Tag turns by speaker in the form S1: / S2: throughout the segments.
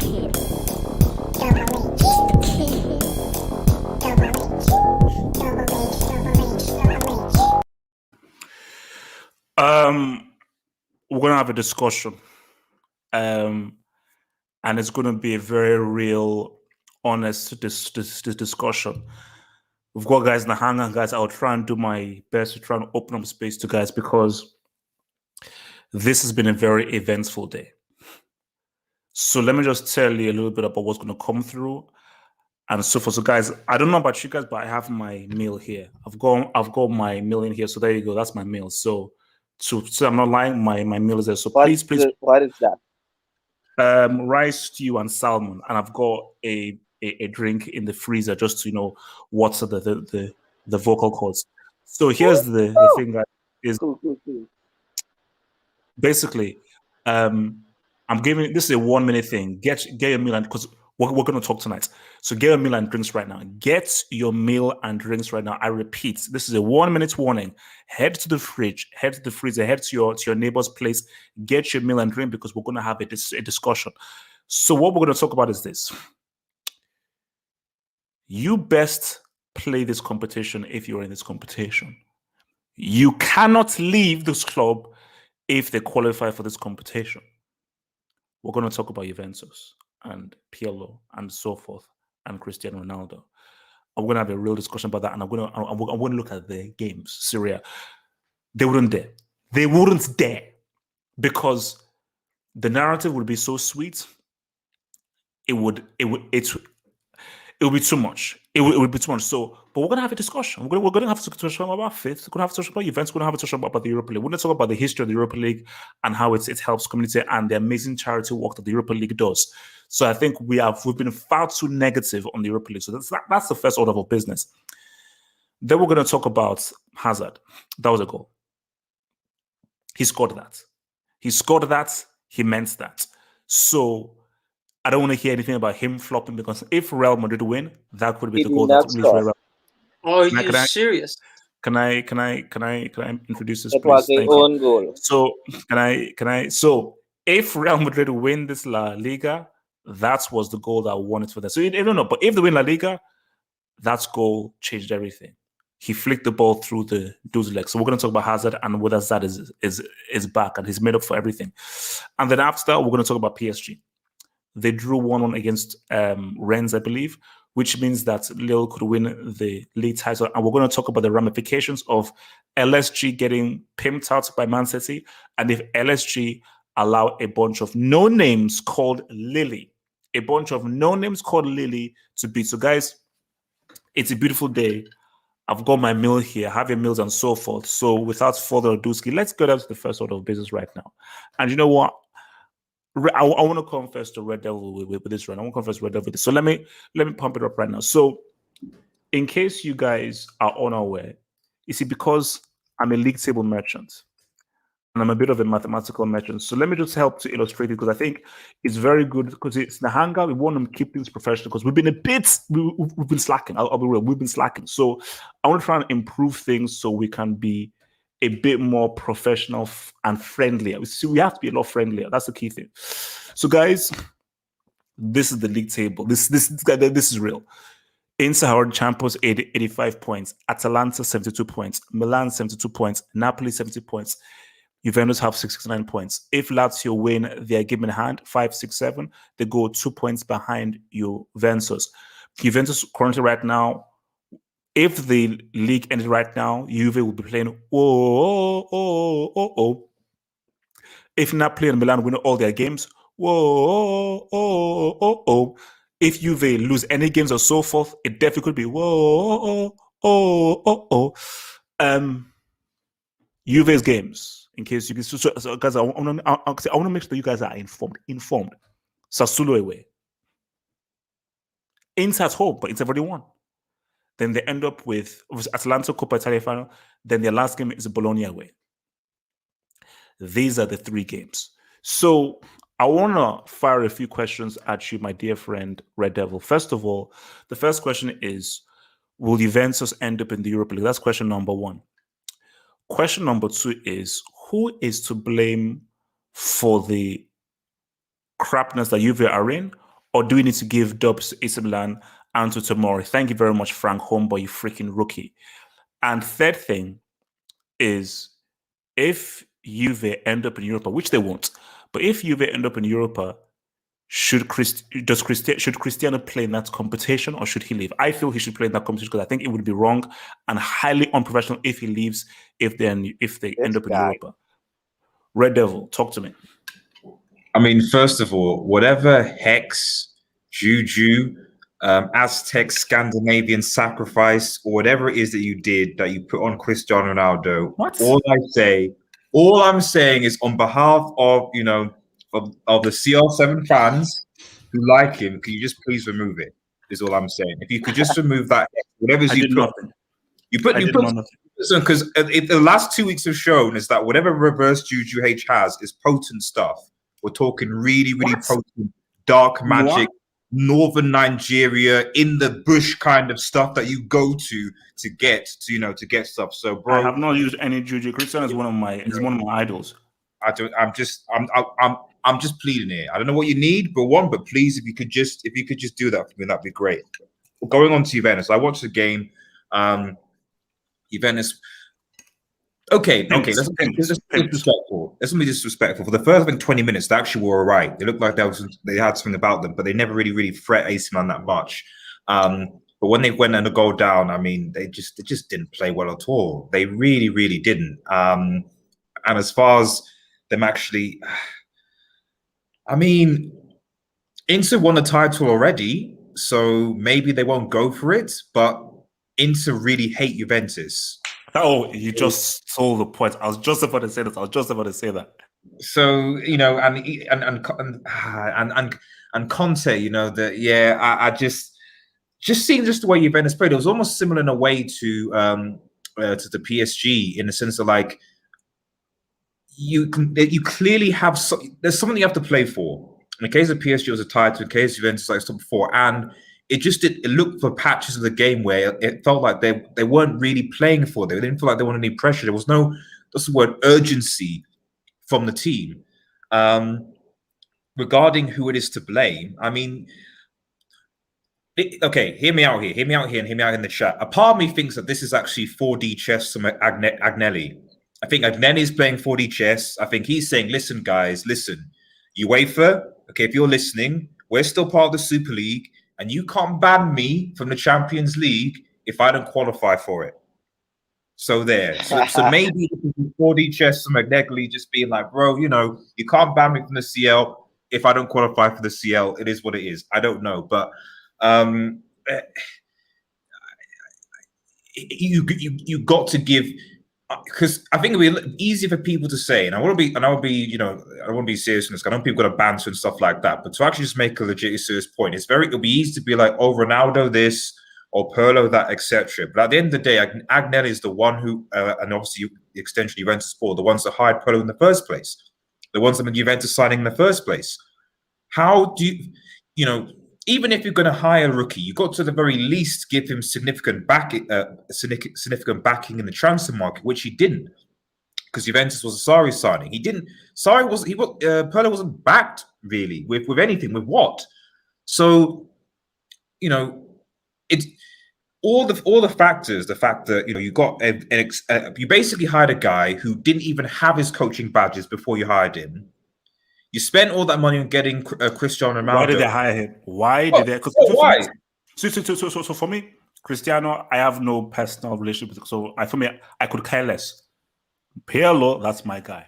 S1: We're gonna have a discussion, and it's gonna be a very real, honest discussion. We've got guys in the hangout, guys. I'll try and do my best to try and open up space to guys because this has been a very eventful day. So let me just tell you a little bit about what's going to come through and so forth. So guys, I don't know about you guys, but I have my meal here. I've got my meal in here. So there you go. That's my meal. So I'm not lying. My meal is there. So please.
S2: What is that?
S1: Rice, stew, and salmon. And I've got a drink in the freezer just to what's the vocal cords. So here's the thing, guys, is
S2: Cool.
S1: basically I'm giving this is a 1 minute thing. Get your meal, because we're going to talk tonight. So get your meal and drinks right now. Get your meal and drinks right now. I repeat, this is a 1 minute warning. Head to the fridge, head to the freezer, head to your neighbor's place. Get your meal and drink because we're going to have a discussion. So what we're going to talk about is this. You best play this competition if you're in this competition. You cannot leave this club if they qualify for this competition. We're going to talk about Juventus and Pirlo and so forth and Cristiano Ronaldo. I'm going to have a real discussion about that, and I'm going to look at the games. Serie. They wouldn't dare. They wouldn't dare because the narrative would be so sweet. It would be too much. It would be too much. So, but we're gonna have a discussion. We're gonna have a discussion about fifth. We're gonna have a discussion about events. We're gonna have a discussion about the Europa League. We're gonna talk about the history of the Europa League and how it helps community and the amazing charity work that the Europa League does. So I think we've been far too negative on the Europa League. So that's the first order of business. Then we're gonna talk about Hazard. That was a goal. He scored that. He meant that. So I don't want to hear anything about him flopping because if Real Madrid win, that could be the goal. That's
S3: Real. Oh, are you serious?
S1: Can I introduce this?
S2: It was a own goal.
S1: So So if Real Madrid win this La Liga, that was the goal that won it for them. So I don't know, but if they win La Liga, that goal changed everything. He flicked the ball through the dude's legs. So we're going to talk about Hazard and whether ZARD is back and he's made up for everything. And then after that, we're going to talk about PSG. They drew 1-1 against Rennes, I believe, which means that Lille could win the league title. And we're going to talk about the ramifications of LSG getting pimped out by Man City, and if LSG allow a bunch of no-names called Lily, to beat. So guys, it's a beautiful day. I've got my meal here, have your meals and so forth. So without further ado, let's go down to the first order of business right now. And you know what? I want to confess to Red Devil with this run. I want to confess to Red Devil with this. So let me pump it up right now. So in case you guys are unaware, you see, because I'm a league table merchant and I'm a bit of a mathematical merchant. So let me just help to illustrate it because I think it's very good because it's the Hangout. We want to keep things professional because we've been slacking. I'll be real. We've been slacking. So I want to try and improve things so we can be a bit more professional and friendlier. See, we have to be a lot friendlier. That's the key thing. So, guys, this is the league table. This is real. Inter are champions, 85 points. Atalanta, 72 points. Milan, 72 points. Napoli, 70 points. Juventus have 69 points. If Lazio win, they are given a hand, 5, 6, 7. They go 2 points behind Juventus. Juventus currently right now, if the league ended right now, Juve will be playing If Napoli and Milan win all their games, If Juve lose any games or so forth, it definitely could be Juve's games, in case you can. So guys, I want to make sure that you guys are informed. Sassuolo away. Inter at home, but Inter already won. Then they end up with Atalanta Coppa Italia final. Then their last game is Bologna away. These are the 3 games. So I want to fire a few questions at you, my dear friend Red Devil. First of all, the first question is, will Juventus end up in the Europa League? That's question number 1. Question number 2 is, who is to blame for the crapness that Juve are in? Or do we need to give dubs to AC Milan and to Tomori? Thank you very much, Frank Homeboy, you freaking rookie. And third thing is, if Juve end up in Europa, which they won't, but if Juve end up in Europa, should Cristiano play in that competition, or should he leave? I feel he should play in that competition because I think it would be wrong and highly unprofessional if he leaves, if they end up in Europa. Red Devil, talk to me.
S4: I mean, first of all, whatever hex, juju, Aztec, Scandinavian sacrifice, or whatever it is that you did that you put on Cristiano Ronaldo, all I'm saying is, on behalf of of the CR7 fans who like him, can you just please remove it? Is all I'm saying. If you could just remove that, whatever you put, because the last 2 weeks have shown is that whatever reverse juju H has is potent stuff. We're talking really, really potent dark magic, northern Nigeria, in the bush kind of stuff that you go to get stuff. So, bro,
S1: I have not used any juju. Cristiano is one of my idols.
S4: I'm just pleading here. I don't know what you need, but please, if you could just do that for me, that'd be great. Going on to Juventus, I watched the game. Juventus. Okay. Let's be disrespectful. Let's be disrespectful. For the first, I think, 20 minutes, they actually were all right. They looked like they had something about them, but they never really threat AC Milan that much. But when they went and the goal down, I mean, they just didn't play well at all. They really, really didn't. And as far as them actually, I mean, Inter won the title already, so maybe they won't go for it. But Inter really hate Juventus.
S1: Oh, you just stole the point. I was just about to say that.
S4: So and Conte, I just seeing just the way Juventus played, it was almost similar in a way to the PSG, in the sense of like, you clearly have there's something you have to play for. In the case of PSG, it was a title. In the case of Juventus, like top 4, and it looked for patches of the game where it felt like they weren't really playing for it. They didn't feel like they wanted any pressure. There was no, that's the word, urgency from the team. Regarding who it is to blame, I mean, okay, hear me out here, and hear me out in the chat. A part of me thinks that this is actually 4D chess from Agnelli. I think Agnelli is playing 4D chess. I think he's saying, listen, guys, listen, UEFA, okay, if you're listening, we're still part of the Super League, and you can't ban me from the Champions League if I don't qualify for it. So there. So maybe 4D chess from Agnelli just being like, bro, you can't ban me from the CL if I don't qualify for the CL. It is what it is. I don't know, but you got to give, because I think it'd be easier for people to say, and I want to be serious in this. I know people got to banter and stuff like that, but to actually just make a legit serious point, it'll be easy to be like, oh, Ronaldo this or Pirlo that, etc. But at the end of the day, Agnelli is the one who, and obviously the extension Juventus Sport, the ones that hired Pirlo in the first place, the ones that made Juventus signing in the first place. How do even if you're going to hire a rookie, you got to the very least give him significant backing in the transfer market, which he didn't, because Juventus was a Sarri signing. He didn't. Pirlo wasn't backed really with anything. With what? So, it's all the factors. The fact that you got you basically hired a guy who didn't even have his coaching badges before you hired him. You spent all that money on getting Cristiano Ronaldo.
S1: Why did they hire him? Why? So for me, Cristiano, I have no personal relationship with. So for me, I could care less. Pirlo, that's my guy.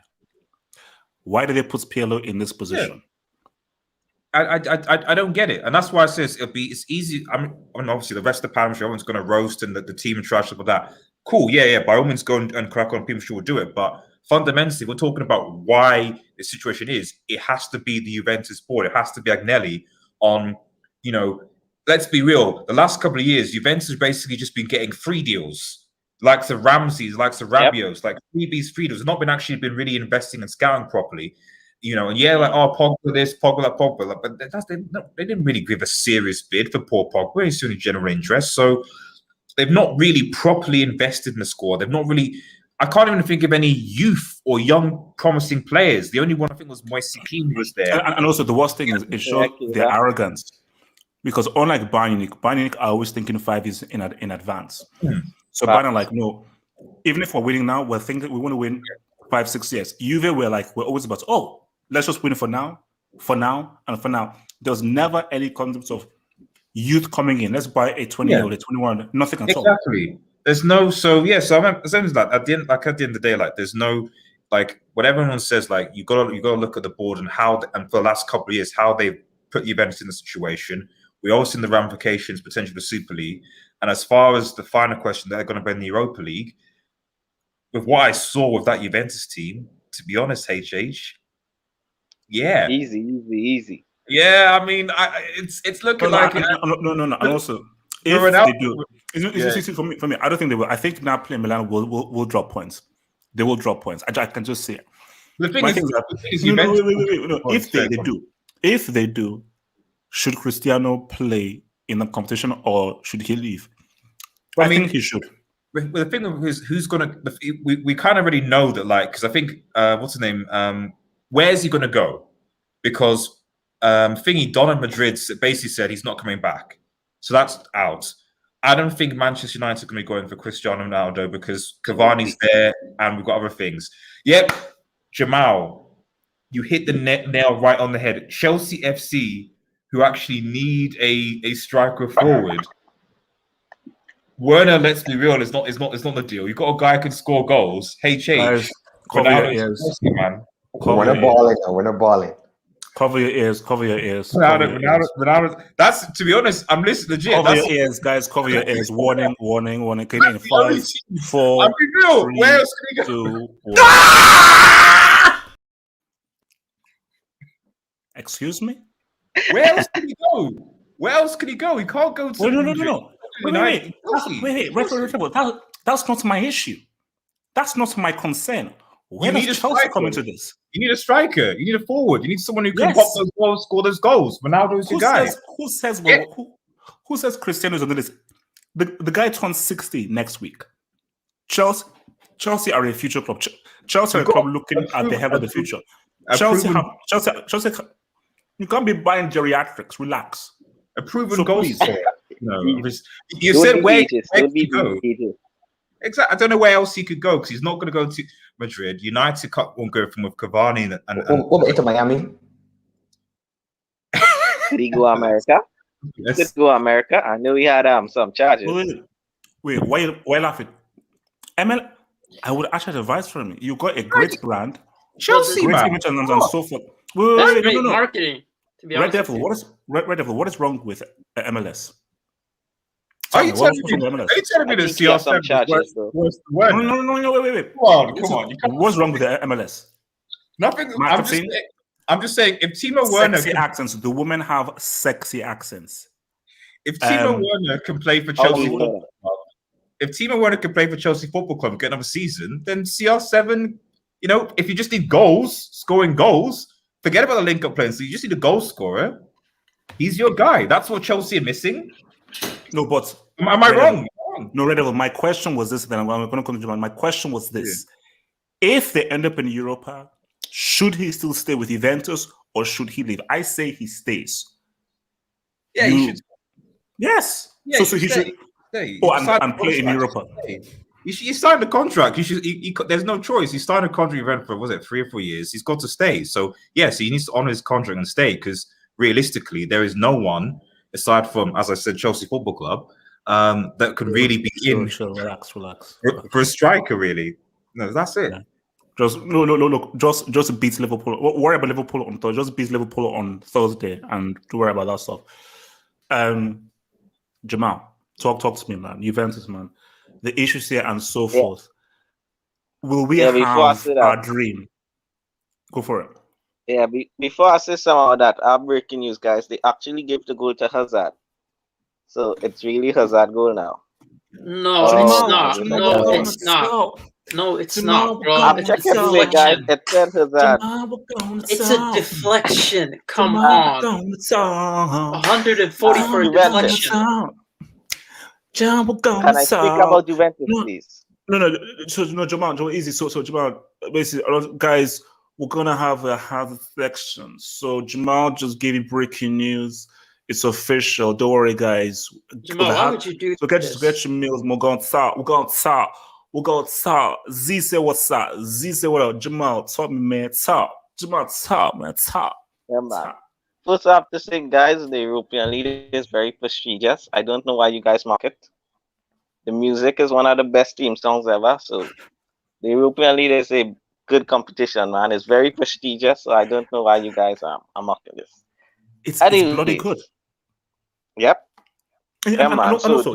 S1: Why did they put Pirlo in this position?
S4: I don't get it, and that's why I say it's easy. I mean, obviously the rest of the panel, everyone's going to roast and the team and trash stuff like that. Cool, yeah. By all means, go and crack on. People sure will do it, but fundamentally, we're talking about why the situation is. It has to be the Juventus board. It has to be Agnelli on. Let's be real. The last couple of years, Juventus has basically just been getting free deals, like the Ramseys, like the Rabios, like freebies, free deals. Not been actually really investing and scouting properly. Pogba this, Pogba that, Pogba. But they didn't really give a serious bid for poor Pogba. He's only general interest. So they've not really properly invested in the squad. They've not really. I can't even think of any youth or young promising players. The only one I think was Moise Keane was there.
S1: And also the worst thing is it shows their arrogance. Because unlike Bayern Munich are always thinking 5 years in advance. So Bayern are like, no, even if we're winning now, we're thinking we want to win 5-6 years. Juve we're always about, let's just win for now. There's never any concept of youth coming in. Let's buy a 20-year-old, a 21, nothing at all.
S4: Exactly. There's no, so I'm saying like at the end of the day, like there's no, like what everyone says, like you gotta look at the board and how, and for the last couple of years, how they put Juventus in the situation. We all seen the ramifications potentially of the Super League. And as far as the final question, they're going to be in the Europa League. With what I saw with that Juventus team, to be honest, HH, yeah,
S2: easy.
S4: Yeah, I mean, it's looking like
S1: no. And also, if they do, for me, I don't think they will. I think Napoli and Milan will drop points. They will drop points. I can just say it.
S4: The thing is,
S1: if they do, should Cristiano play in the competition or should he leave? I think he should.
S4: But the thing is, who's gonna? We kind of already know that, like, because I think what's his name? Where's he gonna go? Because Don at Madrid basically said he's not coming back, so that's out. I don't think Manchester United are going to be going for Cristiano Ronaldo because Cavani's there and we've got other things. Yep, Jamal, you hit the nail right on the head. Chelsea FC, who actually need a striker forward. Werner, let's be real, it's not the deal. You've got a guy who can score goals. HH,
S1: cover your ears,
S4: man.
S5: We're not balling.
S1: Cover your ears.
S4: Ronaldo, that's, to be honest, I'm listening legit.
S1: Cover your ears, guys. Cover your ears. Warning. Okay, in 5, 4,
S4: I'm real.
S1: 3,
S4: Where else can he go?
S1: 2, 1. Excuse me?
S4: Where else can he go? He can't go to.
S1: No. Wait. That's not my issue. That's not my concern. Where does Chelsea come into this?
S4: You need a striker. You need a forward. You need someone who can pop those goals, score those goals. Ronaldo's your guy.
S1: Who says Cristiano's under this? The guy turns 60 next week. Chelsea are a future club. Chelsea are a club looking at the head of the future. Chelsea, you can't be buying geriatrics. Relax.
S4: A proven goal scorer. No, you said where can he go? Exactly. I don't know where else he could go because he's not going to go to Madrid. United won't go from with Cavani and
S5: what about to Miami?
S2: Could he go America?
S4: Yes.
S2: Could go America. I know he had some charges.
S1: Wait, why laughing? ML, I would actually advise from you. You got a great brand,
S4: Chelsea,
S1: great
S4: man,
S1: image and so forth.
S3: That's great marketing. To be
S1: Red
S3: honest,
S1: Devil, what is wrong with MLS?
S4: Are you telling me the CR7 was worse?
S1: No, wait.
S4: Come on.
S1: What's wrong with the MLS?
S4: Nothing. I'm just saying, if Timo Werner
S1: accents, the women have sexy accents.
S4: If Timo Werner can play for Chelsea Football Club, and get another season, then CR7, if you just need scoring goals, forget about the link-up playing. So you just need a goal scorer. He's your guy. That's what Chelsea are missing.
S1: No, but
S4: am I wrong?
S1: No, Red Devil. My question was this. Then I'm going to come to Jamal. My question was this: if they end up in Europa, should he still stay with Juventus or should he leave? I say he stays.
S4: Yeah, he should.
S1: Yes.
S4: Yeah,
S1: so he should. And play in Europa.
S4: He signed a contract. There's no choice. He signed a contract event for 3 or 4 years. He's got to stay. So yes, he needs to honor his contract and stay because realistically, there is no one aside from, as I said, Chelsea Football Club that can really be in.
S1: Relax.
S4: For a striker, really. No, that's it.
S1: Yeah. Just beat Liverpool. Worry about Liverpool on Thursday. Just beat Liverpool on Thursday, and don't worry about that stuff. Jamal, talk to me, man. Juventus, man. The issues here and so forth. Will we have our dream? Go for it.
S2: Yeah, before I say some of that, I'm breaking news, guys. They actually gave the goal to Hazard. So it's really Hazard goal now.
S3: No, it's not. No, it's not. No, it's not, bro.
S2: I'm checking it, guys. It said Hazard.
S3: It's a deflection. Come on. 140 for a deflection.
S2: Can I speak about Juventus, please?
S1: No. So no, Jamal, easy. So Jamal, basically, guys, we're gonna have a hard section. So Jamal just gave you breaking news. It's official. Don't worry, guys.
S3: Jamal, why would you do this?
S1: To get your meals, we're going to talk. Z say what's up? Z say what up? Jamal, talk me, man. Talk. Jamal, talk, man. Talk.
S2: Yeah, man. First, I have to say, guys, the European League is very prestigious. I don't know why you guys mock it. The music is one of the best theme songs ever. So the European League is a good competition, man. It's very prestigious. So I don't know why you guys are mocking this.
S1: It's bloody good.
S2: Yep.
S1: And also,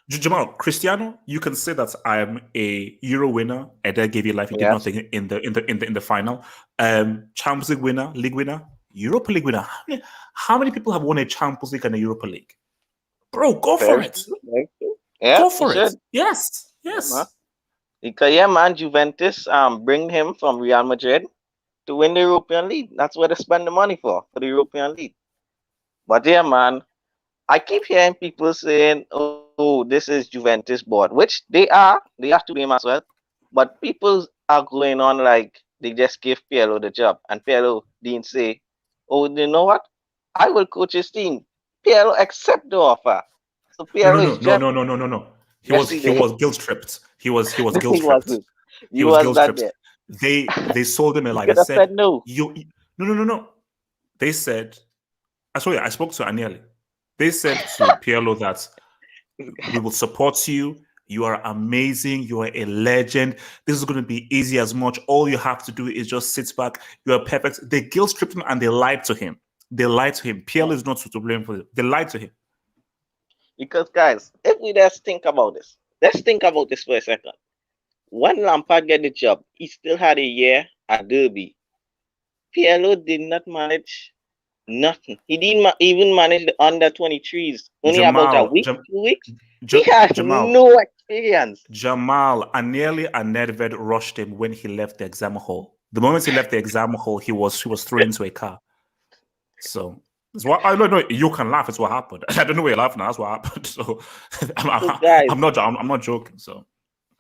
S1: Jamal, Cristiano, you can say that I'm a Euro winner. Eder gave you life. He did nothing in the final. Champions League winner, Europa League winner. How many people have won a Champions League and a Europa League? Bro, go for it.
S2: Yeah,
S1: go for it. Yes.
S2: Because man, Juventus bring him from Real Madrid to win the European League. That's what they spend the money for the European League. But yeah, man, I keep hearing people saying, "Oh, this is Juventus board," which they are. They have to blame as well. But people are going on like they just gave Pirlo the job, and Pirlo didn't say, "Oh, you know what? I will coach his team." Pirlo accept the offer. So Pirlo
S1: no. He was guilt tripped. He was guilt tripped.
S2: He was guilt tripped.
S1: They sold him a lie.
S2: They said no.
S1: No. They said, I spoke to Agnelli. They said to Pirlo that we will support you. You are amazing. You are a legend. This is going to be easy as much. All you have to do is just sit back. You are perfect. They guilt tripped him and they lied to him. Pirlo is not to blame for it. They lied to him.
S2: Because, guys, if we just think about this, let's think about this for a second. When Lampard got the job, he still had a year at Derby. Pirlo did not manage nothing. He didn't even manage the under-23s. Only about a week, 2 weeks. He had no experience.
S1: Jamal, Agnelli and Nedved rushed him when he left the exam hall. The moment he left the exam hall, he was thrown into a car. So I don't know. You can laugh. It's what happened. I don't know where you're laughing. That's what happened. So I'm not joking. So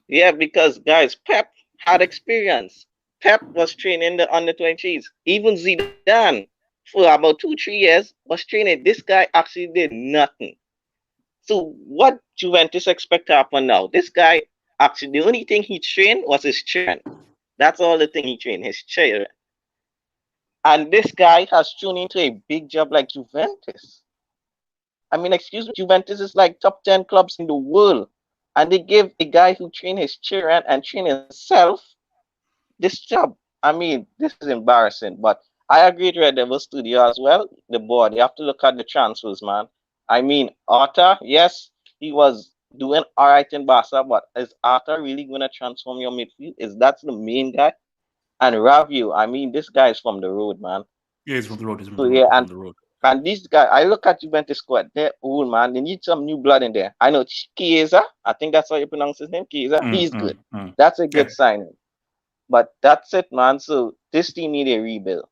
S2: yeah, because guys, Pep had experience. Pep was training the under-23s. Even Zidane, for about 2-3 years, was training. This guy actually did nothing. So what Juventus expect to happen now? This guy actually, the only thing he trained was his children. That's all the thing he trained, his children. And this guy has thrown into a big job like Juventus. I mean, excuse me, Juventus is like top 10 clubs in the world. And they give a guy who trained his children and trained himself this job. I mean, this is embarrassing. But I agree with Red Devil Studio as well. The board, you have to look at the transfers, man. I mean, Arthur, yes, he was doing all right in Barca, but is Arthur really going to transform your midfield? That's the main guy? And Ravio, I mean, this guy is from the road, man.
S1: Yeah, he's from the road.
S2: From the road. And this guy, I look at Juventus squad, they're old, man. They need some new blood in there. I know Chiesa, I think that's how you pronounce his name, Chiesa. He's good. That's a good signing. But that's it, man. So this team need a rebuild.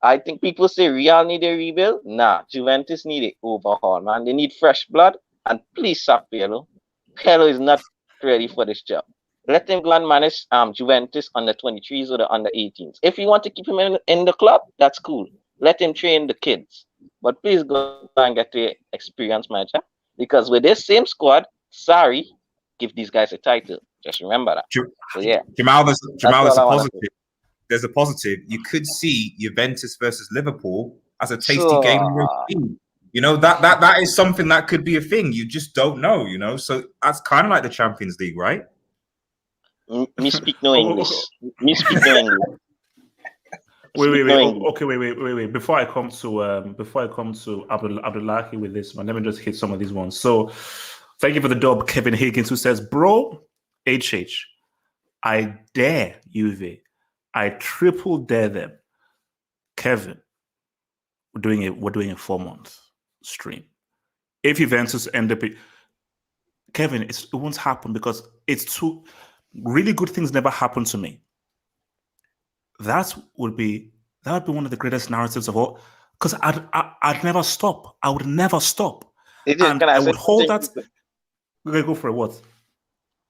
S2: I think people say Real need a rebuild. Nah, Juventus need an overhaul, man. They need fresh blood. And please sack Pirlo. Pirlo is not ready for this job. Let him go and manage Juventus under 23s or the under 18s. If you want to keep him in the club, that's cool. Let him train the kids. But please go and get the experience manager. Because with this same squad, sorry, give these guys a title. Just remember that. So yeah.
S4: Jamal, there's a positive. There's a positive. You could see Juventus versus Liverpool as a tasty game. You know, that is something that could be a thing. You just don't know, you know. So that's kind of like the Champions League, right?
S2: Me speak no English. Me speak no English.
S1: Wait. Before I come to Abdullahi with this one, let me just hit some of these ones. So, thank you for the dub, Kevin Higgins, who says, "Bro, HH, I dare Juve. I triple dare them. Kevin, we're doing a 4-month stream. If Juventus end up, Kevin, it won't happen because it's too really good things never happen to me. That would be one of the greatest narratives of all. Because I'd never stop. I would never stop. And I would hold that. Okay, go for it. What?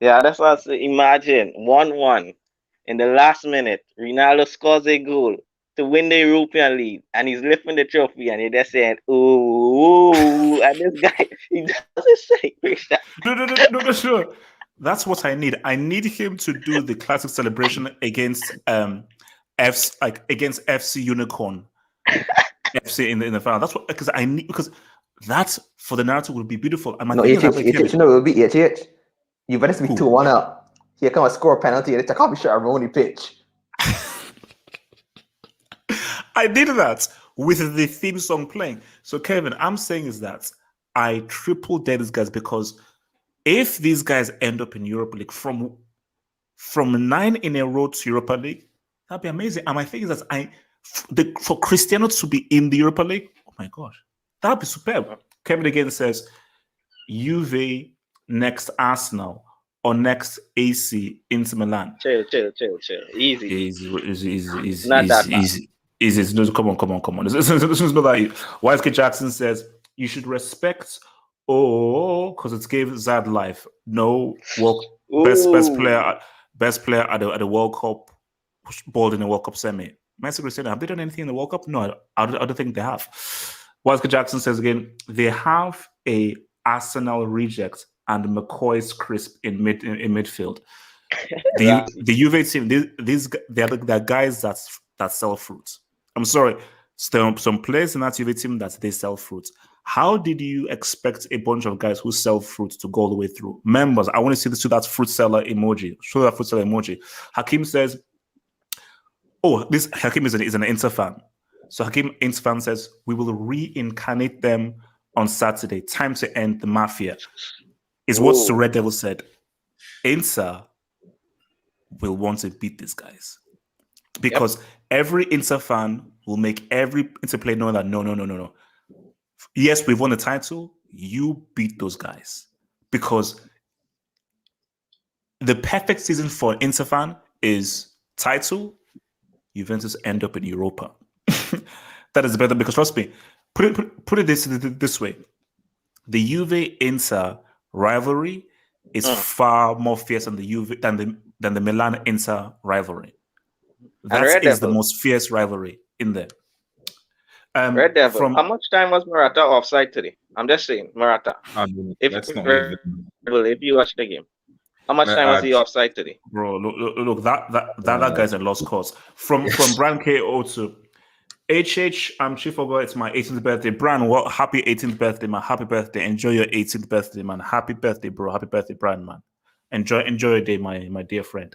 S2: Yeah, that's what I say. Imagine 1-1 in the last minute. Ronaldo scores a goal to win the European League, and he's lifting the trophy, and he's just saying, "Ooh," and this guy he doesn't say Christian.
S1: No. That's what I need. I need him to do the classic celebration against against FC Unicorn FC in the final. That's what because that for the narrative would be beautiful. And my
S5: No,
S1: thing is
S5: HH, no, it will be HH. You better be
S1: Who?
S5: 2-1 up. Here come a score penalty. It's a copy shot Rooney pitch.
S1: I did that with the theme song playing. So Kevin, I'm saying is that I triple dare these guys because if these guys end up in Europa League from 9 in a row to Europa League, that'd be amazing. And my thing is that for Cristiano to be in the Europa League, oh my gosh, that'd be superb. Kevin again says Juve next Arsenal or next AC Inter Milan.
S2: Chill. Easy.
S1: Easy.
S2: Not that bad.
S1: Easy. No, come on. This is not that easy. YSK Jackson says you should respect because it gave ZARD life. No best player at the World Cup, balled in the World Cup semi. Messi, Cristiano, have they done anything in the World Cup? No, I don't think they have. YSK Jackson says again, they have a Arsenal reject and McCoy's crisp in midfield. The Juve team, they're guys that sell fruits. I'm sorry, some players in that Juve team that they sell fruits. How did you expect a bunch of guys who sell fruits to go all the way through? Members, I want to see that fruit seller emoji. Show that fruit seller emoji. Hakim says, this Hakim is an Inter fan. So Hakim Inter fan says, we will reincarnate them on Saturday. Time to end the mafia. Is what the Red Devil said. Inter will want to beat these guys. Because every Inter fan will make every Inter player know that no. Yes, we've won the title. You beat those guys. Because the perfect season for an Inter fan is title, Juventus end up in Europa. That is better because trust me, put it this way. The Juve-Inter rivalry is far more fierce than the Milan-Inter rivalry. That is the most fierce rivalry in there.
S2: Red Devil, how much time was Morata offside today? I'm just saying, Morata. If you watch the game, how much time was he offside today?
S1: Bro, look, that guy's a lost cause. From Brian K02, HH, Chief Ogo, it's my 18th birthday. Brian, happy 18th birthday, man. Happy birthday. Enjoy your 18th birthday, man. Happy birthday, bro. Happy birthday, Brian, man. Enjoy your day, my dear friend.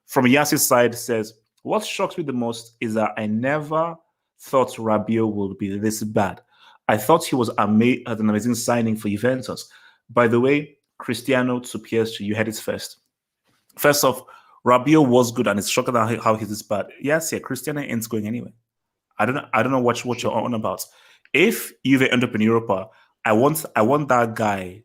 S1: From Yassi's side says, what shocks me the most is that I never thought Rabiot would be this bad. I thought he was an amazing signing for Juventus. By the way, Cristiano to PSG, you had it first. First off, Rabiot was good and it's shocking how he's this bad. Yes, Cristiano ain't going anywhere. I don't know what you're on about. If Juve end up in Europa, I want that guy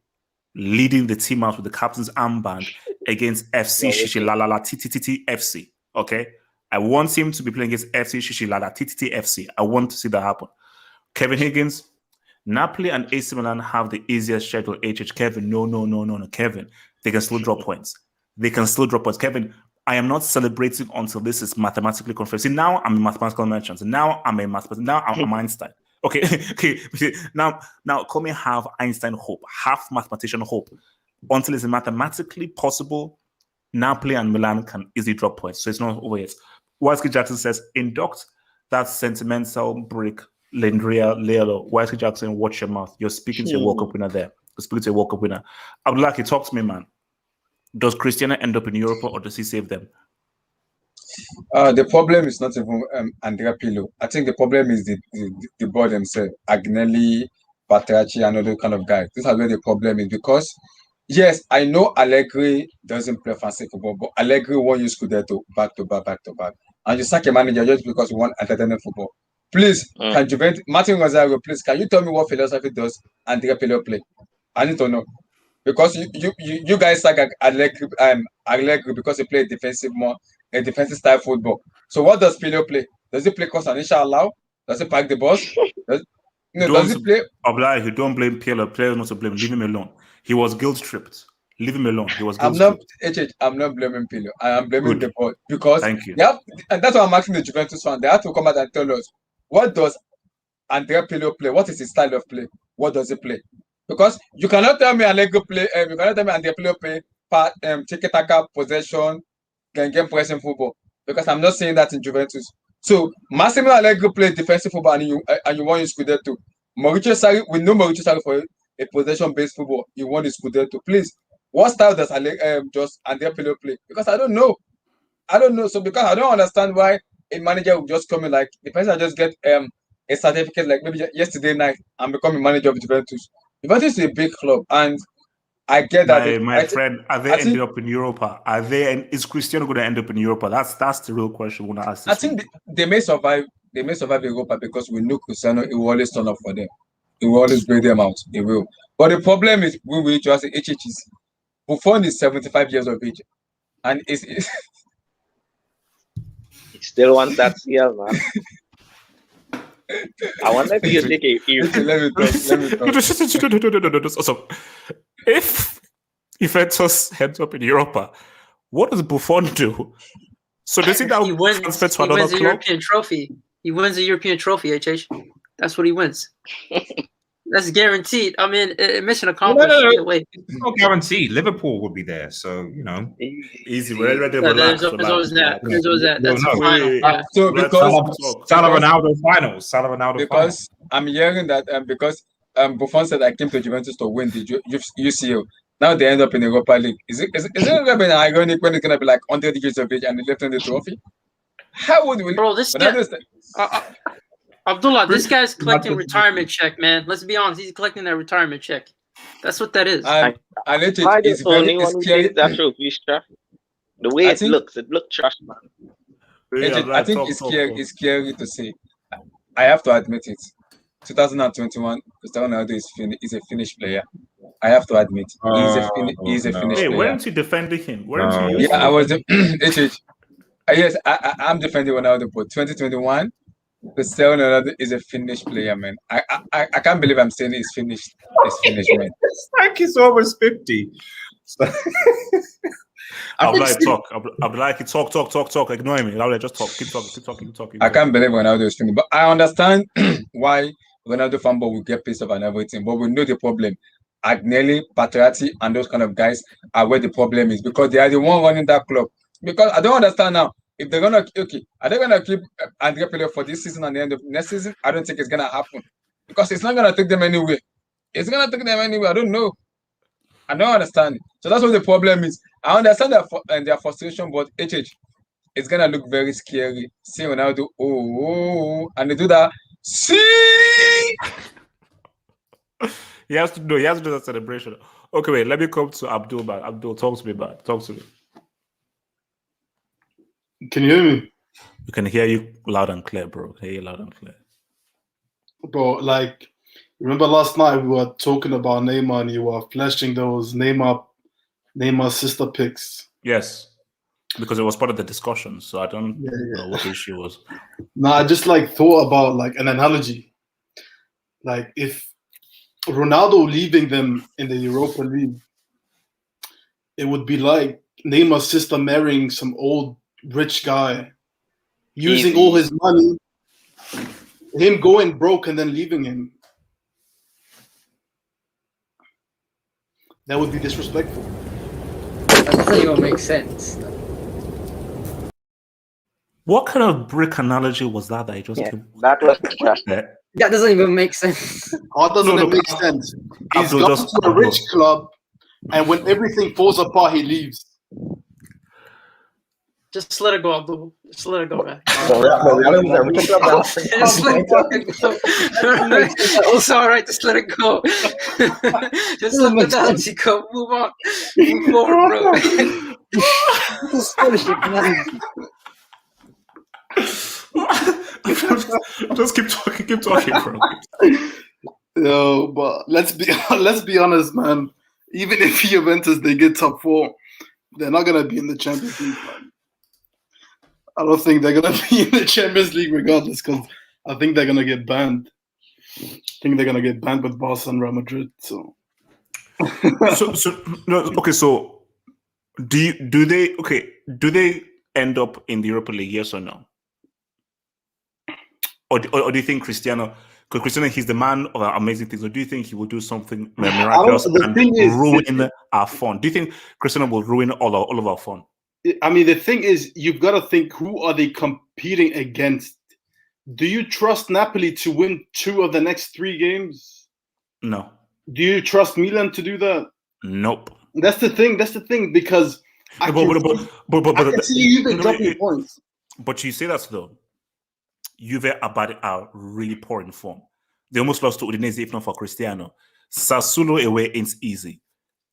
S1: leading the team out with the captain's armband against FC Shishilala TTT FC. Okay? I want him to be playing against FC Shishilala TTT FC. I want to see that happen. Kevin Higgins, Napoli and AC Milan have the easiest schedule. Kevin, no. Kevin, they can still drop points. Kevin, I am not celebrating until this is mathematically confirmed. See, now I'm a mathematical merchant. Now I'm Einstein. Okay. Now call me half Einstein hope, half mathematician hope. Until it's mathematically possible, Napoli and Milan can easily drop points. So it's not over yet. YSK Jackson says, induct that sentimental brick, Lendria Lelo. YSK Jackson, watch your mouth. You're speaking to a World Cup winner there. You're speaking to a World Cup winner. Abdullah, talk to me, man. Does Cristiano end up in Europe or does he save them?
S6: The problem is not even Andrea Pirlo. I think the problem is the board themselves, Agnelli, Batracci, and other kind of guys. This is where the problem is because, yes, I know Allegri doesn't play fancy football, but Allegri won you Scudetto back to back. And you sack a manager just because you want entertainment football. Please, can Juventus, Martin Gonzalez, please, can you tell me what philosophy does Andrea Pirlo play? I need to know. Because you guys suck at Allegri because he play a defensive style football. So what does Pirlo play? Does he play cross and inshallah? Does he pack the boss? Does he play?
S1: Obliged, you don't blame Pirlo. Players not to blame. Leave him alone. He was guilt tripped. Leave him alone. He was
S6: I'm
S1: guilty.
S6: not I'm not blaming Pirlo. I am blaming
S1: Good.
S6: the board because
S1: Thank you.
S6: they have, and that's why I'm asking the Juventus fan. They have to come out and tell us what does Andrea Pirlo play? What is his style of play? What does he play? Because you cannot tell me Allegro play. You cannot tell me Andrea Pirlo play tiki-taka, possession, game pressing football. Because I'm not saying that in Juventus. So Massimo Allegro play defensive football and you want your Scudetto. Mauricio Sarri, we know Mauricio Sarri for a possession-based football. You want his Scudetto. Please, what style does just Andrea Pirlo play? Because I don't know. So because I don't understand why a manager will just come in like the person just get a certificate like maybe yesterday night and become a manager of Juventus. Juventus is a big club, and I get that.
S1: My friend, are they ending up in Europa? Is Cristiano going to end up in Europa? That's the real question we want to ask.
S6: I think they may survive. They may survive Europa because we know Cristiano. He will always turn up for them. He will always bring them out. He will. But the problem is when we just say HHs. Buffon is 75 years of age, and it's
S2: He still wants that CL, man. I wonder if you take
S6: let me talk.
S1: So, if Juventus heads up in Europa, what does Buffon do? So does he now transfer to another club?
S3: European trophy. He wins a European trophy, HH. That's what he wins. That's guaranteed. I mean, mission accomplished.
S4: No.
S3: Wait.
S4: It's not guaranteed. Liverpool will be there, so
S1: Easy. We're ready.
S3: There's always that. That's
S4: No.
S3: the final.
S6: So because
S4: Salah Ronaldo finals. Salah Ronaldo finals.
S6: I'm hearing that because Buffon said I came to Juventus to win the UCL. Now they end up in the Europa League. Is it going to be ironic when it's going to be like 100 years of age and they left on the trophy? How would we?
S3: Bro, this guy, Abdullah, this guy's collecting retirement check, man. Let's be honest. He's collecting that retirement check. That's what that is.
S6: And it's
S2: the only one who
S6: scary.
S2: takes that trophy, the way it looks trash, man.
S6: I think it's scary. It's scary to say. I have to admit it. 2021, Cristiano Ronaldo is a finished player. I have to admit, he's a finished player.
S1: Weren't you defending him?
S6: I was. Yes, I'm defending Ronaldo, but 2021, Cristiano Ronaldo is a finished player, man. I can't believe I'm saying he's finished. He's finished, man.
S4: It's like he's almost 50. So
S1: I'm like talk. Ignore me. I'll just talk. Keep talking.
S6: I can't believe Ronaldo is finished, but I understand why Ronaldo fanboy will get pissed off and everything. But we know the problem. Agnelli, Patriati, and those kind of guys are where the problem is because they are the one running that club. Because I don't understand now if they're gonna are they gonna keep Andrea Pirlo for this season and the end of next season? I don't think it's gonna happen because it's not gonna take them anywhere. It's gonna take them anywhere. I don't know. I don't understand it. So that's what the problem is. I understand their frustration, but it's gonna look very scary. See Ronaldo, and they do that. See.
S1: He has to do that celebration. Okay, wait. Let me come to Abdul. Man. Abdul, talk to me, man. Talk to me.
S7: Can you hear me?
S1: We can hear you loud and clear, bro. Hear you loud and clear.
S7: Bro, like, remember last night we were talking about Neymar and you were flashing those Neymar sister pics.
S1: Yes, because it was part of the discussion. So I don't know what the issue was.
S7: No, I just thought about an analogy. Like if Ronaldo leaving them in the Europa League, it would be like Neymar's sister marrying some old rich guy, using all his money, him going broke and then leaving him. That would be disrespectful.
S8: That doesn't even make sense.
S1: What kind of brick analogy was that you just came?
S2: That was trash.
S8: That doesn't even make sense.
S7: How doesn't it make sense? He's gone to a rich club, and when everything falls apart, he leaves.
S3: Just let it go, Abdul. Just let it go, man.
S8: It's also all right. Just let it go. Just let the analogy go. Move on. Move forward,
S1: bro. Just keep talking, bro.
S7: No, but let's be honest, man. Even if Juventus they get top 4, they're not gonna be in the Champions League, man. I don't think they're gonna be in the Champions League regardless, because I think they're gonna get banned. I think they're gonna get banned with Barca and Real Madrid. So
S1: So do they end up in the Europa League? Yes or no? Or do you think Cristiano? Because Cristiano, he's the man of amazing things. Or do you think he will do something miraculous and ruin our fun? Do you think Cristiano will ruin all of our fun?
S7: I mean, the thing is, you've got to think, who are they competing against? Do you trust Napoli to win 2 of the next 3 games?
S1: No.
S7: Do you trust Milan to do that?
S1: Nope.
S7: That's the thing, because I can see you dropping points.
S1: But you say that though. Juve are really poor in form. They almost lost to Udinese if not for Cristiano. Sassuolo away ain't easy.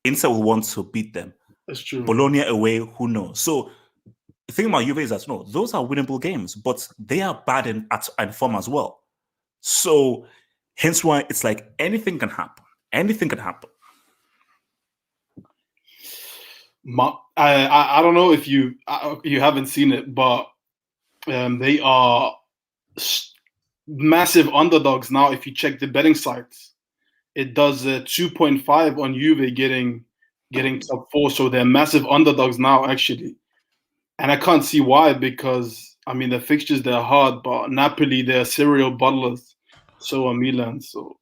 S1: Inter will want to beat them.
S7: That's true.
S1: Bologna away, who knows? So the thing about Juve is that no, those are winnable games, but they are bad in form as well. So hence why it's like anything can happen. Anything can happen.
S7: I don't know if you haven't seen it, but they are massive underdogs now. If you check the betting sites, it does 2.5 on Juve getting top 4, so they're massive underdogs now actually, and I can't see why, because I mean the fixtures, they're hard, but Napoli, they're serial bottlers, so are Milan, so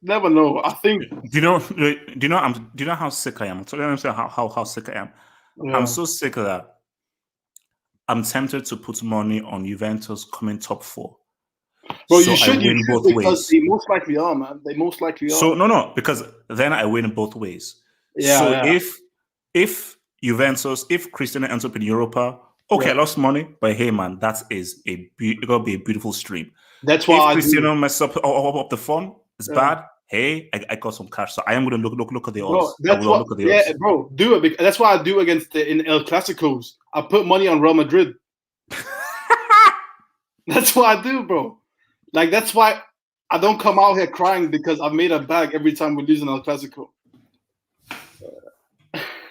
S7: never know. I think. Do
S1: you know how sick I am? I'm telling you how sick I am. Yeah. I'm so sick of that. I'm tempted to put money on Juventus coming top 4.
S7: Well, so you should both because ways. They most likely are, man. They most likely are.
S1: So no, because then I win both ways. Yeah. So yeah. if Juventus, if Cristiano ends up in Europa, okay, I lost money, but hey, man, it gotta be a beautiful stream.
S7: That's why
S1: if Cristiano messes up the fun, it's bad. Hey, I got some cash, so I am going to look at the odds.
S7: Bro, do it. That's why I do against in El Clasicos. I put money on Real Madrid. That's what I do, bro. Like, that's why I don't come out here crying, because I've made a bag every time we lose in El Clasico.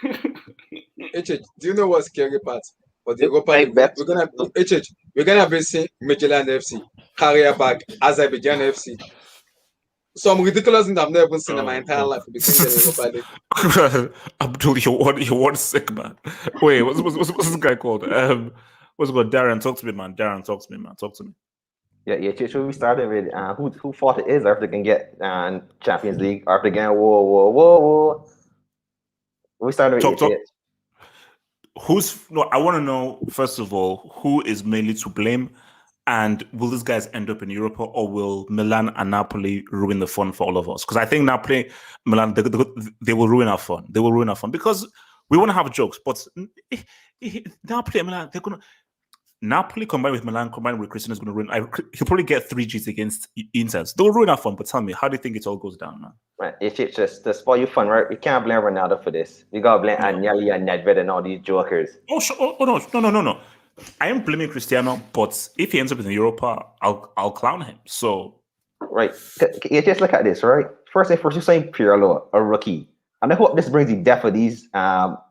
S6: Do you know what's scary part? For the Europa League, we're gonna be seeing Midtjylland FC, Carrier Bag, Azerbaijan FC. Some ridiculous things I've never even seen in my entire life.
S1: Abdul, you're one sick man. Wait, what's this guy called? What's it called? Darren, talk to me, man. Talk to me.
S5: Yeah. Should we start with who thought it is, or if they can get Champions League, or if they can whoa. We started with
S1: talk. I want to know first of all who is mainly to blame. And will these guys end up in Europa, or will Milan and Napoli ruin the fun for all of us? Because I think Napoli, Milan, they will ruin our fun. They will ruin our fun because we want to have jokes. But Napoli and Milan, they're going to... Napoli combined with Milan, combined with Cristiano is going to ruin... He'll probably get 3 Gs against Inter. They'll ruin our fun. But tell me, how do you think it all goes down, man?
S5: Right, it's just to spoil your fun, right? We can't blame Ronaldo for this. We got to blame Agnelli and Nedved and all these jokers.
S1: No. I am blaming Cristiano, but if he ends up in Europa, I'll clown him. So,
S5: right, you just look at this, right? First, you sign Pirlo, a rookie, and I hope this brings you depth for these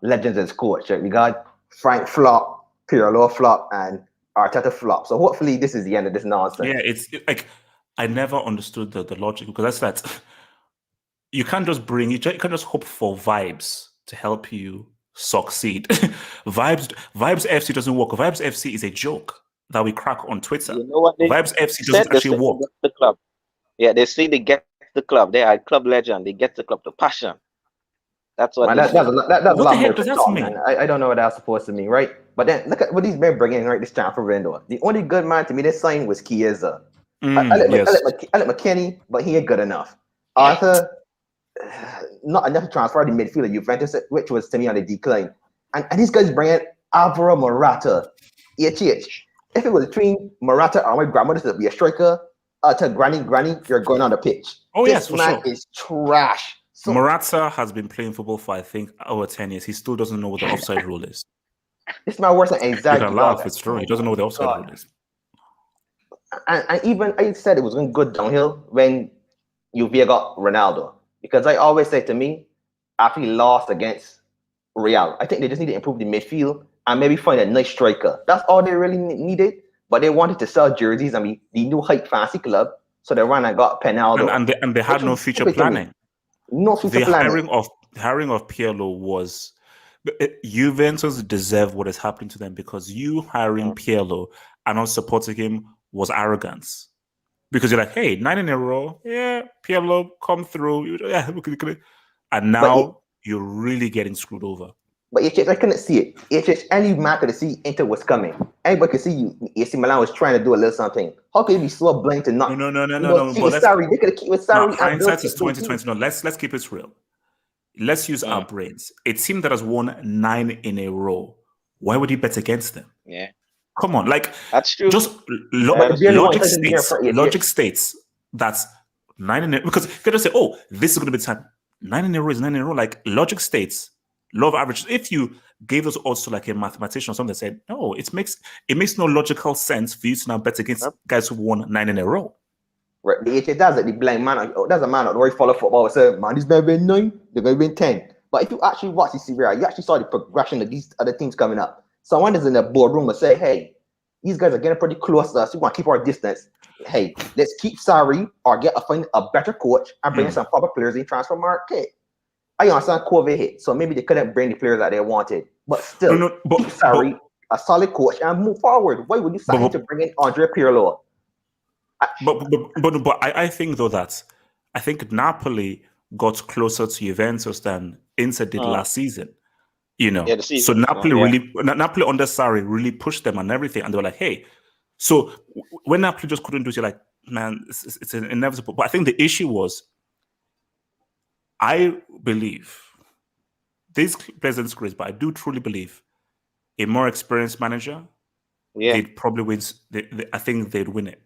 S5: legends as coach. Right? We got Frank flop, Pirlo flop, and Arteta flop. So hopefully, this is the end of this nonsense.
S1: Yeah, it's like I never understood the logic, because that's that you can't just hope for vibes to help you succeed. Vibes FC doesn't work. Vibes FC is a joke that we crack on Twitter.
S2: You know what
S1: Vibes FC doesn't actually work.
S2: The club. Yeah, they say they get the club. They are club legend. They get the club to passion. That's what.
S5: That's a lot more
S1: does that mean?
S5: I don't know what that's supposed to mean, right? But then look at what these men bringing in, right? This transfer window. The only good man to me this sign was Chiesa. I let McKinney, but he ain't good enough. Arthur. Not enough to transfer the midfield of Juventus, which was to me on the decline. And these guys bring in Alvaro Morata. If it was between Morata or my grandmother to be a striker, to granny, you're going on the pitch.
S1: Oh,
S5: this
S1: yes, for
S5: man
S1: sure.
S5: is trash.
S1: So, Morata has been playing football for, I think, over 10 years. He still doesn't know what the offside rule is.
S5: This man worse than anxiety.
S1: You can laugh, it's true. He doesn't know what the offside rule is.
S5: And even I said it was going good downhill when Juve got Ronaldo. Because I always say to me, after he lost against Real, I think they just need to improve the midfield and maybe find a nice striker. That's all they really needed. But they wanted to sell jerseys. I mean, the new hype fancy club. So they ran and got Penaldo.
S1: And they had no future planning.
S5: No future planning.
S1: Pirlo was Juventus deserve what is happening to them because you hiring Pirlo and not supporting him was arrogance. Because you're like, hey, 9 in a row, yeah, Pirlo, come through. Yeah, and now you're really getting screwed over.
S5: But I couldn't see it. Any man could see Inter was coming. Anybody could see you. AC Milan was trying to do a little something. How could you be so blind to not?
S1: No.
S5: Sorry, they could have kept it. Sorry,
S1: hindsight is 2020. No, let's keep it real. Let's use our brains. A team that has won 9 in a row, why would you bet against them?
S2: Yeah.
S1: Come on, like
S2: that's true.
S1: Just logic states that's 9 in a row. Because they just say, oh, this is going to be time. 9 in a row is 9 in a row. Like logic states, law of averages. If you gave those odds to like a mathematician or something that said, no, it makes no logical sense for you to now bet against guys who won 9 in a row.
S5: Right, that's the blind man. That's a man that already follow football and say, man, this guy win 9, they're going to win 10. But if you actually watch the Serie, you actually saw the progression of these other teams coming up. Someone is in the boardroom and say, hey, these guys are getting pretty close to us. We want to keep our distance. Hey, let's keep Sarri or find a better coach and bring some proper players in transfer market. I understand COVID hit, so maybe they couldn't bring the players that they wanted. But still, keep Sarri, a solid coach, and move forward. Why would you sign to bring in Andre Pirlo?
S1: But I think though that I think Napoli got closer to Juventus than Inter did last season. You know, so Napoli Napoli under Sarri really pushed them and everything, and they were like, hey. So when Napoli just couldn't do it, you're like, man, it's inevitable. But I think the issue was, I believe this Pleasant's great, but I do truly believe a more experienced manager, they'd probably win. I think they'd win it.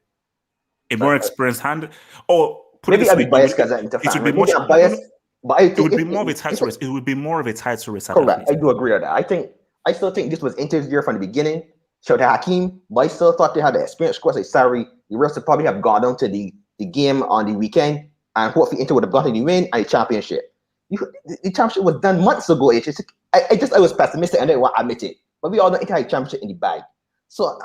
S1: A more experienced hand, or
S5: maybe I'll be biased because I'm
S1: it would be much biased. But it would be more of a title race. It would be more of a title race.
S5: Correct. I do agree with that. I still think this was Inter's year from the beginning. Shout out to Hakim, but I still thought they had the experience. Of course, like Sarri, the rest would probably have gone down to the game on the weekend, and hopefully Inter would have gotten the win and the championship. The championship was done months ago. I was pessimistic and I didn't want to admit it. But we all know Inter had championship in the bag. So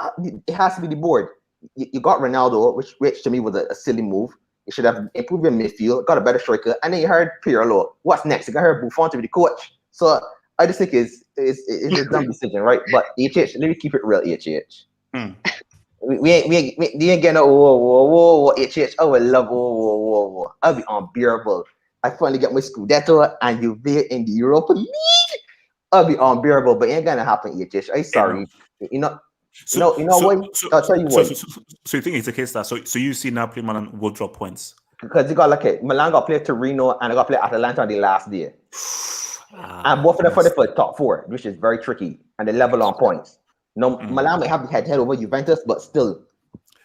S5: it has to be the board. You got Ronaldo, which to me was a silly move. You should have improved your midfield, got a better striker, and then you heard Pirlo. What's next? You got her Buffon to be the coach. So I just think it's a dumb decision, right? But HH, let me keep it real, HH. We ain't getting no whoa, HH. I would love whoa. I'll be unbearable. I finally get my Scudetto and you be in the Europa League. I'll be unbearable, but it ain't gonna happen, HH. I'm sorry. You know what? I'll tell you what.
S1: So you think it's the case that so you see Napoli Milan will drop points?
S5: Because you got Milan got to play Torino and they got to play Atalanta on the last day. And both of them for the top 4, which is very tricky. And they level on points. Milan may have the head over Juventus, but still,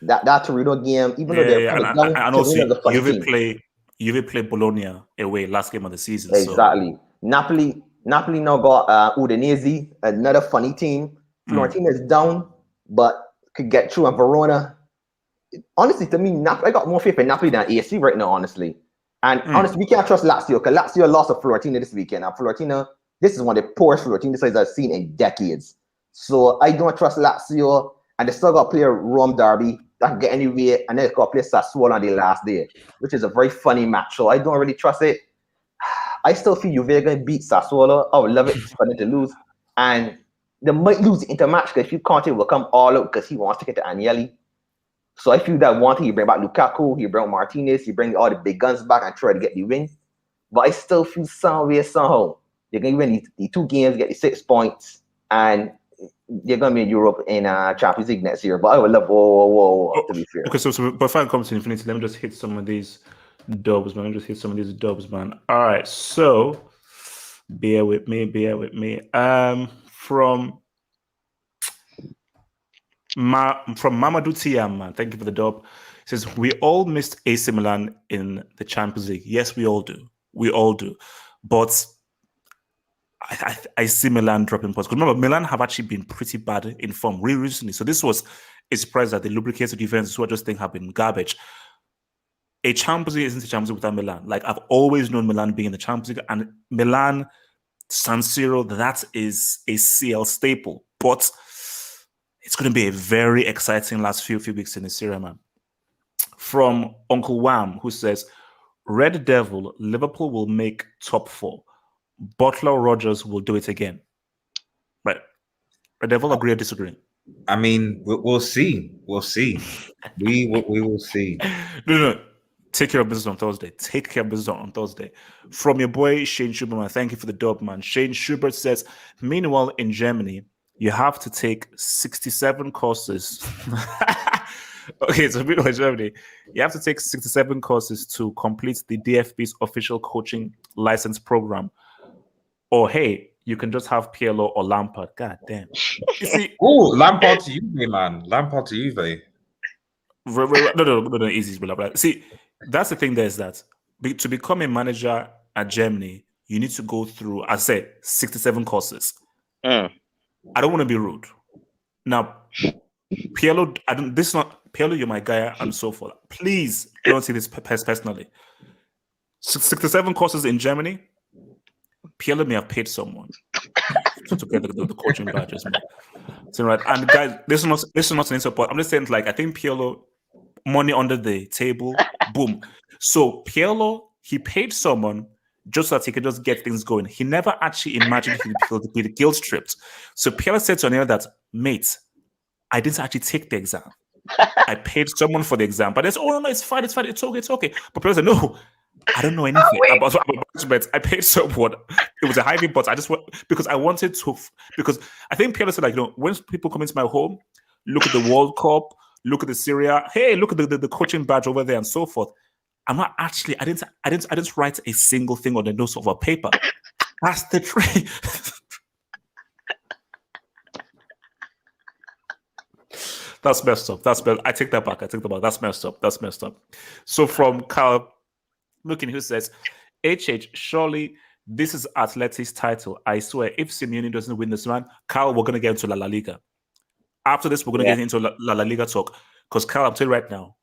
S5: that Torino game, even though they're down,
S1: and also Juve play Bologna away last game of the season.
S5: Exactly. So. Napoli now got Udinese, another funny team. Fiorentina is down, but could get through. And Verona, honestly, to me, I got more faith in Napoli than AC right now, honestly. And honestly, we can't trust Lazio because Lazio lost to Fiorentina this weekend. And Fiorentina, this is one of the poorest Fiorentina sides I've seen in decades. So I don't trust Lazio. And they still got to play a Rome derby. That can get anywhere. And then they got to play Sassuolo on the last day, which is a very funny match. So I don't really trust it. I still feel Juve are going to beat Sassuolo. I would love it for them to lose. And they might lose the Inter match because if you Conte will come all out because he wants to get to Agnelli. So I feel that one thing, you bring back Lukaku, you bring Martinez, you bring all the big guns back and try to get the win. But I still feel somehow they're going to win the 2 games, get the 6 points, and they're going to be in Europe in Champions League next year. But I would love to be fair.
S1: Okay, so before I come to Infinity, let me just hit some of these dubs, man. All right, so bear with me. From Mamadou Tiam, man. Thank you for the dub. It says, we all missed AC Milan in the Champions League. Yes, we all do. But I see Milan dropping points. Because remember, Milan have actually been pretty bad in form really recently. So this was a surprise that the lubricated defense, who I just think have been garbage. A Champions League isn't a Champions League without Milan. Like, I've always known Milan being in the Champions League. And Milan, San Siro, that is a CL staple. But it's going to be a very exciting last few weeks in the Serie, man. From Uncle Wham, who says, Red Devil, Liverpool will make top 4. Butler Rogers will do it again. Right. Red Devil, agree or disagree?
S4: I mean, we'll see. We'll see. We will see.
S1: No. Take care of business on Thursday. Take care of business on Thursday. From your boy, Shane Schubert, man. Thank you for the dub, man. Shane Schubert says, meanwhile, in Germany, you have to take 67 courses. Okay, so meanwhile, in Germany, you have to take 67 courses to complete the DFB's official coaching license program. Or, hey, you can just have Pirlo or Lampard. God damn. You see,
S4: Lampard to Juve, man. Lampard to Juve.
S1: No, easy. See, that's the thing. There's that to become a manager at Germany, you need to go through, I said, 67 courses. I don't want to be rude. Now, Pirlo, Pirlo, you're my guy, and so forth. Please don't see this personally. 67 courses in Germany. Pirlo may have paid someone to get the coaching badges. So, right, and guys, this is not an support. I'm just saying, like, I think Pirlo, money under the table, boom. So Pirlo, he paid someone just so that he could just get things going. He never actually imagined he'd be guilt tripped. So Pirlo said to Anil that, mate, I didn't actually take the exam. I paid someone for the exam. But they said, oh, no, it's fine, it's okay. But Pirlo said, no, I don't know anything about bets. I paid someone. It was a high but I just because I wanted to, because I think Pirlo said, like, when people come into my home, look at the World Cup, look at the Serie. Hey, look at the coaching badge over there and so forth. I'm not actually. I didn't write a single thing on the notes of a paper. That's the trick. That's messed up. I take that back. That's messed up. So from Carl, looking, who says, HH, surely this is Atleti's title. I swear, if Simeone doesn't win this one, Carl, we're gonna get into La Liga. After this, we're going to get into La Liga talk. Because, Carl, I'm telling you right now,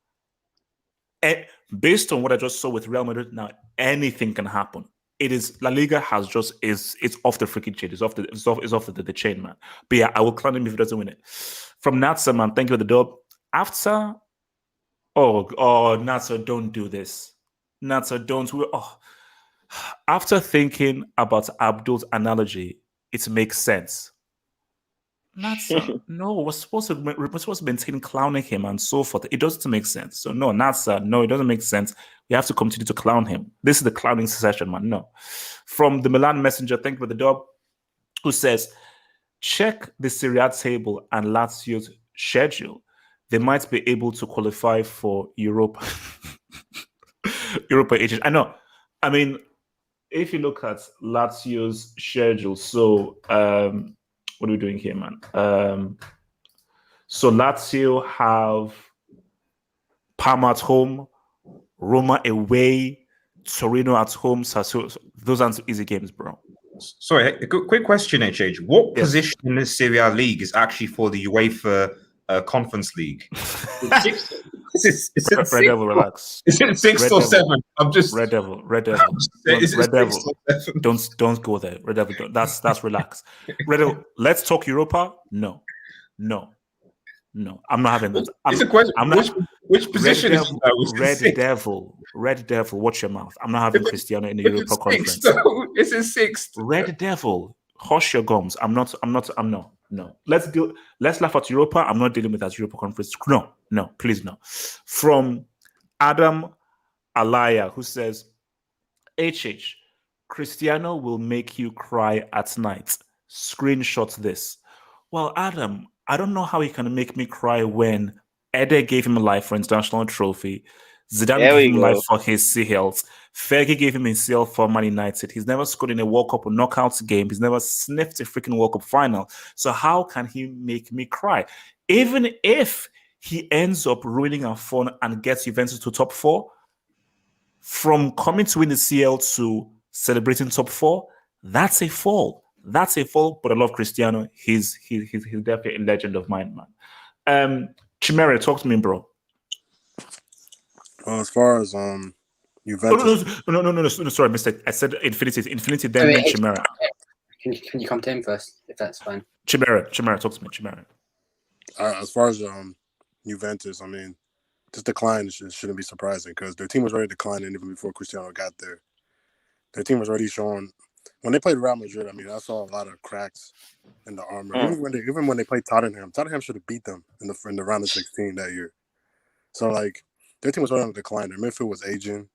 S1: based on what I just saw with Real Madrid, now anything can happen. It is La Liga has just it's off the freaking chain. It's off the chain, man. But yeah, I will clown him if he doesn't win it. From Natsa, man, thank you for the dub. After, Natsa, don't do this. Natsa, don't. After thinking about Abdul's analogy, it makes sense. Natsa, no, we're supposed to maintain clowning him and so forth. It doesn't make sense. So no, Natsa, no, it doesn't make sense. We have to continue to clown him. This is the clowning session, man. No. From the Milan Messenger, thank you for the dub, who says, check the Serie A table and Lazio's schedule. They might be able to qualify for Europa. Europa agent. I know. I mean, if you look at Lazio's schedule, so what are we doing here, man? So Lazio have Parma at home, Roma away, Torino at home. So those aren't easy games, bro.
S4: Sorry, a quick question, HH. What position in this Serie A league is actually for the UEFA Conference League? It's
S1: Red Devil, relax.
S4: Is it sixth or seventh? I'm just
S1: Red Devil. Red Devil. Don't go there. Red Devil. That's relax. Red Devil. Let's talk Europa. No. I'm not having that.
S4: It's a question. Which position is
S1: Red Devil. Watch your mouth. I'm not having Cristiano in the Europa Conference.
S4: It's in sixth.
S1: Red Devil. Hush your gums. I'm not. No. Let's laugh at Europa. I'm not dealing with that Europa Conference. No, please no. From Adam Alaya, who says, HH, Cristiano will make you cry at night. Screenshot this. Well, Adam, I don't know how he can make me cry when Ede gave him a life for international trophy. Zidane gave him life for his CLs. Fergie gave him a CL for Man United. He's never scored in a World Cup or knockouts game. He's never sniffed a freaking World Cup final. So how can he make me cry? Even if he ends up ruining our fun and gets Juventus to top 4, from coming to win the CL to celebrating top 4, that's a fall. But I love Cristiano. He's definitely a legend of mine, man. Chimera, talk to me, bro.
S9: As far as Juventus.
S1: No, sorry, mistake. I said Infinity, then Chimera.
S8: Can you come to him first, if that's fine?
S1: Chimera, talk to me, Chimera.
S9: As far as Juventus, I mean, this decline shouldn't be surprising because their team was already declining even before Cristiano got there. Their team was already showing when they played Real Madrid, I mean, I saw a lot of cracks in the armor. Even when they played Tottenham should have beat them in the round of 16 that year. So like their team was right on the decline. Their midfield was aging.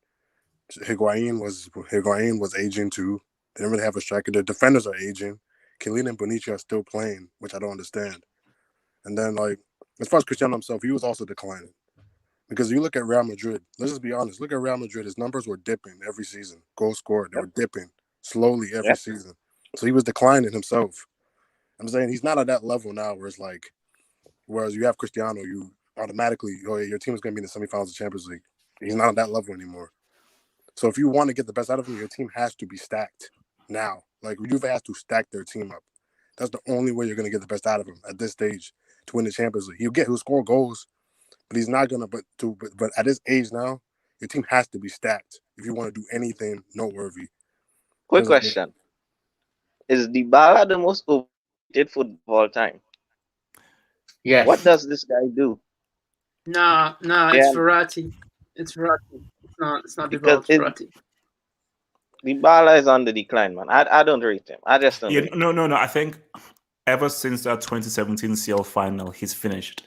S9: Higuain was aging too. They didn't really have a striker. Their defenders are aging. Chiellini and Bonucci are still playing, which I don't understand. And then like as far as Cristiano himself, he was also declining. Because you look at Real Madrid, let's just be honest. Look at Real Madrid. His numbers were dipping every season. Goals scored, they were dipping slowly every season. So he was declining himself. I'm saying he's not at that level now where it's like, whereas you have Cristiano, you automatically, your team is going to be in the semifinals of the Champions League. He's not at that level anymore. So if you want to get the best out of him, your team has to be stacked now. Like Juve has to stack their team up. That's the only way you're going to get the best out of him at this stage to win the Champions League. He'll score goals, but he's not going to. But at this age now, your team has to be stacked if you want to do anything noteworthy.
S2: Quick question: is Dybala the most overrated football of all time?
S3: Yes.
S2: What does this guy do?
S3: Nah, it's Verratti. It's Verratti. It's not Dybala, it's Verratti.
S2: Dybala is on the decline, man. I don't rate him. I just don't rate him.
S1: No. I think ever since that 2017 CL final, he's finished.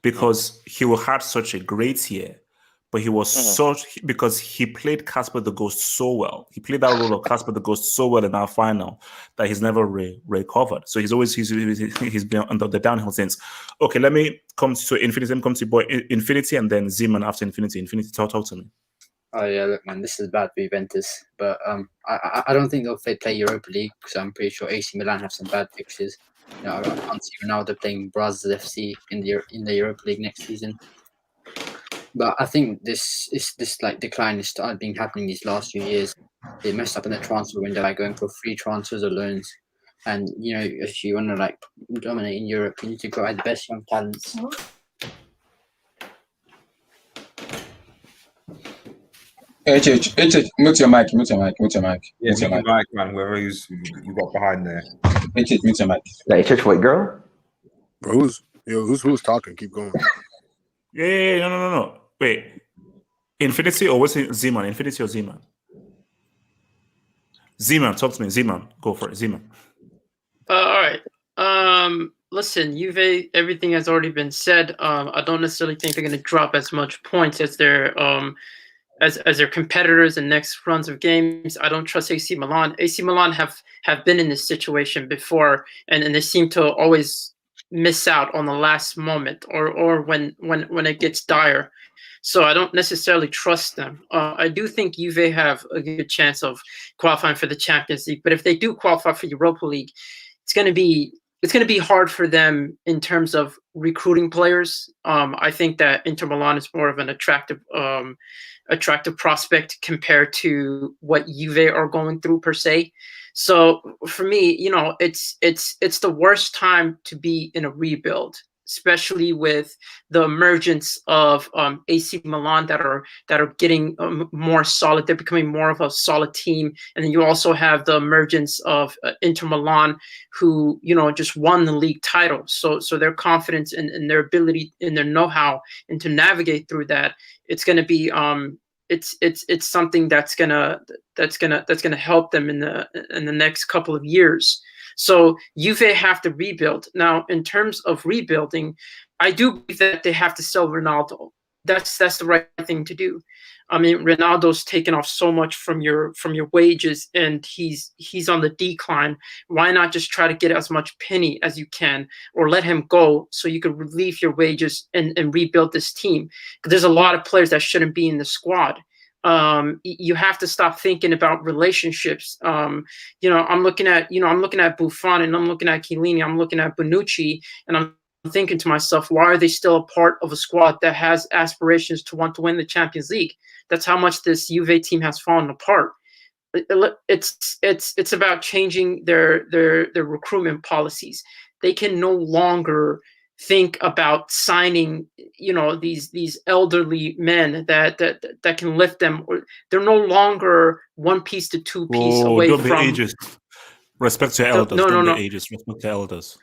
S1: Because he had such a great year. But he was because he played Casper the Ghost so well. He played that role of Casper the Ghost so well in our final that he's never recovered. So he's been on the downhill since. Okay, let me come to Infinity. Let me come to boy Infinity and then Zeman after Infinity. Infinity, talk to me.
S8: Oh yeah, look, man, this is bad for Juventus, but I don't think they'll play Europa League because I'm pretty sure AC Milan have some bad fixtures. You know, I can't see Ronaldo playing Brazil FC in the Europa League next season. But I think this like decline has started happening these last few years. They messed up in the transfer window by going for free transfers or loans. And you know, if you want to like dominate in Europe, you need to go out the best young talents.
S6: Mute your mic.
S4: Yeah, mute your mic, man. Whoever you got behind there.
S6: Mute your mic.
S5: Like church white girl.
S9: Bro, who's talking? Keep going.
S1: Yeah. No. Wait. Infinity or what's it? Zeman? Infinity or Zeman? Zeman, talk to me. Zeman, go for it. Zeman.
S3: All right. Listen, Juve, everything has already been said. I don't necessarily think they're going to drop as much points as their as their competitors in next runs of games. I don't trust AC Milan. AC Milan have been in this situation before, and they seem to always miss out on the last moment or when it gets dire. So I don't necessarily trust them. I do think Juve have a good chance of qualifying for the Champions League, but if they do qualify for Europa League, it's going to be hard for them in terms of recruiting players. I think that Inter Milan is more of an attractive prospect compared to what Juve are going through per se. So for me, you know, it's the worst time to be in a rebuild, especially with the emergence of AC Milan that are getting more solid. They're becoming more of a solid team, and then you also have the emergence of Inter Milan, who just won the league title. So their confidence in their ability, in their know-how, and to navigate through that, it's going to be it's something that's gonna help them in the next couple of years. So Juve have to rebuild. Now, in terms of rebuilding, I do believe that they have to sell Ronaldo. That's the right thing to do. I mean, Ronaldo's taken off so much from your wages, and he's on the decline. Why not just try to get as much penny as you can, or let him go so you can relieve your wages and rebuild this team? There's a lot of players that shouldn't be in the squad. You have to stop thinking about relationships. I'm looking at Buffon, and I'm looking at Chiellini, I'm looking at Bonucci, and I'm thinking to myself, why are they still a part of a squad that has aspirations to want to win the Champions League? That's how much this Juve team has fallen apart. It's about changing their recruitment policies. They can no longer think about signing, these elderly men that can lift them. They're no longer 1 piece to 2 piece away
S1: don't
S3: from.
S1: Be ageist. Respect to elders.
S3: No.
S1: Be ageist. Respect to elders.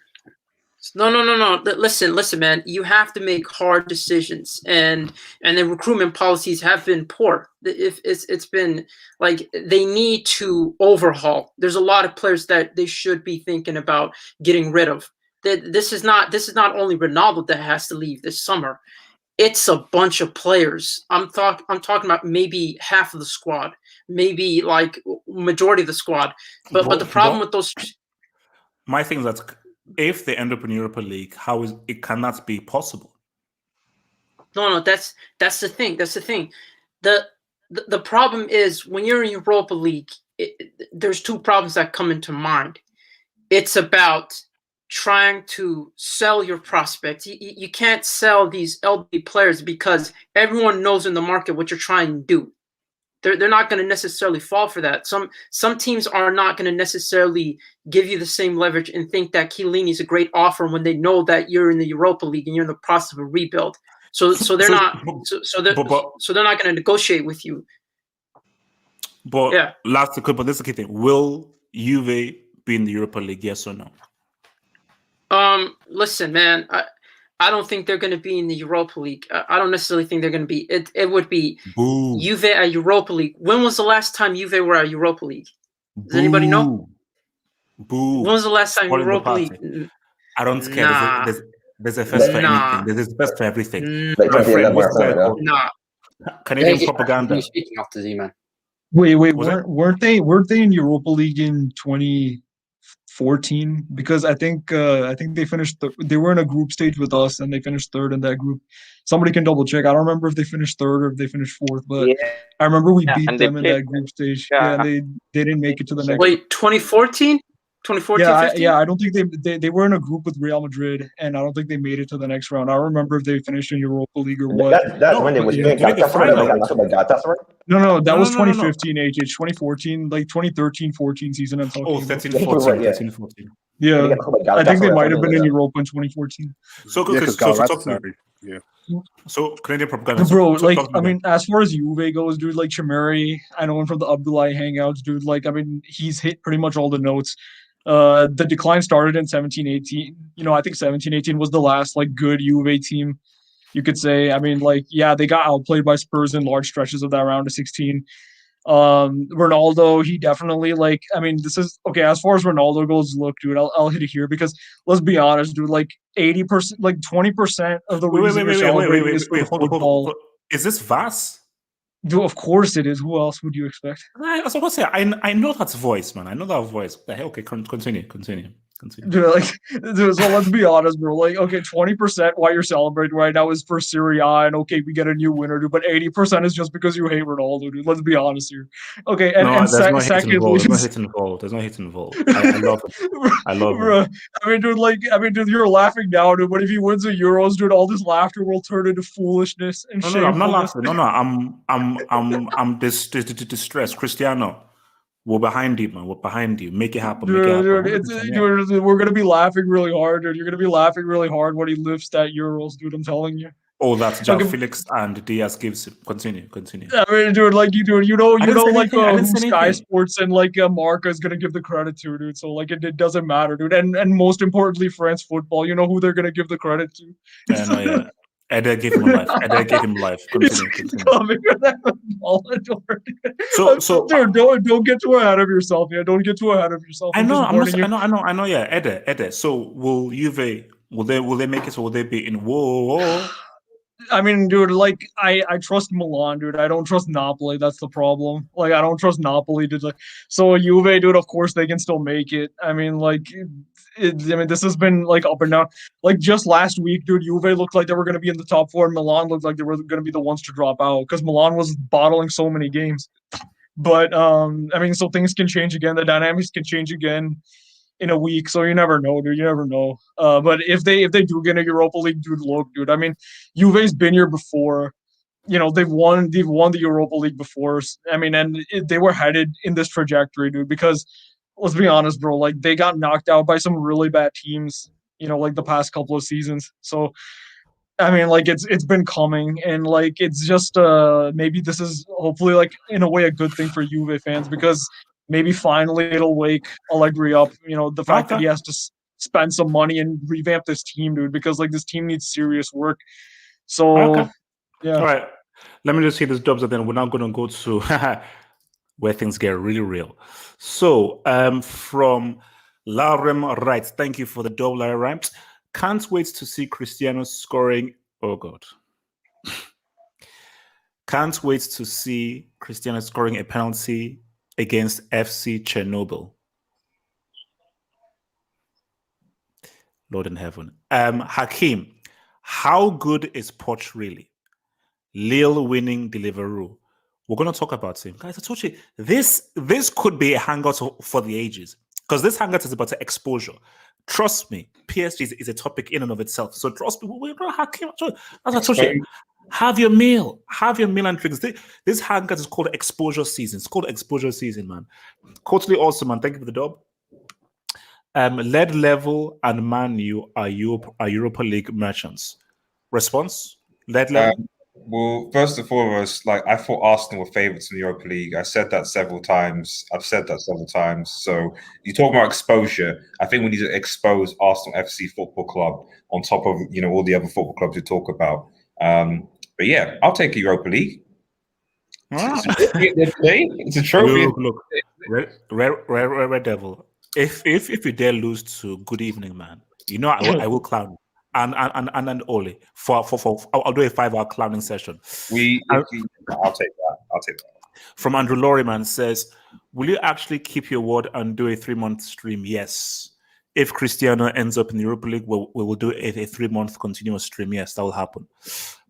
S3: No. Listen, man. You have to make hard decisions, and the recruitment policies have been poor. If it's been like they need to overhaul. There's a lot of players that they should be thinking about getting rid of. This is not only Ronaldo that has to leave this summer. It's a bunch of players. I'm talking about maybe half of the squad, maybe like majority of the squad. But the problem with those.
S1: My thing is that if they end up in Europa League, how is it cannot be possible?
S3: No, that's the thing. That's the thing. The problem is when you're in Europa League, there's two problems that come into mind. It's about trying to sell your prospects. You can't sell these LB players because everyone knows in the market what you're trying to do. They're not going to necessarily fall for that. Some teams are not going to necessarily give you the same leverage and think that Chiellini is a great offer when they know that you're in the Europa League and you're in the process of a rebuild. So they're not not going to negotiate with you.
S1: But
S3: yeah,
S1: but this is the key thing. Will Juve be in the Europa League? Yes or no?
S3: Listen, man. I don't think they're going to be in the Europa League. I don't necessarily think they're going to be. It would be
S1: Boo.
S3: Juve at Europa League. When was the last time Juve were at Europa League? Does anybody know?
S1: Boo.
S3: When was the last time Europa League?
S1: I don't care. Nah. There's a first for anything. There's a first for everything. My friend, Canadian propaganda.
S8: You're speaking after Z, man.
S10: Wait, weren't they in Europa League in 2014? Because I think they finished. They were in a group stage with us, and they finished third in that group. Somebody can double check. I don't remember if they finished third or if they finished fourth, but I remember we beat them in that group stage. Yeah, and they didn't make it to the next.
S3: Wait, 2014? 2014,
S10: I don't think they were in a group with Real Madrid, and I don't think they made it to the next round. I don't remember if they finished in Europa League or what.
S5: That's when they was
S10: No, that was 2015, HH. 2014, like 2013-14 season. I'm talking about.
S1: 13-14.
S10: Yeah, I think they might have been in Europa in 2014.
S1: So Canadian propaganda.
S10: Bro, I mean, as far as Juve goes, dude, like Chameri, I know him from the Abdullahi Hangouts, dude. Like, I mean, he's hit pretty much all the notes. The decline started in 17-18. I think 17-18 was the last like good Juve team, you could say. I mean, like, yeah, they got outplayed by Spurs in large stretches of that round of 16. Ronaldo, he definitely this is okay as far as Ronaldo goes. Look, dude, I'll hit it here because let's be honest, dude, like 80%, like 20% of the reason you're celebrating is for football.
S1: Is this Vas?
S10: Dude, of course it is. Who else would you expect?
S1: I was about to say, I know that voice, man. I know that voice. What the hell? Okay, continue.
S10: Dude, so let's be honest, bro. Like, okay, 20% why you're celebrating right now is for Serie, and okay, we get a new winner, dude. But 80% is just because you hate Ronaldo, dude. Let's be honest here. Okay,
S1: there's no hate involved. There's no hate involved. I love it. I love
S10: bro. It. I mean, dude, you're laughing now, dude. But if he wins the Euros, dude, all this laughter will turn into foolishness and shame.
S1: No, I'm not laughing. No, I'm distressed. Cristiano. We're behind you, man. We're behind you. Make it happen.
S10: Dude, we're gonna be laughing really hard, dude. You're gonna be laughing really hard when he lifts that Euros, dude. I'm telling you.
S1: Oh, that's John Felix and Diaz gives it. Continue.
S10: I mean, dude, like you know, who Sky Sports and Marca is gonna give the credit to, dude. So it doesn't matter, dude. And most importantly, France football. You know who they're gonna give the credit to.
S1: Yeah. Eder gave him life. Continue.
S10: So dude, don't get too ahead of yourself. Yeah, don't get too ahead of yourself.
S1: I know. Yeah, Eder. So will Juve? Will they make it? So will they be in war?
S10: I mean, dude, I trust Milan, dude. I don't trust Napoli. That's the problem. I don't trust Napoli, dude. So Juve, dude, of course they can still make it. I mean, this has been up and down. Just last week, dude, Juve looked like they were going to be in the top 4, and Milan looked like they were going to be the ones to drop out because Milan was bottling so many games. But so things can change again. The dynamics can change again in a week, so you never know, dude. You never know. But if they do get a Europa League, dude, look, dude. I mean, Juve's been here before. They've won the Europa League before. I mean, and they were headed in this trajectory, dude. Because let's be honest, bro. They got knocked out by some really bad teams. The past couple of seasons. So, I mean, it's been coming, and it's just maybe this is hopefully in a way a good thing for Juve fans because. Maybe finally it'll wake Allegri up. The fact that he has to spend some money and revamp this team, dude, because like this team needs serious work. So yeah.
S1: All right. Let me just see these dubs, and then we're now going to go to where things get really real. So from Larem writes, thank you for the dub, Larem. Can't wait to see Cristiano scoring. Oh God. Can't wait to see Cristiano scoring a penalty against FC Chernobyl. Lord in heaven. Hakeem, how good is Poch really? Lille winning Deliveroo. We're going to talk about him. Guys, I told you, this could be a hangout for the ages, because this hangout is about exposure. Trust me, PSG is a topic in and of itself. So trust me, we're not Hakeem. As I told you, have your meal and drinks. This hangout is called exposure season. It's called exposure season, man. Totally awesome, man. Thank you for the dub. Lead Level and Man U are Europa League merchants. Response? Lead Level?
S4: Well, first and foremost, like I thought Arsenal were favourites in the Europa League. I said that several times. I've said that several times. So you talk about exposure. I think we need to expose Arsenal FC Football Club on top of all the other football clubs we talk about. But yeah, I'll take a Europa League. It's a trophy.
S1: Look, Red Devil. If you dare lose to Good Evening, man, I will clown you. And Ole for I'll do a 5-hour clowning session.
S4: I'll take that.
S1: From Andrew Lorryman says, will you actually keep your word and do a 3-month stream? Yes. If Cristiano ends up in the Europa League, we will do a 3-month continuous stream. Yes, that will happen.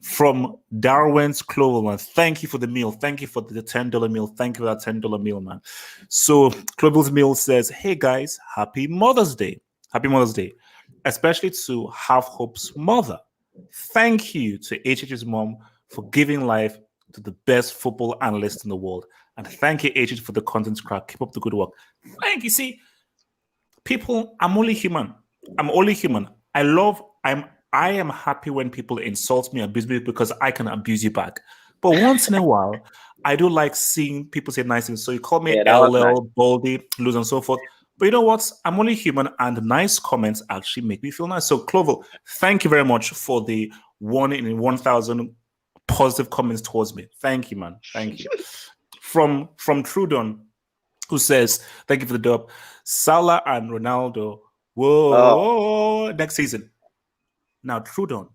S1: From Darwin's Clovelman, thank you for the meal. Thank you for the $10 meal. Thank you for that $10 meal, man. So Clovel's meal says, hey guys, happy Mother's Day. Happy Mother's Day. Especially to Half Hope's mother. Thank you to HH's mom for giving life to the best football analyst in the world. And thank you, HH, for the content crack. Keep up the good work. Thank you. See, people, I'm only human. I am happy when people insult me, abuse me, because I can abuse you back. But once in a while, I do like seeing people say nice things. So you call me LL, Baldy, Lose, and so forth. But you know what? I'm only human, and nice comments actually make me feel nice. So, Clovel, thank you very much for the 1 in 1,000 positive comments towards me. Thank you, man. Thank you. From Trudon, who says, thank you for the dub. Salah and Ronaldo, whoa, next season. Now, Trudon,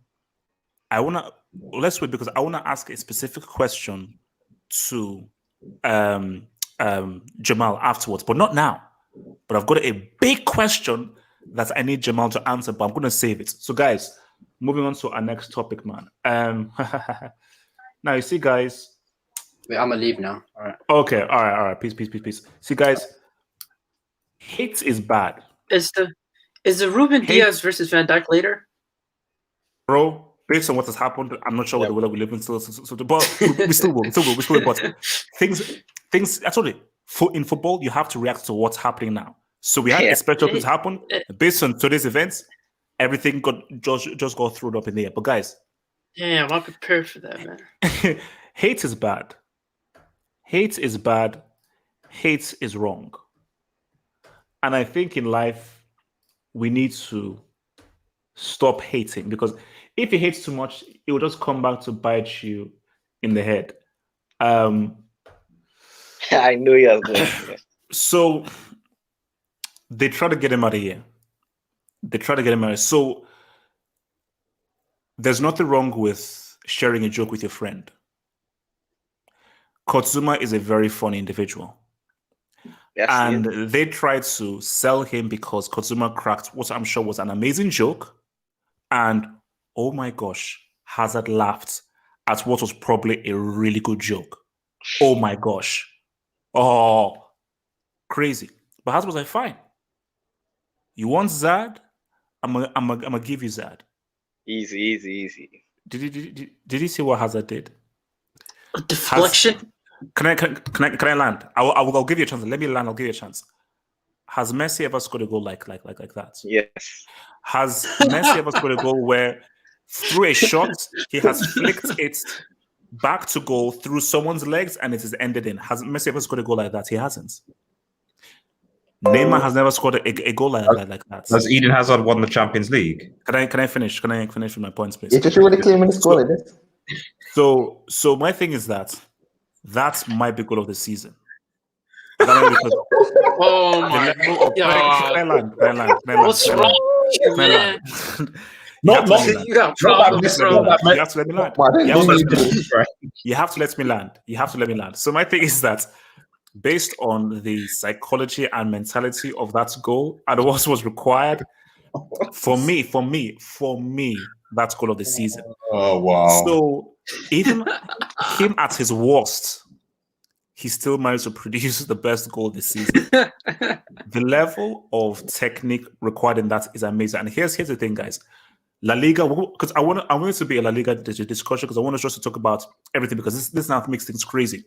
S1: let's wait, because I want to ask a specific question to Jamal afterwards, but not now. But I've got a big question that I need Jamal to answer, but I'm going to save it. So, guys, moving on to our next topic, man. Now, you see, guys.
S8: Wait, I'm going to leave now. All right.
S1: Okay. All right. Peace. See, guys, hate is bad.
S3: Is the Ruben Diaz versus Van Dijk later?
S1: Bro, based on what has happened, I'm not sure what the world we live in still. But we still will. But things, I told you. In football, you have to react to what's happening now. So we had a special things happen based on today's events. Everything just got thrown up in the air. But guys,
S3: damn, I'm prepared for that, man.
S1: Hate is bad. Hate is bad. Hate is wrong. And I think in life we need to stop hating, because if you hate too much, it will just come back to bite you in the head.
S2: I knew you was going to.
S1: So they try to get him out of here. So there's nothing wrong with sharing a joke with your friend. Kotsuma is a very funny individual.
S2: Yes,
S1: and they tried to sell him because Kotsuma cracked what I'm sure was an amazing joke. And oh my gosh, Hazard laughed at what was probably a really good joke. Oh my gosh. Oh, crazy. But Hazard was like, fine. You want ZARD? I'm gonna give you ZARD.
S2: Easy.
S1: Did you see what Hazard did?
S3: A deflection?
S1: Can I land? I'll give you a chance. Let me land. I'll give you a chance. Has Messi ever scored a goal like that?
S2: Yes.
S1: Has Messi ever scored a goal where through a shot he has flicked it back to goal through someone's legs and it is ended in? Has Messi ever scored a goal like that? He hasn't. Neymar has never scored a goal like that.
S4: Has Eden Hazard won the Champions League?
S1: Can I finish? Can I finish with my points, please?
S5: You just really claim in the score like this.
S1: So my thing is that's my big goal of the season.
S3: Oh my god! What's wrong with you, man?
S1: You
S3: got problems, bro.
S1: You have to let me land. You have to let me land. You have to let me land. So my thing is that based on the psychology and mentality of that goal and what was required, for me, that's goal of the season.
S4: Oh wow!
S1: So even him at his worst, he still managed to produce the best goal this season. The level of technique required in that is amazing. And here's the thing, guys. La Liga, because I want it to be a La Liga discussion because I want us just to talk about everything because this now makes things crazy.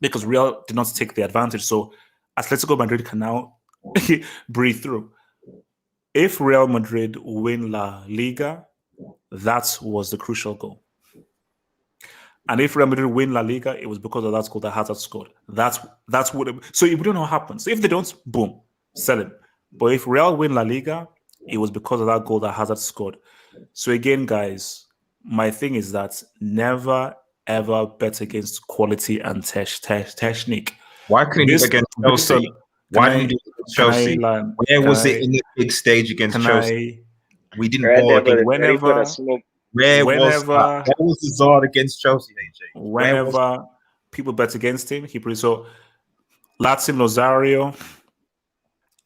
S1: Because Real did not take the advantage. So Atletico Madrid can now breathe through. If Real Madrid win La Liga, that was the crucial goal. And if Real Madrid win La Liga, it was because of that goal that Hazard scored. That's what. So we don't know what happens. So if they don't, boom, sell him. But if Real win La Liga, it was because of that goal that Hazard scored. So again, guys, my thing is that never ever bet against quality and technique.
S4: Why couldn't you against Chelsea? Why didn't you do Chelsea? Where was it in the big stage against Chelsea? We didn't ball against
S2: whenever.
S4: Where was the ZARD against Chelsea, AJ?
S1: Whenever people bet against him, he produced. So Lazio Rosario,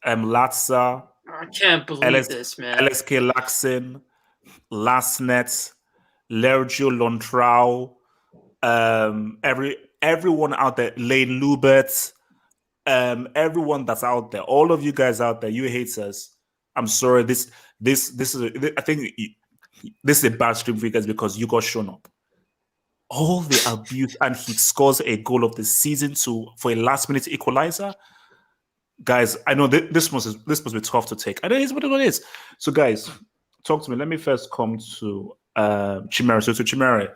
S1: Latza,
S3: I can't believe this, man.
S1: LSK Laxin, Lasnet, Lergio Lontrao, everyone out there, Lane Lubert, everyone that's out there, all of you guys out there, you haters. I'm sorry. This is. I think this is a bad stream for you guys because you got shown up. All the abuse, and he scores a goal of the season for a last-minute equalizer. Guys, I know this must be tough to take. I know it's what it is. So, guys, talk to me. Let me first come to Chimera. So, to Chimera,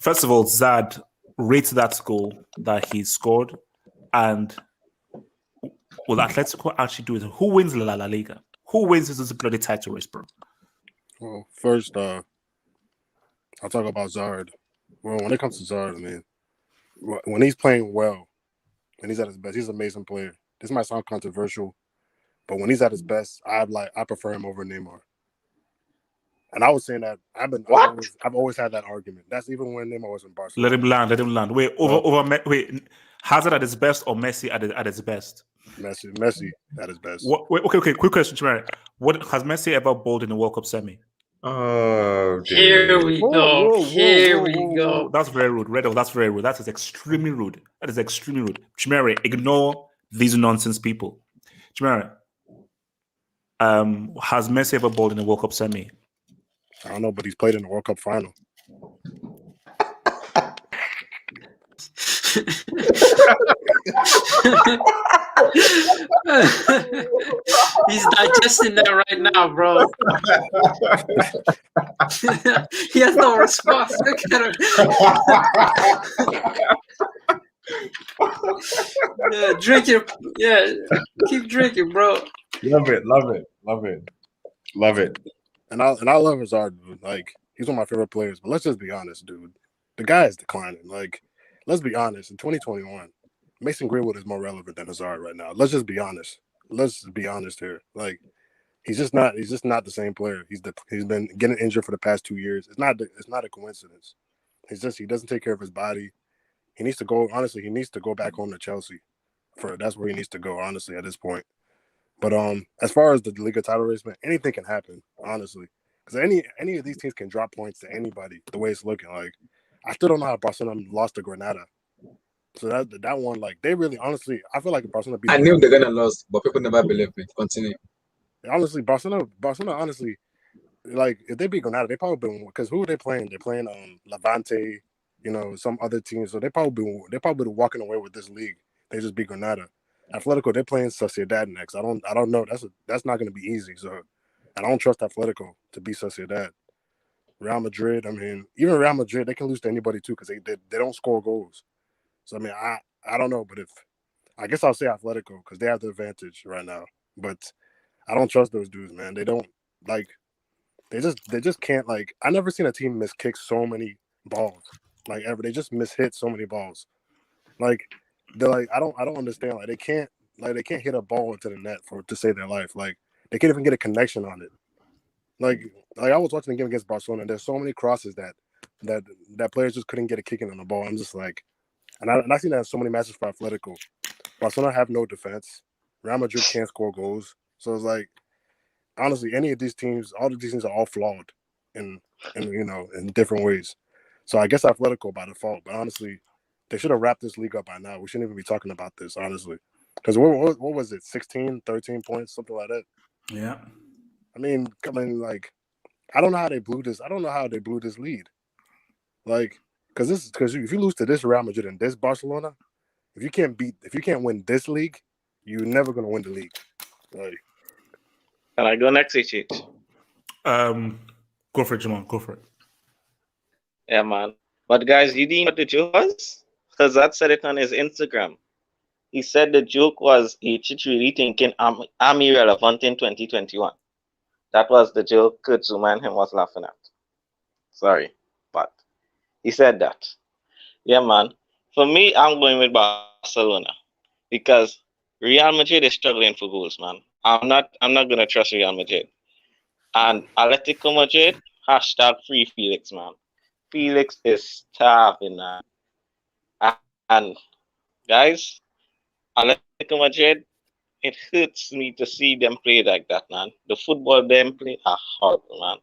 S1: first of all, ZARD rates that goal that he scored, and will Atletico actually do it? Who wins La Liga? Who wins this bloody title race, bro?
S9: Well, first, I'll talk about ZARD. Well, when it comes to ZARD, I mean, when he's playing well, when he's at his best, he's an amazing player. This might sound controversial, but when he's at his best, I prefer him over Neymar. And I was saying that I've always had that argument. That's even when Neymar was in Barcelona.
S1: Let him land. Wait, Hazard at his best or Messi at his best?
S9: Messi at his best.
S1: Okay. Quick question, Chimera. What has Messi ever bowled in the World Cup semi?
S4: Oh,
S3: here we go. Here we go.
S1: That's very rude. Redo, that's very rude. That is extremely rude. Chimera, ignore these nonsense people. Chimera, has Messi ever bowled in the World Cup semi?
S9: I don't know, but he's played in the World Cup final.
S3: He's digesting that right now, bro. He has no response. Look at him. Yeah, drink it. Yeah, keep drinking, bro.
S4: Love it.
S9: And I love ZARD, dude. Like, he's one of my favorite players. But let's just be honest, dude. The guy is declining. Like, let's be honest. In 2021, Mason Greenwood is more relevant than ZARD right now. Let's just be honest. Let's be honest here. Like, he's just not the same player. He's been getting injured for the past 2 years. It's not a coincidence. He doesn't take care of his body. He needs to go. Honestly, he needs to go back home to Chelsea. That's where he needs to go. Honestly, at this point. But as far as the Liga title race, man, anything can happen. Honestly, because any of these teams can drop points to anybody. The way it's looking, like I still don't know how Barcelona lost to Granada. So that one, like they really, honestly, I feel like Barcelona beat.
S6: I knew they're gonna lose, but people never believe me. Continue.
S9: Honestly, Barcelona, honestly, like if they beat Granada, they probably been because who are they playing? They're playing Levante, some other teams. So they probably walking away with this league. They just beat Granada. Atletico, they're playing Sociedad next. I don't know. That's not going to be easy. So I don't trust Atletico to beat Sociedad. Real Madrid, I mean, even Real Madrid, they can lose to anybody too because they don't score goals. So I mean, I don't know, but if I guess I'll say Atletico because they have the advantage right now. But I don't trust those dudes, man. They don't like. They just can't like. I never seen a team miss kick so many balls like ever. They just miss hit so many balls. Like they're like I don't understand. Like they can't hit a ball into the net to save their life. Like they can't even get a connection on it. Like I was watching the game against Barcelona. And there's so many crosses that players just couldn't get a kick in on the ball. I'm just like, and I seen that in so many matches for Atletico. Barcelona have no defense. Real Madrid can't score goals. So it's like, honestly, any of these teams, all of these teams are all flawed in different ways. So I guess Atletico by default. But honestly, they should have wrapped this league up by now. We shouldn't even be talking about this, honestly. Because what was it, 16, 13 points, something like that?
S1: Yeah.
S9: I mean, like, I don't know how they blew this. I don't know how they blew this lead. Like, because if you lose to this Real Madrid and this Barcelona, if you can't win this league, you're never gonna win the league. Like,
S2: can I go next, HH?
S1: Go for it, Jamal. Go for it.
S2: Yeah, man. But guys, you didn't know what the joke was? Because that said it on his Instagram. He said the joke was HH really thinking I'm irrelevant in 2021. That was the joke Kurt Zuma and him was laughing at. Sorry, but he said that. Yeah, man. For me, I'm going with Barcelona because Real Madrid is struggling for goals, man. I'm not gonna trust Real Madrid. And Atletico Madrid, #free Felix, man. Felix is starving, man. And guys, Atletico Madrid, it hurts me to see them play like that, man. The football them play are horrible, man.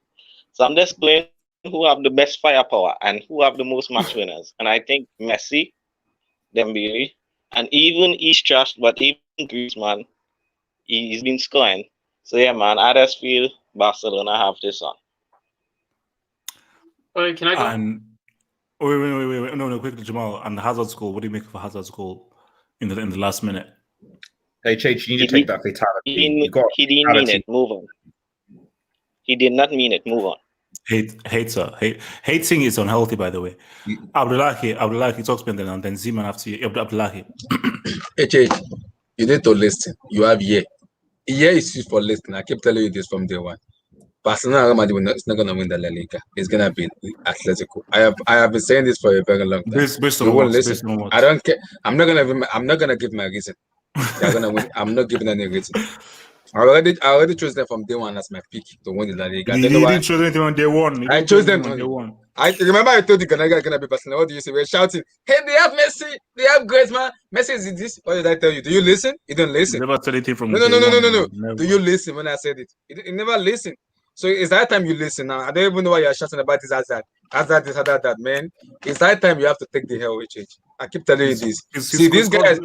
S2: So I'm just playing who have the best firepower and who have the most match winners. And I think Messi, Dembele, and even East Trust, but even Griezmann, he's been scoring. So yeah, man, I just feel Barcelona have this on.
S3: Wait, can I go?
S1: And wait, no, quickly, Jamal. And the Hazard's goal. What do you make of Hazard's goal in the last minute?
S4: Hey, Chase, you need to take that fatality.
S2: He didn't mean it. Move on. He did not mean it. Move on.
S1: Hating is unhealthy, by the way. Abdullahi talks better and then Zeman after you. Abdullahi.
S6: Hey, you need to listen. You have year. Year is used for listening. I keep telling you this from day one. Barcelona is not going to win the La Liga. It's going to be Atletico. I have been saying this for a very long time. You won't listen. I don't care. I'm not gonna give my reason. They're gonna win. I'm not giving any reason. I already chose them from day one as my pick to win the La Liga.
S1: You didn't choose anything on day one.
S6: I chose them on day one. I remember I told you Ganaga gonna be Barcelona. What do you say? We're shouting, "Hey, they have Messi, they have Griezmann. Messi is this." What did I tell you? Do you listen? You don't listen.
S1: You never said anything from
S6: No. Do you listen when I said it? You never listen. So it's that time you listen now. I don't even know why you're shouting about this Hazard, this, that, man. It's that time you have to take the hell with it. I keep telling you this. See, these guys.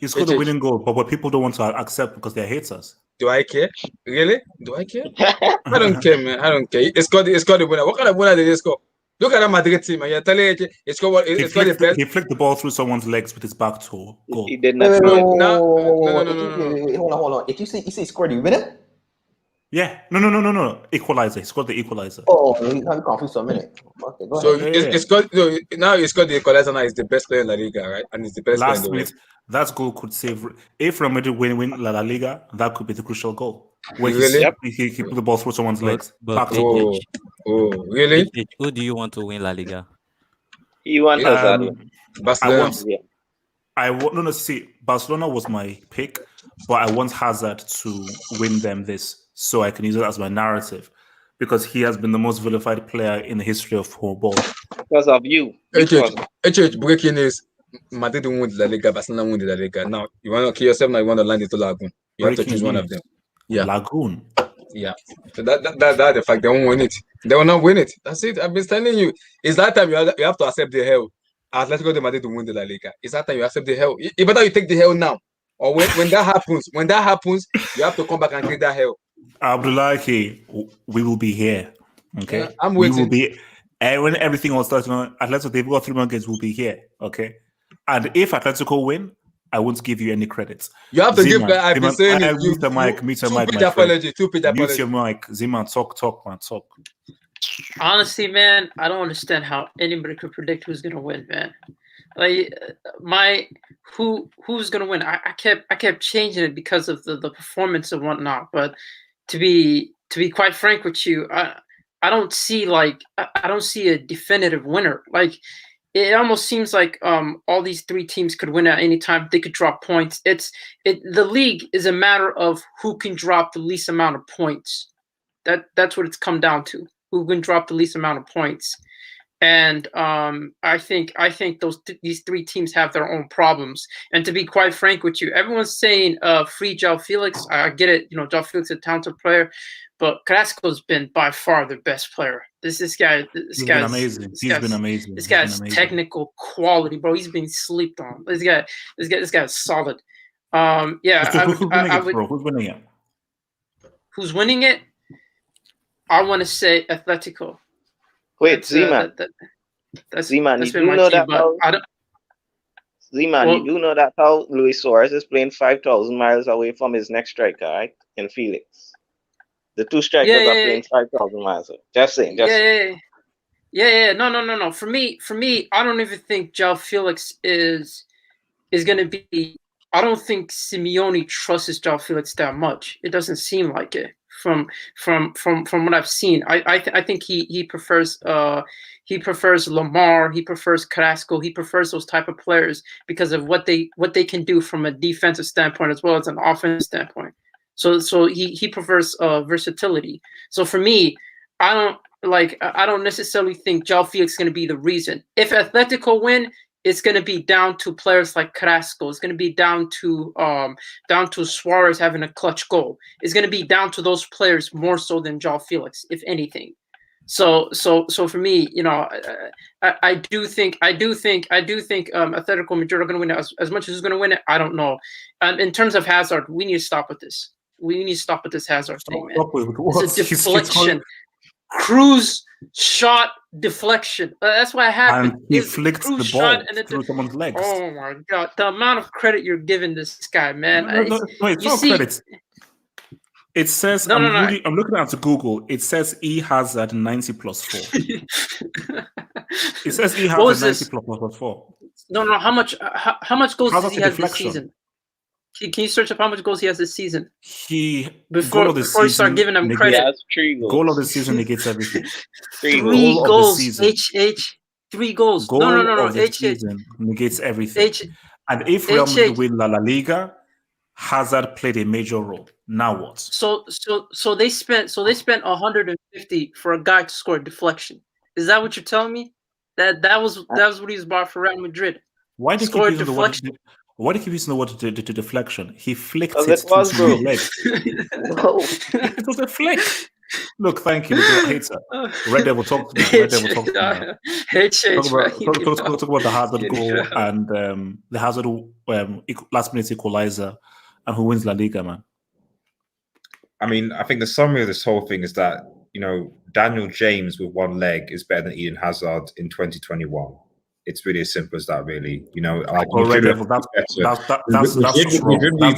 S1: He scored the winning goal, but what people don't want to accept because they're haters.
S6: Do I care? Really? Do I care? I don't care, man. I don't care. It's called the winner. What kind of winner did they score? Look at that Madrid team, man. You're telling me it's called the best.
S1: He flicked the ball through someone's legs with his back toe. Goal.
S2: He did not.
S5: No. Hold on. If you say he scored the winner?
S1: Yeah. No. Equalizer. He scored the equalizer.
S5: Oh, I'm confused for a minute. Okay, go ahead.
S6: It's called the equalizer now. He's the best player in La Liga, right? And he's the best player in the world.
S1: That goal could save. If Real Madrid win La Liga, that could be the crucial goal. Where he put the ball through someone's legs.
S6: Really?
S11: Who do you want to win La Liga?
S2: You want Hazard.
S6: Barcelona.
S1: Barcelona was my pick, but I want Hazard to win them this, so I can use it as my narrative, because he has been the most vilified player in the history of football.
S2: Because of you.
S6: Breaking news. Madrid won the La Liga, Barcelona won the La Liga. Now, you want to kill yourself, now you want to land into Lagoon. You have to choose one of them. Yeah.
S1: Lagoon.
S6: Yeah. So that's the fact. They won't win it. They will not win it. That's it. I've been telling you. It's that time you have to accept the hell. Atletico de Madrid to win the La Liga. It's that time you accept the hell. It better you take the hell now. Or when that happens, you have to come back and take that hell.
S1: Abdullahi, we will be here. Okay?
S6: Yeah, I'm waiting.
S1: We will be, when everything else starts, Atletico, they've got 3 more games, we'll be here. Okay? And if Atletico win, I won't give you any credit.
S6: You have to give. I've been saying it.
S1: Mute your mic.
S6: Two-page apology.
S1: Mute your mic. Zeman, talk, man.
S3: Honestly, man, I don't understand how anybody could predict who's gonna win, man. Like who's gonna win? I kept changing it because of the performance and whatnot. But to be quite frank with you, I don't see I don't see a definitive winner. Like it almost seems like all these three teams could win at any time. They could drop points. The league is a matter of who can drop the least amount of points. That's what it's come down to. Who can drop the least amount of points. And I think these three teams have their own problems. And to be quite frank with you, everyone's saying free João Felix. I get it. João Felix is a talented player, but Carrasco's been by far the best player. This guy's
S1: been amazing. He's been amazing.
S3: This guy's technical quality, bro. He's being slept on. This guy's solid. Yeah.
S1: Who's winning it?
S3: Who's winning it? I want to say Atletico.
S2: Wait, Z-Man. Z-Man, you do know that you do know that how Luis Suarez is playing 5,000 miles away from his next striker, right? In Felix. The two strikers are playing 5,000 miles away. Just saying.
S3: Yeah. No. For me, I don't even think João Felix is going to be. I don't think Simeone trusts João Felix that much. It doesn't seem like it. From what I've seen, I think he prefers Lamar, he prefers Carrasco, he prefers those type of players because of what they can do from a defensive standpoint as well as an offensive standpoint. So he prefers versatility. So for me, I don't necessarily think João Felix is going to be the reason. If Atletico win, it's going to be down to players like Carrasco. It's going to be down to Suarez having a clutch goal. It's going to be down to those players more so than João Felix, if anything. So for me, I do think Atletico Madrid are going to win it. As much as who's going to win it, I don't know. In terms of Hazard, we need to stop with this. We need to stop with this Hazard thing, man. It's a deflection. Cruz shot deflection. That's what happened.
S1: And he flicked the ball through someone's legs.
S3: Oh my god! The amount of credit you're giving this guy, man.
S1: No, it's not credit. It says I'm looking at Google. It says E Hazard 90 plus 4. It says E Hazard 90 plus 4.
S3: No. How much goals does he have this season? Can you search up how much goals he has this season? Before you start giving him credit.
S1: Goal of the season negates everything.
S3: Three goals. Three goals.
S1: No. Season negates everything. And if Real Madrid win La Liga, Hazard played a major role. Now what?
S3: So they spent 150 for a guy to score a deflection. Is that what you're telling me? That was what he was bought for Real Madrid.
S1: Why did he keep using Why do you keep using the word deflection? He flicked it to your leg. It was a flick. Look, thank you. Hater. Red Devil, talk to me. Red Devil, talk to me. Talk about the Hazard goal and the Hazard last-minute equalizer and who wins La Liga, man.
S4: I mean, I think the summary of this whole thing is that, Daniel James with one leg is better than Eden Hazard in 2021. It's really as simple as that, really.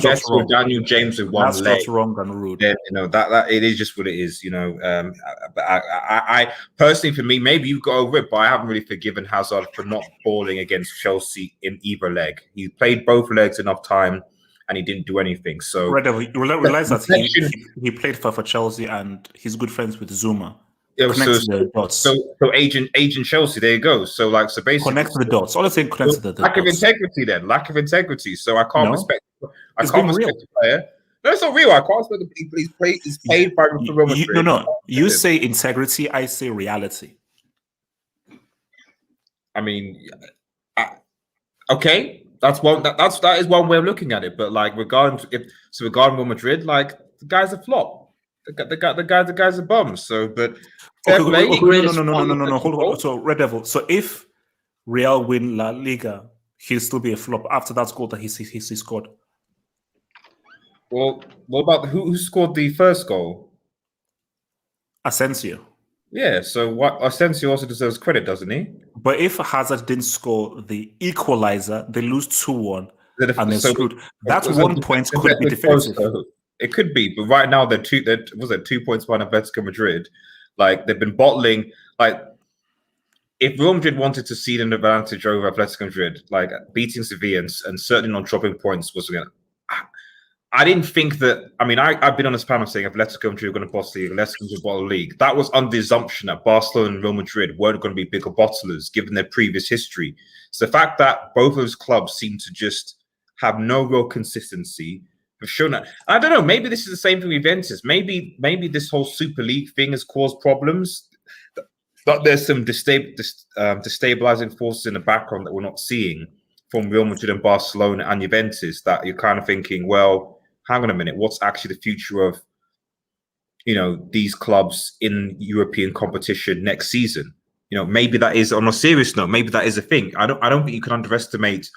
S4: That's wrong. Daniel James with one leg.
S1: That's wrong and rude.
S4: Then, that it is just what it is. But I personally, for me, maybe you've got over it, but I haven't really forgiven Hazard for not balling against Chelsea in either leg. He played both legs enough time, and he didn't do anything. So,
S1: you realize that he played for Chelsea, and he's good friends with Zuma.
S4: Yeah, so agent Chelsea, there you go. So basically
S1: connect the dots. All I'm saying, connect to the dots.
S4: Lack of integrity. So I can't respect. I can't respect the player. No, it's not real. I can't respect the he's paid by Real Madrid.
S1: No. You say integrity. I say reality.
S4: I mean, okay, that is one way of looking at it. But regarding Real Madrid, the guy's a flop. The guy's a bum. So, but
S1: no. Hold on. So, Red Devil. So, if Real win La Liga, he'll still be a flop after that goal that he scored.
S4: Well, what about who scored the first goal?
S1: Asensio.
S4: Yeah. So, what Asensio also deserves credit, doesn't he?
S1: But if Hazard didn't score the equalizer, they lose 2-1, and they're screwed. That 1 point could be defensive.
S4: It could be, but right now they're 2 points behind Atletico Madrid. They've been bottling. if Real Madrid wanted to cede an advantage over Atletico Madrid, like beating Sevilla and certainly not dropping points was going to. I didn't think that. I mean, I've been on this panel saying Atletico Madrid are going to boss the league, Atletico Madrid bottle the league. That was under the assumption that Barcelona and Real Madrid weren't going to be bigger bottlers given their previous history. So the fact that both of those clubs seem to just have no real consistency have shown that. I don't know. Maybe this is the same thing with Juventus. Maybe this whole Super League thing has caused problems. But there's some destabilizing forces in the background that we're not seeing from Real Madrid and Barcelona and Juventus that you're kind of thinking, well, hang on a minute, what's actually the future of, these clubs in European competition next season? Maybe that is, on a serious note, maybe that is a thing. I don't think you can underestimate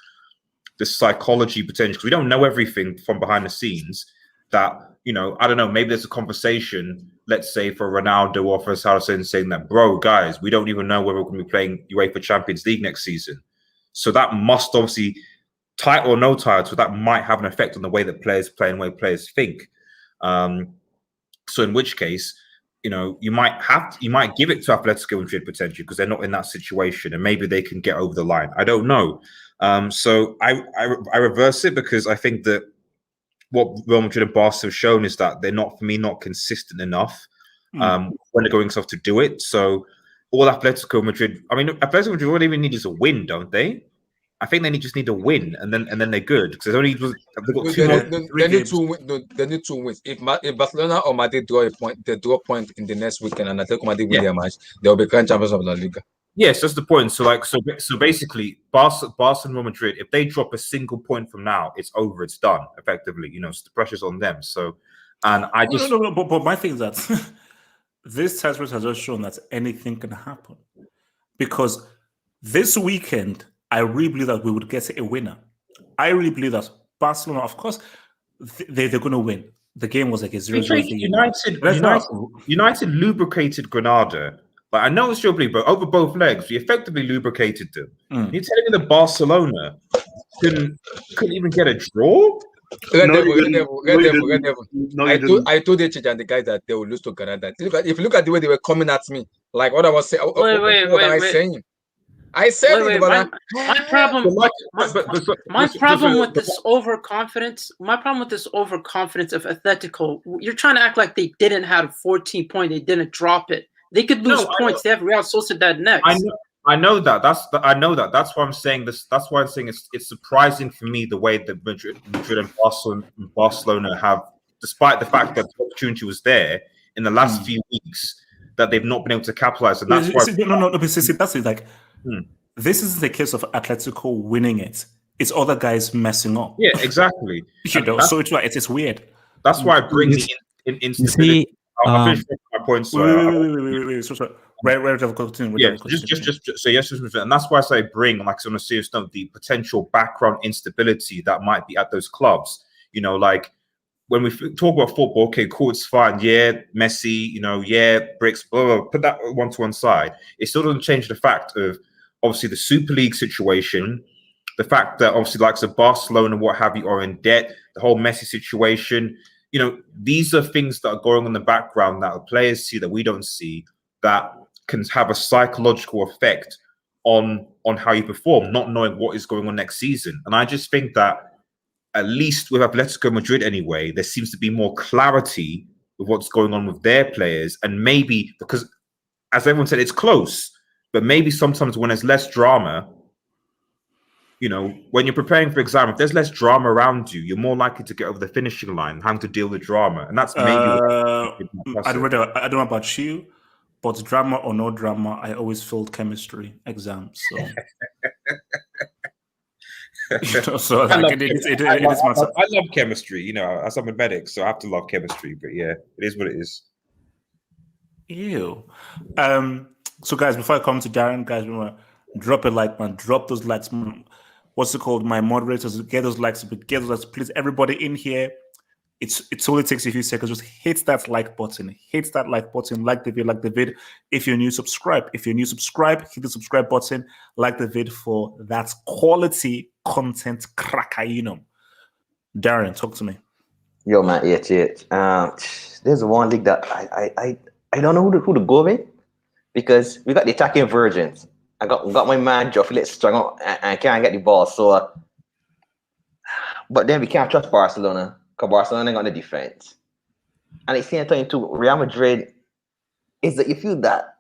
S4: the psychology potential, because we don't know everything from behind the scenes. That, I don't know, maybe there's a conversation, let's say for Ronaldo or for Saracen saying that, bro, guys, we don't even know whether we're going to be playing UEFA Champions League next season. So that must obviously, title or no title, that might have an effect on the way that players play and the way players think. So in which case, you might give it to Atletico Madrid potentially because they're not in that situation and maybe they can get over the line. I don't know. So I reverse it because I think that what Real Madrid and Barca have shown is that they're not consistent enough when they're going stuff to do it. So all Atletico Madrid, Atletico Madrid all they even need is a win, don't they? I think they just need a win, and then they're good because they've got two more.
S6: They need two wins. If Barcelona or Madrid draw a point, they draw a point in the next weekend, and Atletico Madrid win their match, they'll become champions of La Liga.
S4: Yes, that's the point. So basically, Barca and Real Madrid, if they drop a single point from now, it's over. It's done. Effectively, so the pressure's on them. So, and I just
S1: but my thing is that this test race has just shown that anything can happen, because this weekend I really believe that we would get a winner. I really believe that Barcelona, of course, they're going to win. The game was like a 0-0.
S4: United lubricated Granada. Like, I know it's your belief, but over both legs, we effectively lubricated them. You're telling me that Barcelona couldn't even get a draw?
S6: I told Echid and the guys that they will lose to Granada. If you look at the way they were coming at me, like what I was saying, saying? I said it, but
S3: my problem with this overconfidence of Atletico, you're trying to act like they didn't have 14 points, they didn't drop it. They could lose points. They have Real Sociedad next.
S4: I know that. That's why I'm saying this. That's why I'm saying it's surprising for me the way that Madrid and Barcelona have, despite the fact that the opportunity was there in the last few weeks, that they've not been able to capitalize. And that's why.
S1: That's it. Like, this isn't the case of Atletico winning it. It's other guys messing up.
S4: Yeah, exactly.
S1: So it's weird.
S4: That's why I bring the instability. I'll finish my point.
S1: Wait. So
S4: yes, and that's why I say bring, like, on a serious note, the potential background instability that might be at those clubs. Like when we talk about football, okay, cool, it's fine. Yeah, Messi, bricks, blah, blah, put that one to one side. It still doesn't change the fact of obviously the Super League situation, the fact that obviously likes of Barcelona, what have you, are in debt, the whole Messi situation. These are things that are going on in the background that the players see that we don't see, that can have a psychological effect on how you perform, not knowing what is going on next season. And I just think that at least with Atletico Madrid anyway, there seems to be more clarity with what's going on with their players. And maybe because, as everyone said, it's close, but maybe sometimes when there's less drama, when you're preparing for exam, if there's less drama around you, you're more likely to get over the finishing line, having to deal with drama. And that's maybe
S1: I don't know about you, but drama or no drama, I always failed chemistry exams. So
S4: I love chemistry, as I'm a medic, so I have to love chemistry. But yeah, it is what it is.
S1: Ew. So guys, before I come to Darren, guys, remember, drop a like, man. Drop those likes, man. What's it called? My moderators, get those likes. Please, everybody in here. It only takes a few seconds. Just hit that like button. Hit that like button. Like the vid. If you're new, subscribe. Hit the subscribe button. Like the vid for that quality content cracker. Darren, talk to me.
S5: Yo, man, there's one league that I don't know who to go with, because we got the attacking virgins. I got my man Joe Felix strung up and can't get the ball. So, but then we can't trust Barcelona because Barcelona got the defense. And at the same time, too, Real Madrid is that you feel that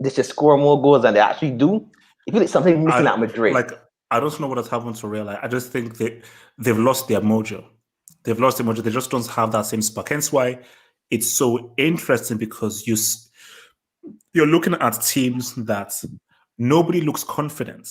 S5: they should score more goals than they actually do. You feel like something missing at Madrid.
S1: Like, I don't know what has happened to Real. I just think they've lost their mojo. They've lost their mojo. They just don't have that same spark. Hence why it's so interesting, because you're looking at teams that nobody looks confident.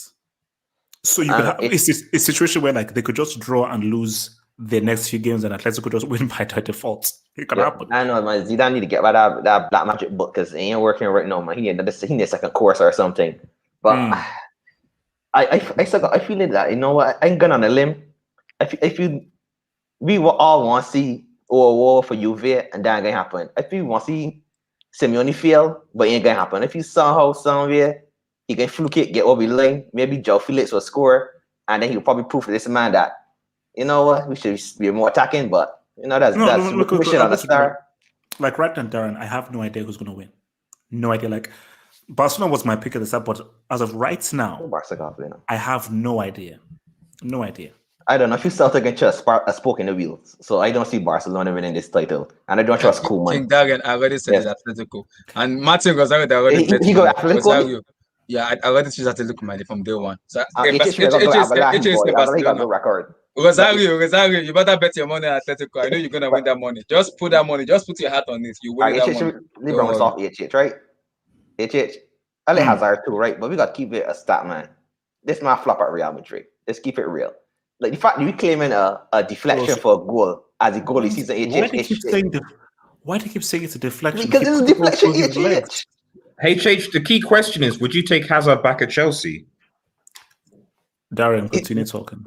S1: So you could have a situation where like they could just draw and lose their next few games, and Atletico could just win by default. It can happen.
S5: I know, man. Zidane need to get rid of that black magic book because it ain't working right now, man. He need a second course or something. But I feel like that, you know what? I ain't going on a limb. I feel we will all want to see a war for Juve, and that ain't gonna happen. I feel we want to see Simeone fail, but it ain't gonna happen. If you somehow, somewhere, he can fluke it, get over the line, maybe Joe Felix will score, and then he'll probably prove to this man that, you know what, we should be more attacking, but you know that's mission on the star.
S1: Like right now, Darren, I have no idea who's gonna win. No idea. Like Barcelona was my pick at the start, but as of right now, I have no idea. No idea.
S5: I don't know. If you Celtic and trust a spoke in the wheels, so I don't see Barcelona winning this title, and I don't trust Koeman.
S6: I think Darren already said Atletico, and Martin was already
S5: he got Atletico.
S6: Yeah, I already choose Atletico man from day one. So Rosario, you better bet your money on Atletico. I know you're gonna win that money. Just put that money. Just put your hat on it. You win that money.
S5: LeBron was off HH, right? HH. I like Hazard too, right? But we got to keep it a stat, man. This man flop at Real Madrid. Let's keep it real. Like the fact that we claiming a deflection for a goal as a goalie season HH.
S1: Why do you keep saying it's a deflection?
S5: Because it's a deflection HH.
S4: HH, the key question is, would you take Hazard back at Chelsea?
S1: Darren, continue talking.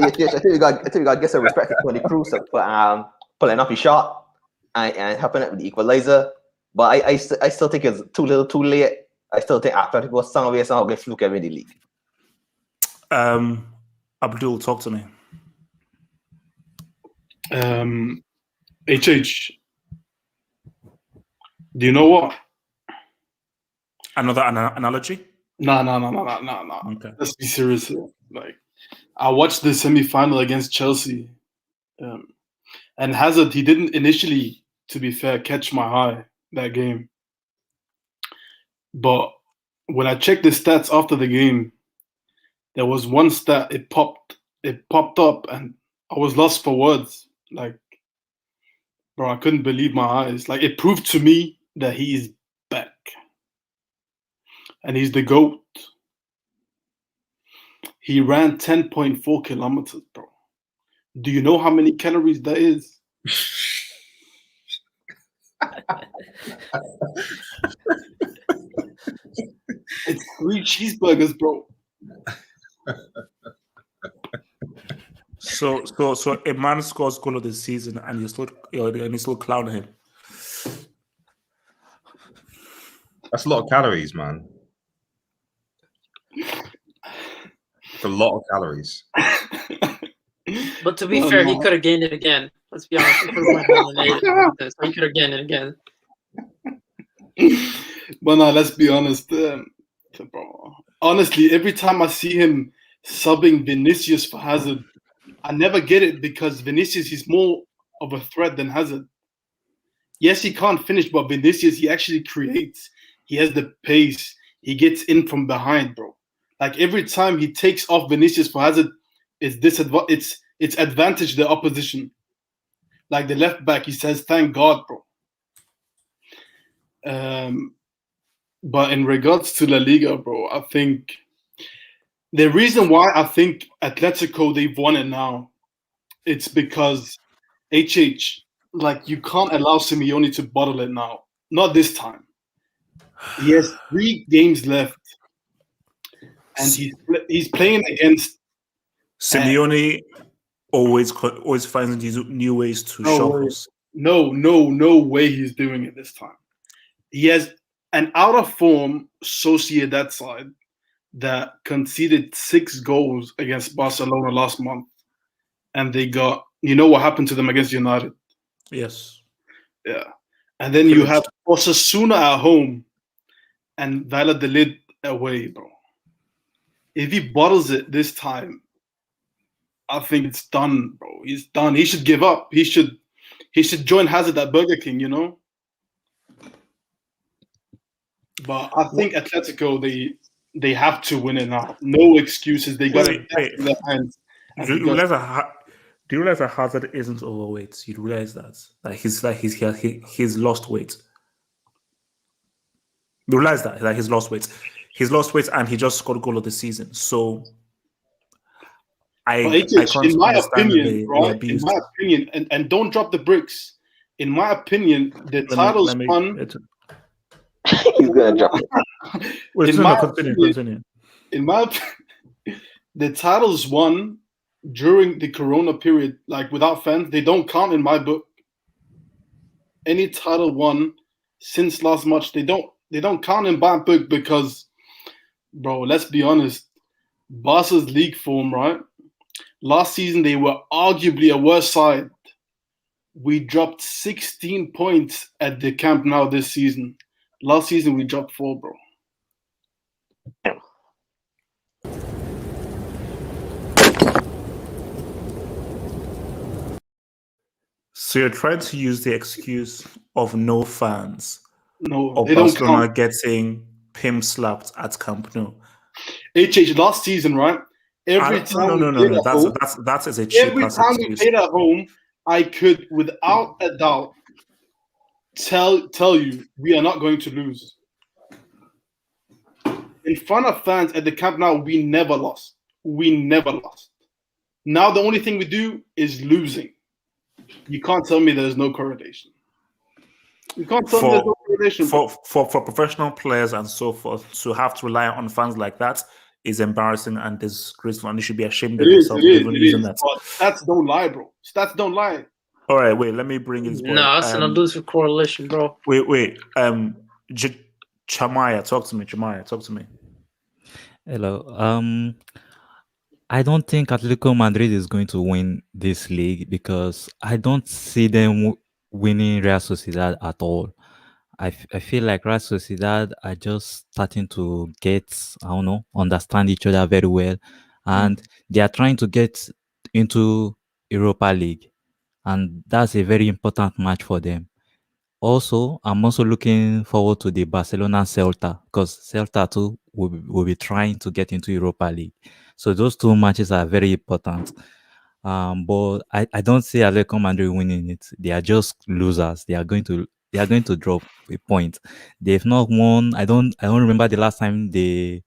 S5: I think we got to get some respect to Tony Cruz for pulling off his shot and helping it with the equalizer. But I still think it's too little, too late. I still think Atletico somehow get fluke in the league.
S1: Abdul, talk to me.
S7: HH. Do you know what?
S1: Another analogy?
S7: No.
S1: Okay.
S7: Let's be serious here. Like, I watched the semi-final against Chelsea, and Hazard, he didn't initially, to be fair, catch my eye that game. But when I checked the stats after the game, there was one stat, it popped up, and I was lost for words. Like, bro, I couldn't believe my eyes. Like, it proved to me that he is back. And he's the GOAT. He ran 10.4 kilometers, bro. Do you know how many calories that is? It's 3 cheeseburgers, bro.
S1: So a man scores goal of the season and you still clown him.
S4: That's a lot of calories, man. It's a lot of calories.
S3: But to be fair, he could have gained it again. Let's be honest. He could have gained it again.
S7: But no, let's be honest. Bro. Honestly, every time I see him subbing Vinicius for Hazard, I never get it because Vinicius is more of a threat than Hazard. Yes, he can't finish, but Vinicius, he actually creates. He has the pace. He gets in from behind, bro. Like every time he takes off Vinicius for Hazard, it's advantage the opposition. Like the left back, he says, "Thank God, bro." But in regards to La Liga, bro, I think the reason why I think Atletico, they've won it now, it's because HH, like you can't allow Simeone to bottle it now. Not this time. He has 3 games left. And he's playing against
S1: Simeone always finds these new ways to show us.
S7: No way he's doing it this time. He has an out of form Sociedad side that conceded 6 goals against Barcelona last month, and they got, you know what happened to them against United?
S1: Yes.
S7: Yeah. And then you have Osasuna at home and Valladolid away, bro. If he bottles it this time, I think it's done, bro. He's done. He should give up. He should join Hazard at Burger King, you know. But I think Atletico, they have to win it now. No excuses. They got it in their hands.
S1: Do you realize that Hazard isn't overweight? You realize that? He's lost weight. You realize that? Like he's lost weight. He's lost weight and he just scored a goal of the season. So I can't
S7: in my
S1: understand
S7: opinion, right? In my opinion, and don't drop the bricks. In my opinion, the title's won.
S2: He's gonna drop it.
S1: Continue.
S7: In my opinion, the titles won during the Corona period, like without fans, they don't count in my book. Any title won since last March, they don't count in my book because, bro, let's be honest, Barca's league form, right? Last season they were arguably a worse side. We dropped 16 points at the Camp Nou this season. Last season we dropped 4, bro.
S1: So you're trying to use the excuse of no fans,
S7: no,
S1: they don't count. Getting pimp slapped at Camp Nou.
S7: Last season, right? Every time
S1: that is a cheap
S7: every time we played at home, I could, without a doubt, tell you we are not going to lose. In front of fans at the Camp Nou, we never lost. Now the only thing we do is losing. You can't tell me there's no correlation. You can't tell me there's no correlation.
S1: For professional players and so forth to have to rely on fans like that is embarrassing and disgraceful, and you should be ashamed of yourself even using that.
S7: But stats don't lie, bro. Stats don't lie.
S1: All right, wait. Let me bring in this boy.
S3: No, that's an elusive correlation, bro.
S1: Wait. Chamaya, talk to me. Chamaya, talk to me.
S11: Hello. I don't think Atletico Madrid is going to win this league because I don't see them winning Real Sociedad at all. I feel like Real Sociedad are just starting to understand each other very well. And they are trying to get into Europa League. And that's a very important match for them. Also, I'm also looking forward to the Barcelona-Celta because Celta too will be trying to get into Europa League. So those two matches are very important. But I don't see Atletico Madrid winning it. They are just losers. They are going to drop a point. They've not won. I don't remember the last time they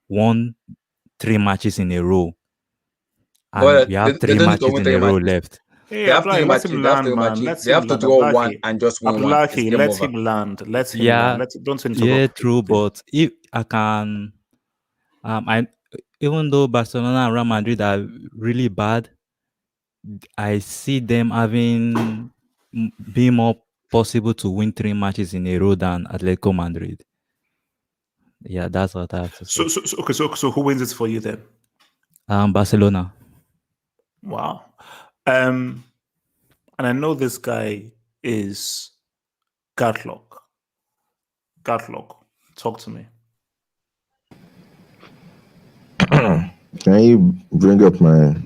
S11: won 3 matches in a row. And we have 3 matches in a row left.
S1: Hey, they have to
S6: draw one and just win one.
S1: Let him land. Don't interrupt.
S11: Yeah, true. But if I can, even though Barcelona and Real Madrid are really bad, I see them being more possible to win 3 matches in a row than Atletico Madrid. Yeah, that's what I have to say.
S1: So who wins it for you then?
S11: Barcelona.
S1: Wow. And I know this guy is Gatlock. Talk to me.
S12: Can you bring up my...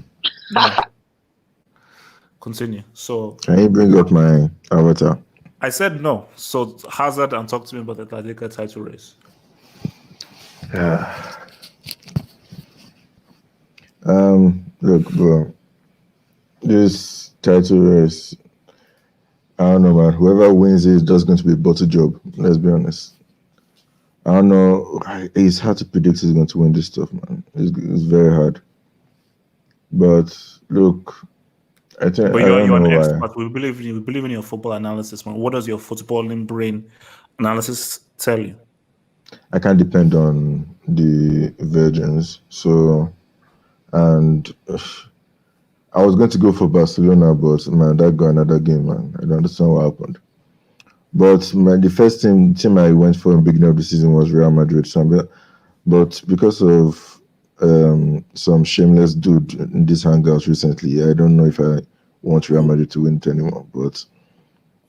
S1: Continue. So
S12: can you bring up my avatar?
S1: I said no. So Hazard, and talk to me about the Liga Title Race.
S12: Yeah. Look, bro. This title race, I don't know, man. Whoever wins it is just going to be a bottle job. Let's be honest. I don't know. It's hard to predict who's going to win this stuff, man. It's very hard. But look, I think.
S1: But you're an expert. We believe in your football analysis, man. What does your footballing brain analysis tell you?
S12: I can't depend on the virgins. So, and I was going to go for Barcelona, but man, that got another game, man. I don't understand what happened. But the first team I went for in the beginning of the season was Real Madrid. But because of some shameless dude in this Hangout recently, I don't know if I want Real Madrid to win it anymore. But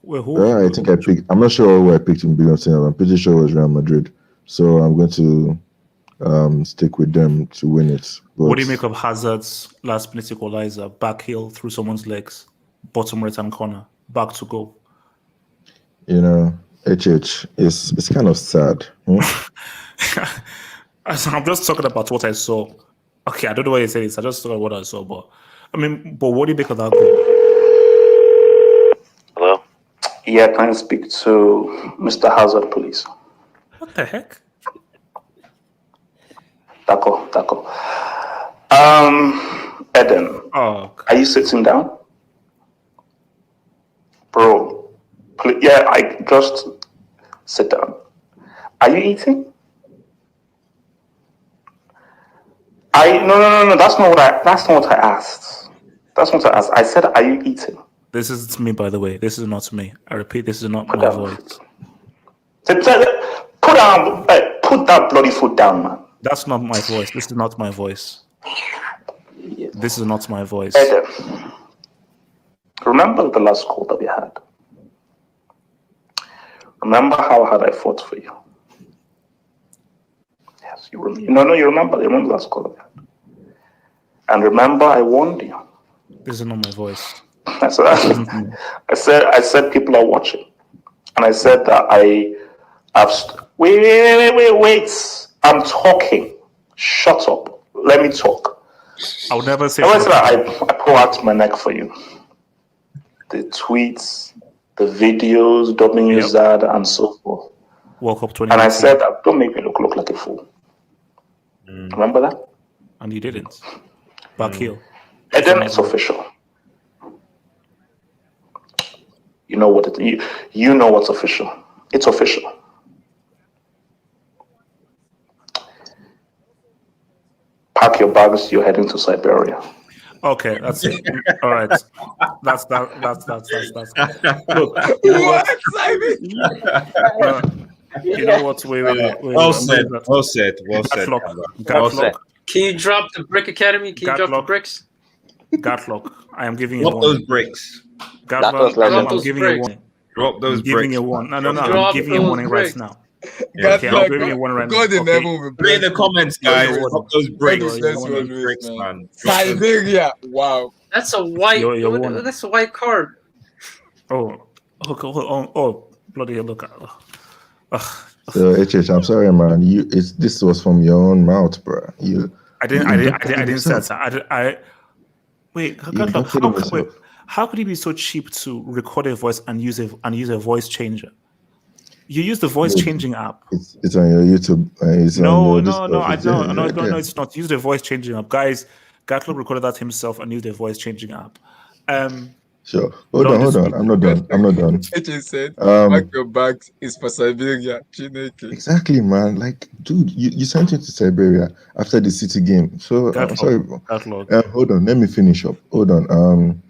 S1: Wait, who?
S12: I think I picked. I'm not sure who I picked in Billionaires. I'm pretty sure it was Real Madrid. So I'm going to stick with them to win it. But
S1: What do you make of Hazard's last minute equalizer? Back heel through someone's legs, bottom right hand corner, back to goal.
S12: you know, it's kind of sad.
S1: I'm just talking about what I saw. Okay, I don't know why you say this. I just talking about what I saw, but what do you make of that goal?
S13: Hello? Yeah, can I speak to Mr. Hazard, please?
S1: What the heck?
S13: Taco. Eden,
S1: Oh,
S13: are you sitting down? Bro, please, yeah, I just sit down. Are you eating? No, that's not what I asked. That's not what I asked. I said, are you eating?
S1: This is me, by the way. This is not me. I repeat, this is not my voice.
S13: Put that bloody food down, man.
S1: That's not my voice. This is not my voice. This is not my voice.
S13: Eden, remember the last call that we had? Remember how hard I fought for you? Yes, you remember. No, you remember. You remember the last call that we had. And remember, I warned you.
S1: This is not my voice.
S13: I said people are watching. And I said that wait. I'm talking. Shut up. Let me talk.
S1: I would never say.
S13: I pull out my neck for you. The tweets, the videos, ZARD, and so forth.
S1: Walk up 20.
S13: And I said that don't make me look like a fool. Remember that?
S1: And you didn't. Back heel.
S13: And then it's official. You know what you know what's official. It's official. Pack your bags. You're heading to Siberia.
S1: Okay, that's it. All right, that's. Look, you know what? You know what? Wait.
S4: Well said.
S1: Gatlock.
S3: Can you drop the Brick Academy? Can you drop the bricks?
S1: Gatlock. I am giving you
S4: Drop
S1: one.
S4: those bricks.
S1: Gatlock. I'm giving you one.
S4: Drop those
S1: I'm giving you one. No.
S3: Drop
S1: I'm giving you one right now.
S4: Yeah.
S1: Okay, I'm giving you one right now.
S6: God in heaven will
S4: Put it in the comments, guys.
S1: Yo,
S4: Drop those bricks.
S6: That's
S4: Drop those bricks, man.
S6: Siberia. Wow.
S3: That's a white.
S1: You're
S3: That's a white card.
S1: Oh, bloody hell! Look.
S12: So I'm sorry, man. This was from your own mouth, bro.
S1: I didn't say that. Wait. How could he be so cheap to record a voice and use a voice changer? You use the voice changing app.
S12: It's on your YouTube.
S1: No, it's not. Use the voice changing app, guys. Gatlock recorded that himself and used the voice changing app.
S12: Sure. Hold on. I'm not done.
S6: It said, pack your bags. It's for Siberia.
S12: Exactly, man. Like, dude, you sent him to Siberia after the City game. So I'm sorry, bro. Hold on. Let me finish up. Hold on.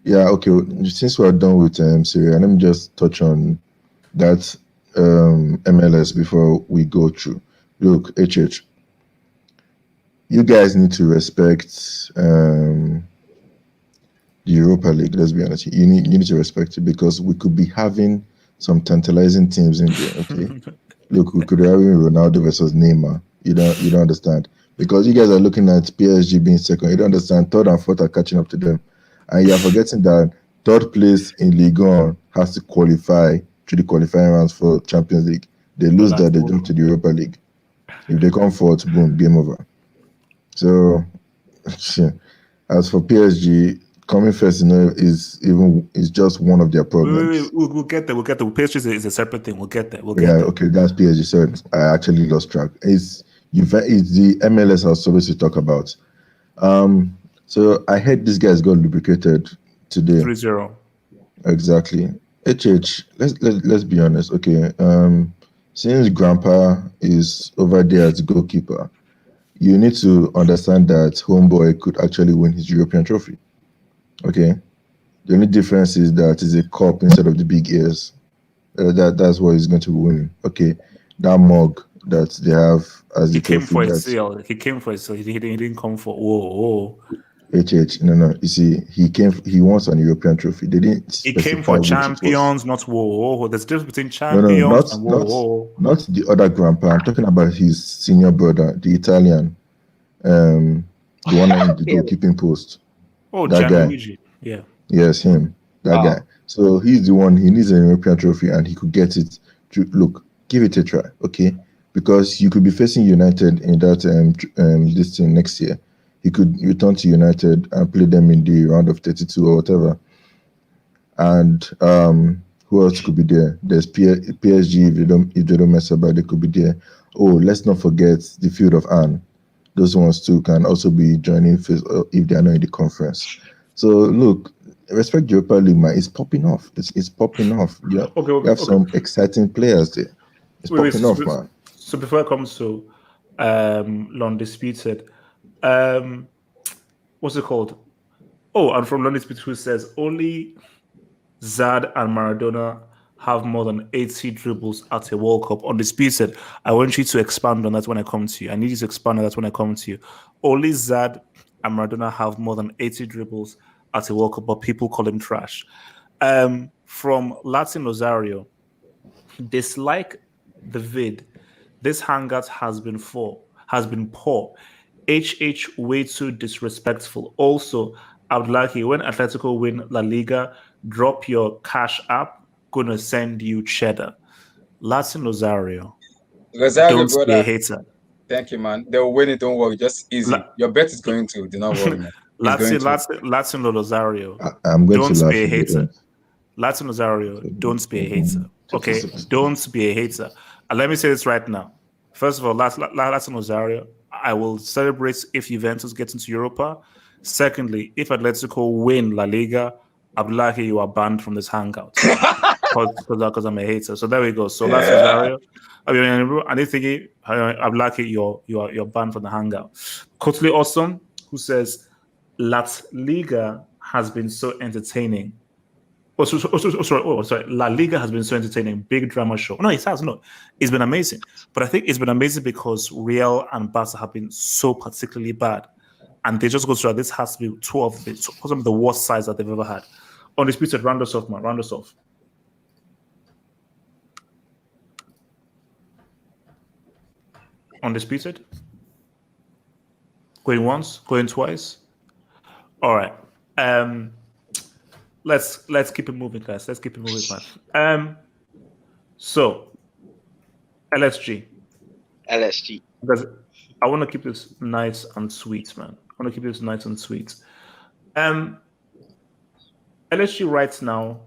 S12: Yeah. Okay. Since we're done with Serie, let me just touch on that MLS before we go through. Look, you guys need to respect the Europa League. Let's be honest. You need to respect it because we could be having some tantalizing teams in there. Okay. Look, we could be having Ronaldo versus Neymar. You don't understand because you guys are looking at PSG being second. You don't understand. Third and fourth are catching up to them, and you're forgetting that third place in Ligue 1 has to qualify to the qualifying rounds for Champions League. They lose that, they jump to the Europa League. If they come fourth, boom, game over. So, as for PSG, coming first, is just one of their problems.
S1: We'll get there. PSG is a separate thing. We'll get there.
S12: Okay, that's PSG. So I actually lost track. It's the MLS I was supposed to talk about. So I heard this guy's got lubricated today.
S1: 3-0.
S12: Exactly. Let's be honest. Okay. Since Grandpa is over there as goalkeeper, you need to understand that Homeboy could actually win his European trophy. Okay. The only difference is that it's a cup instead of the big ears. That's what he's going to win. Okay. That mug that they have as the trophy.
S1: He came for it, so he didn't come for
S12: No. You see, he wants an European trophy. They didn't
S1: He came
S12: specify
S1: for
S12: which it was.
S1: champions, not whoa. There's a difference between
S12: No,
S1: champions and whoa.
S12: not the other grandpa. I'm talking about his senior brother, the Italian, the one in the goalkeeping post.
S1: Oh,
S12: that
S1: Gianluigi.
S12: guy.
S1: Yeah.
S12: Yes, him. That guy. So he's the one. He needs an European trophy, and he could get it. Look, give it a try, okay? Because you could be facing United in that this thing next year. He could return to United and play them in the round of 32 or whatever. And who else could be there? There's PSG. If they don't mess up, they could be there. Oh, let's not forget the Field of Anne. Those ones too can also be joining if they are not in the conference. So look, respect Europa League, man. It's popping off. It's popping off. Yeah, we have some exciting players there. It's popping off, man.
S1: So before it comes to Undisputed, what's it called? Oh, and from Undisputed, who says only ZARD and Maradona have more than 80 dribbles at a World Cup. Undisputed, I want you to expand on that when I come to you. I need you to expand on that when I come to you. Only ZARD and Maradona have more than 80 dribbles at a World Cup, but people call him trash. From Latin Rosario, dislike the vid. This hangout has been poor. HH way too disrespectful. Also, I would like you when Atletico win La Liga, drop your cash app. Gonna send you cheddar. Latin Rosario. Don't
S6: brother.
S1: be a hater.
S6: Thank you, man. They'll win it. Don't worry. Just easy. Your bet is going to. Do not worry, man.
S1: Latin Rosario.
S12: I'm going
S1: don't
S12: to laugh
S1: be a hater.
S12: again.
S1: Latin Rosario. Don't be a hater. Okay. Don't be a hater. And let me say this right now. First of all, Latin Rosario, I will celebrate if Juventus gets into Europa. Secondly, if Atletico win La Liga, Abdullahi, you are banned from this hangout because I'm a hater. So there we go. So Latin Rosario, Abdullahi, you're banned from the hangout. Totally awesome. Who says La Liga has been so entertaining? Sorry. La Liga has been so entertaining. Big drama show. No, it has not. It's been amazing. But I think it's been amazing because Real and Barca have been so particularly bad. And they just go through that this has to be some of the worst sides that they've ever had. Undisputed, round us off, man. Round us off. Undisputed? Going once? Going twice? All right. Let's keep it moving, guys. Let's keep it moving, man. So LSG. Because I want to keep this nice and sweet, man. LSG right now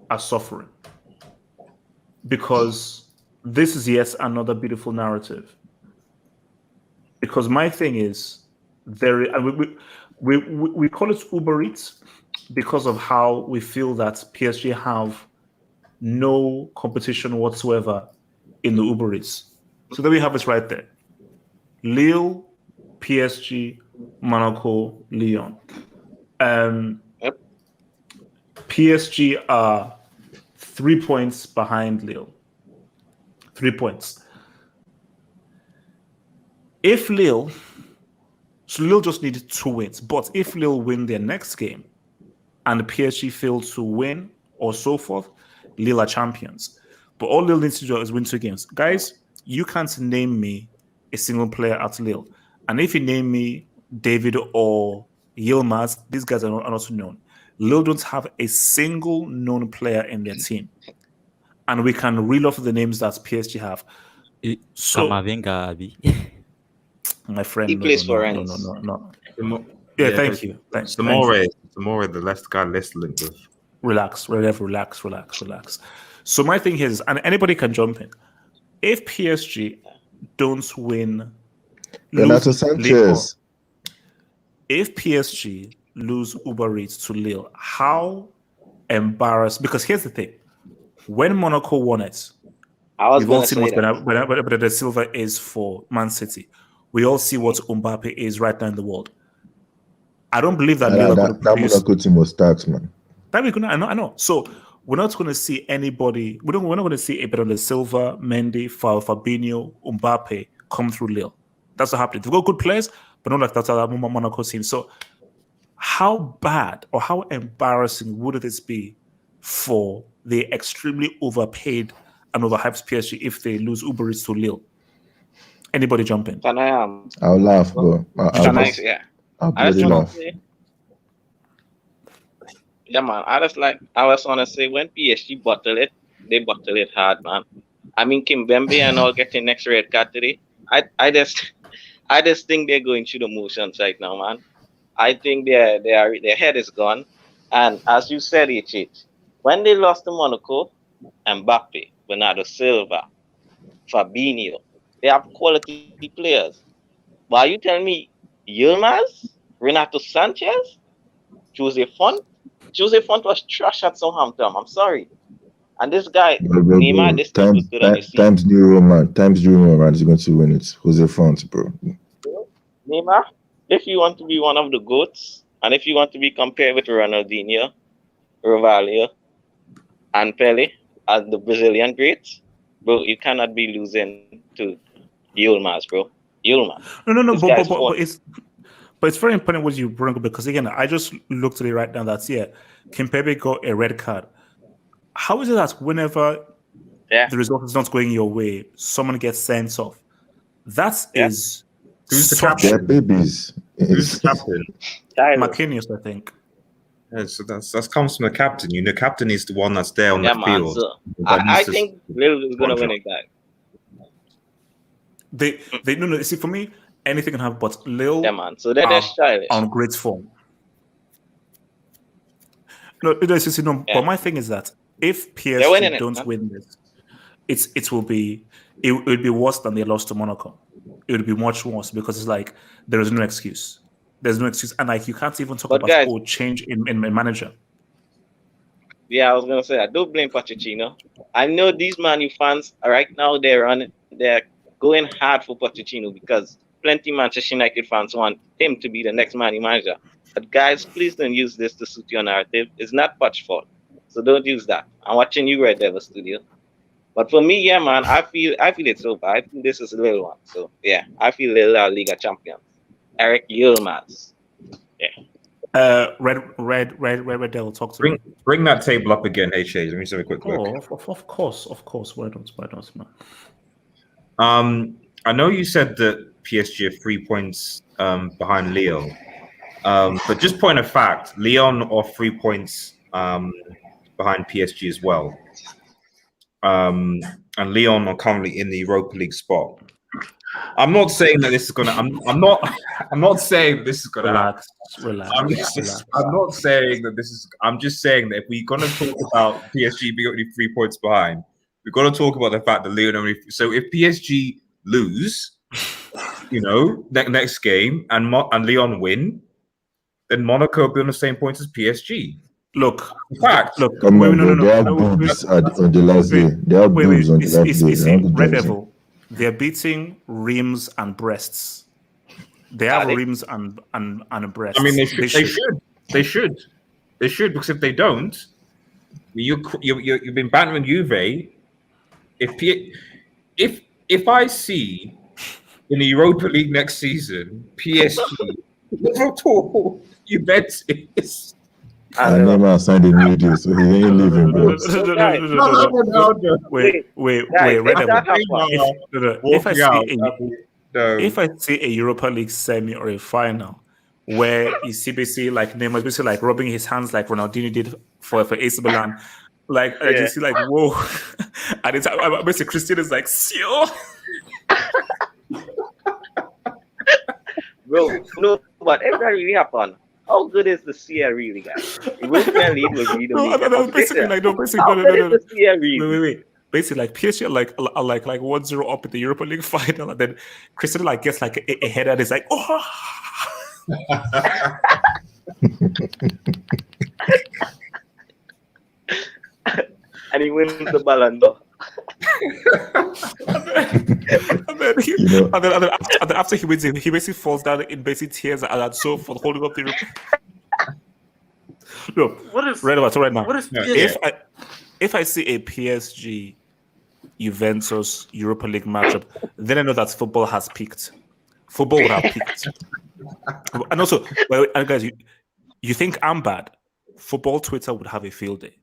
S1: are suffering because this is yet another beautiful narrative. Because my thing is, we call it Uber Eats because of how we feel that PSG have no competition whatsoever in the Uber Eats. So there we have it right there. Lille, PSG, Monaco, Lyon. PSG are 3 points behind Lille. 3 points. If Lille just needed 2 wins, but if Lille win their next game and PSG fail to win or so forth, Lille are champions. But all Lille needs to do is win 2 games. Guys, you can't name me a single player at Lille. And if you name me David or Yilmaz, these guys are not also known. Lille don't have a single known player in their team. And we can reel off the names that PSG have. So,
S11: Kamavinga, Abi.
S1: My friend,
S2: he plays for Rennes.
S1: No. Yeah, thank you. Thanks.
S4: Tomorrow, the last guy let's link with.
S1: Relax. So my thing is, and anybody can jump in. If PSG don't win,
S12: Renato Sanchez.
S1: If PSG lose Uber Eats to Lille, how embarrassed? Because here's the thing: when Monaco won it, we've all seen what Bernardo Silva is for Man City. We all see what Mbappe is right now in the world. I don't believe that Lille
S12: that Monaco team was stacked, man.
S1: I know. So we're not going to see anybody. We're not going to see a Bernardo Silva, Mendy, Fabinho, Mbappe come through Lille. That's not happening. They've got good players, but not like that's our Monaco team. So how bad or how embarrassing would this be for the extremely overpaid and overhyped PSG if they lose Uber Eats to Lille? Anybody jump in?
S2: Can I
S12: I'll laugh, bro.
S2: Can I? Yeah.
S12: I'll
S2: I just
S12: bloody
S2: want
S12: laugh.
S2: to say, yeah, man. I just want to say when PSG bottle it, they bottle it hard, man. I mean, Kimpembe and all getting next red card today. I just think they're going through the motions right now, man. I think their head is gone. And as you said, it when they lost to Monaco, Mbappe, Bernardo Silva, Fabinho, they have quality players. But you tell me, Yilmaz, Renato Sanchez, Jose Font was trash at Southampton. I'm sorry. And this guy, Neymar, this thing was good on his season.
S12: Times New Roman is going to win it. Jose Font, bro.
S2: Neymar, if you want to be one of the GOATs, and if you want to be compared with Ronaldinho, Rivaldo, and Pele as the Brazilian greats, bro, you cannot be losing to Yilmaz, bro. Yilmaz.
S1: No,
S2: This
S1: but it's very important what you bring up, because again, I just looked at it right now. That's Kimpembe got a red card. How is it that whenever the result is not going your way, someone gets sent off? Is
S4: who's the captain?
S12: They're babies.
S4: Who's the captain?
S1: Marquinhos, I think.
S4: Yeah, so that comes from the captain. The captain is the one that's there on the field.
S2: So I think Lille is going to win it, guys.
S1: No. See, for me, anything can happen, but Lille,
S2: so they're stylish
S1: on great form. But my thing is that if PSG don't win this, it will be worse than they lost to Monaco. It would be much worse, because it's like there is no excuse. There's no excuse, and like you can't even talk about change in manager.
S2: Yeah, I was gonna say I don't blame Pochettino. I know these Man U fans right now they're going hard for Pochettino because plenty Manchester United fans want him to be the next Man U manager. But guys, please don't use this to suit your narrative. It's not Poch's fault, so don't use that. I'm watching you, Red Devil Studio. But for me, yeah, man, I feel it's over. I think this is a little one. So yeah, I feel Lille are Liga champions. Eric Yilmaz. Yeah.
S1: Red Devil, talk to me.
S4: Bring that table up again, HA. Let me just have a quick look.
S1: Of course. Why not, man?
S4: I know you said that PSG are 3 points behind Lille. But just point of fact, Lyon are 3 points behind PSG as well. And Lyon are currently in the Europa League spot. I'm not saying that this is gonna. I'm not saying this is gonna happen.
S1: Relax.
S4: I'm not saying that this is. I'm just saying that if we're gonna talk about PSG being only 3 points behind, we've got to talk about the fact that Lyon only. So if PSG lose, next game and Lyon win, then Monaco will be on the same points as PSG.
S1: Look,
S12: they have boobs on the last day. They have boobs on the last day.
S1: Red Devil. They're beating rims and breasts. They have rims and breasts.
S4: I mean, they should, because if they don't, you've been bantering Juve. If I see in the Europa League next season PSG, Liverpool, Juventus.
S12: And Neymar signed a new deal, so he ain't leaving, bro.
S1: Wait, If I see a Europa League semi or a final where you see basically like Neymar basically like rubbing his hands like Ronaldinho did for AC Milan, I just see like whoa, and it's basically Christian is like sure.
S2: Bro, no, but if that really happened, how good is the Serie really, guys? European League will be the league.
S1: Wait. Basically, like PSG are like 1-0 up in the Europa League final, and then Cristiano like gets like a header and it's like, oh.
S2: And he wins the Ballon d'Or.
S1: and then after he wins it, he basically falls down in basic tears and so for holding up the Europa. No, right now. If I see a PSG Juventus Europa League matchup, then I know that football has peaked. Football would have peaked. And also, guys, You think I'm bad? Football Twitter would have a field day.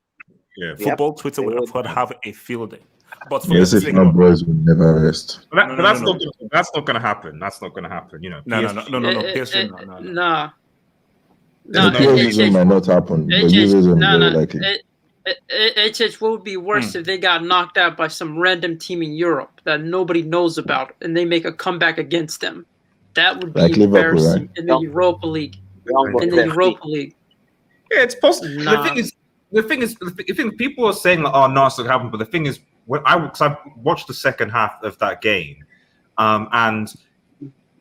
S4: Yeah.
S1: Football Twitter would have a field day. But for
S12: Messi fanboys will never rest.
S4: But that's not going to happen. That's not going to happen. You know.
S1: No. PSG, no.
S3: No.
S12: No, PSG might not happen, but Juventus will very likely.
S3: What would be worse if they got knocked out by some random team in Europe that nobody knows about, and they make a comeback against them? That would be
S12: like
S3: embarrassing.
S12: Liverpool, right?
S3: In the Europa League.
S4: Yeah, it's possible.
S3: Nah.
S4: The thing is, people are saying, like, "Oh, no, it's not happening." But the thing is, when I watched the second half of that game, and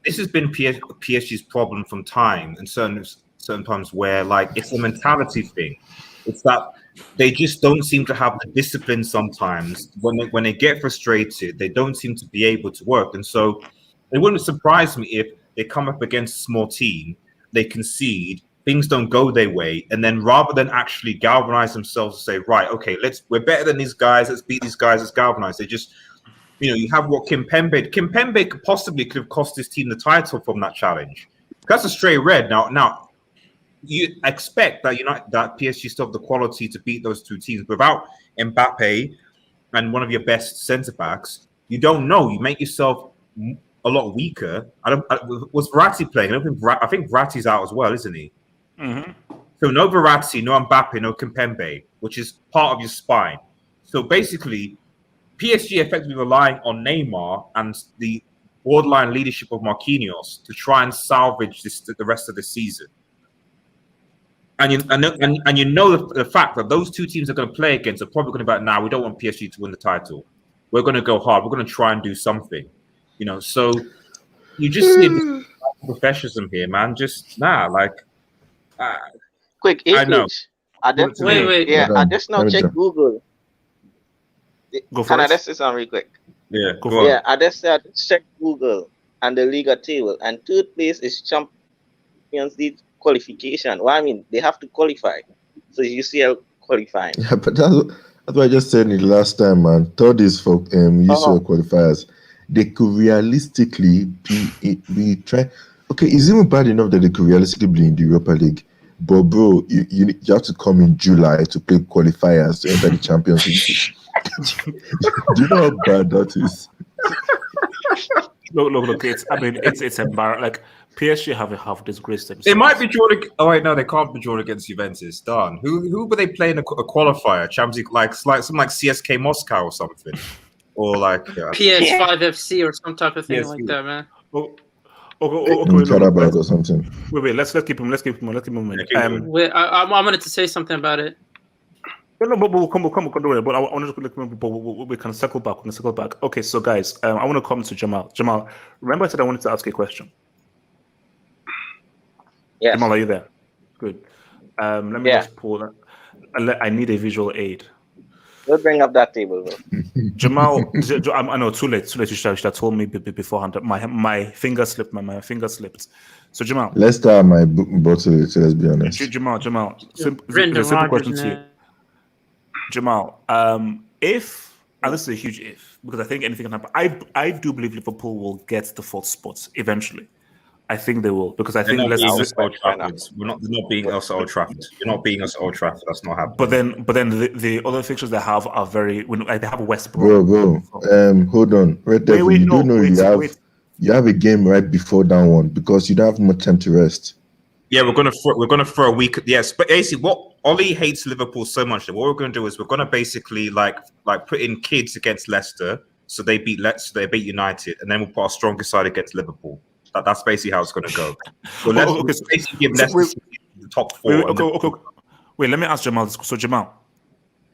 S4: this has been PSG's problem from time, and certain times where, like, it's a mentality thing. It's that they just don't seem to have the discipline sometimes. When they get frustrated, they don't seem to be able to work. And so it wouldn't surprise me if they come up against a small team, they concede, things don't go their way, and then rather than actually galvanize themselves and say, right, okay, we're better than these guys, let's beat these guys, let's galvanize. They just, you have what Kimpembe could have cost his team the title from that challenge. That's a straight red. Now you expect that that PSG still have the quality to beat those two teams. Without Mbappe and one of your best centre backs, you don't know. You make yourself a lot weaker. Was Verratti playing? I think Verratti's out as well, isn't he?
S1: Mm-hmm.
S4: So no Verratti, no Mbappe, no Kimpembe, which is part of your spine. So basically, PSG effectively relying on Neymar and the borderline leadership of Marquinhos to try and salvage the rest of the season. And you know the fact that those two teams are going to play against are probably going to be like, we don't want PSG to win the title. We're going to go hard. We're going to try and do something. So you just see professionalism here, man. Just
S2: quick.
S4: I know.
S2: Wait. Yeah, I just now check Google.
S1: Go for
S2: Can
S1: it.
S2: I just say something real quick?
S4: Yeah, go on.
S2: Yeah, I just check Google and the Liga table, and third place is Champions League qualification. Well, I mean, they have to qualify. So UCL qualifying.
S12: Yeah, but that's what I just said the last time, man. Third is for UCL qualifiers. They could realistically be trying. Okay, it's even bad enough that they could realistically be in the Europa League. But bro, you have to come in July to play qualifiers to enter the Champions League. Do you know how bad that is?
S1: Look. It's embarrassing. Like, PSG have disgraced themselves.
S4: They might be drawn. Oh wait, no, they can't be drawn against Juventus. Darn. Who were they playing a qualifier? Champions League, like something like CSK Moscow or something, or like
S3: PS5 FC or some type of thing like that, man.
S12: Carabao or something.
S1: Wait. Let's keep him.
S3: I wanted to say something about it.
S1: No, but we'll come. Don't worry. But I want to. We can circle back. Okay, so guys, I want to come to Jamal. Jamal, remember I said I wanted to ask a question.
S2: Yes.
S1: Jamal, are you there? Good. Let me just pull that. I need a visual aid.
S2: We'll bring up that table, bro.
S1: Jamal, I know, too late. You should have told me beforehand. My finger slipped. My finger slipped. So Jamal,
S12: let's start my bottle. Let's be honest.
S1: Jamal, simple question to you. Jamal, if, and this is a huge if, because I think anything can happen. I do believe Liverpool will get the fourth spot eventually. I think they will, because I think
S4: They're not being us at Old Trafford. You're not being us at Old Trafford. That's not happening.
S1: But then the other fixtures they have are very. They have West Brom.
S12: Bro. Hold on. Right there. You have a game right before that one because you don't have much time to rest.
S4: Yeah, we're gonna throw a week. Yes, but basically, what Ollie hates Liverpool so much that what we're gonna do is we're gonna basically like put in kids against Leicester, so they beat United, and then we'll put our strongest side against Liverpool. That's basically how it's going to go. So let's basically give Leicester the top four.
S1: Wait, let me ask Jamal this. So Jamal,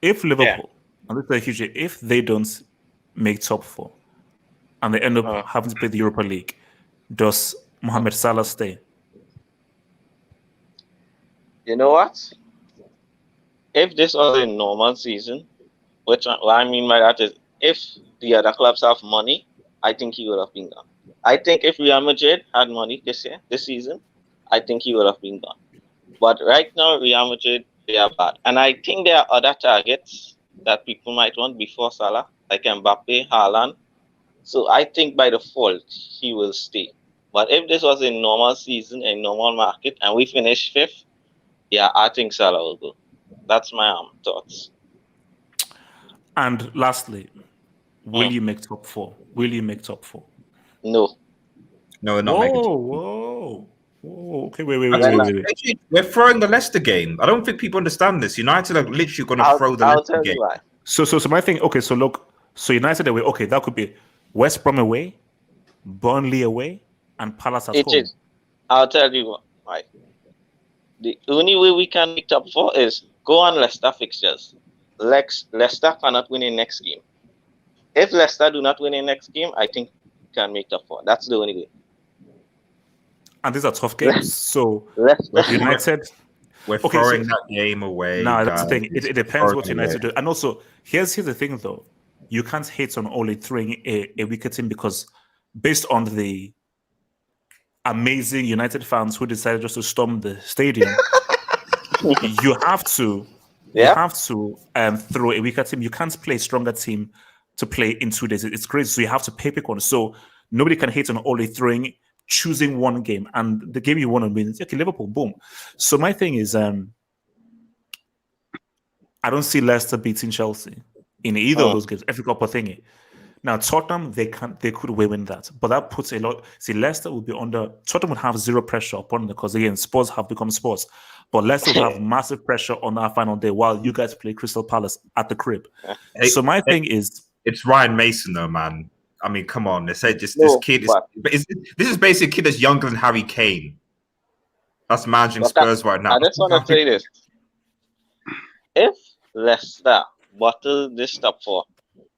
S1: if Liverpool, and this is a huge, if they don't make top four, and they end up having to play the Europa League, does Mohamed Salah stay?
S2: You know what? If this was a normal season, what I mean by that is if the other clubs have money, I think he would have been gone. I think if Real Madrid had money this season, I think he would have been gone. But right now, Real Madrid, they are bad. And I think there are other targets that people might want before Salah, like Mbappe, Haaland. So I think by default, he will stay. But if this was a normal season, a normal market, and we finish fifth, Yeah, I think Salah will go. That's my thoughts.
S1: And lastly, will you make top 4? Will you make top 4?
S2: No.
S4: No, we're not making.
S1: Whoa. Okay, wait.
S4: We're throwing the Leicester game. I don't think people understand this. United are literally going to throw the Leicester game.
S2: Why.
S1: So my thing. Okay, so look. So United away. Okay, that could be West Brom away, Burnley away, and Palace at home.
S2: I'll tell you why. The only way we can make top 4 is go on Leicester fixtures. Leicester cannot win in next game. If Leicester do not win in next game, I think we can make top 4. That's the only way.
S1: And these are tough games. So United,
S4: we're throwing that game away.
S1: No, that's the thing. It depends what United do. And also, here's the thing though. You can't hate on only throwing a weaker team because based on the amazing United fans who decided just to storm the stadium, you have to throw a weaker team. You can't play a stronger team to play in 2 days. It's crazy. So you have to pick one. So nobody can hate on only choosing one game, and the game you want to win is okay, Liverpool, boom. So my thing is, I don't see Leicester beating Chelsea in either of those games. Every couple of thingy. Now Tottenham, they could win that, but that puts a lot. See, Leicester will be under. Tottenham would have zero pressure upon them because again, Spurs have become Spurs, but Leicester will have massive pressure on our final day while you guys play Crystal Palace at the crib. So my thing is,
S4: it's Ryan Mason though, man. I mean, come on. They said this kid is this is basically a kid that's younger than Harry Kane. That's managing Spurs right now.
S2: I just want to say this: if Leicester bottle this top 4,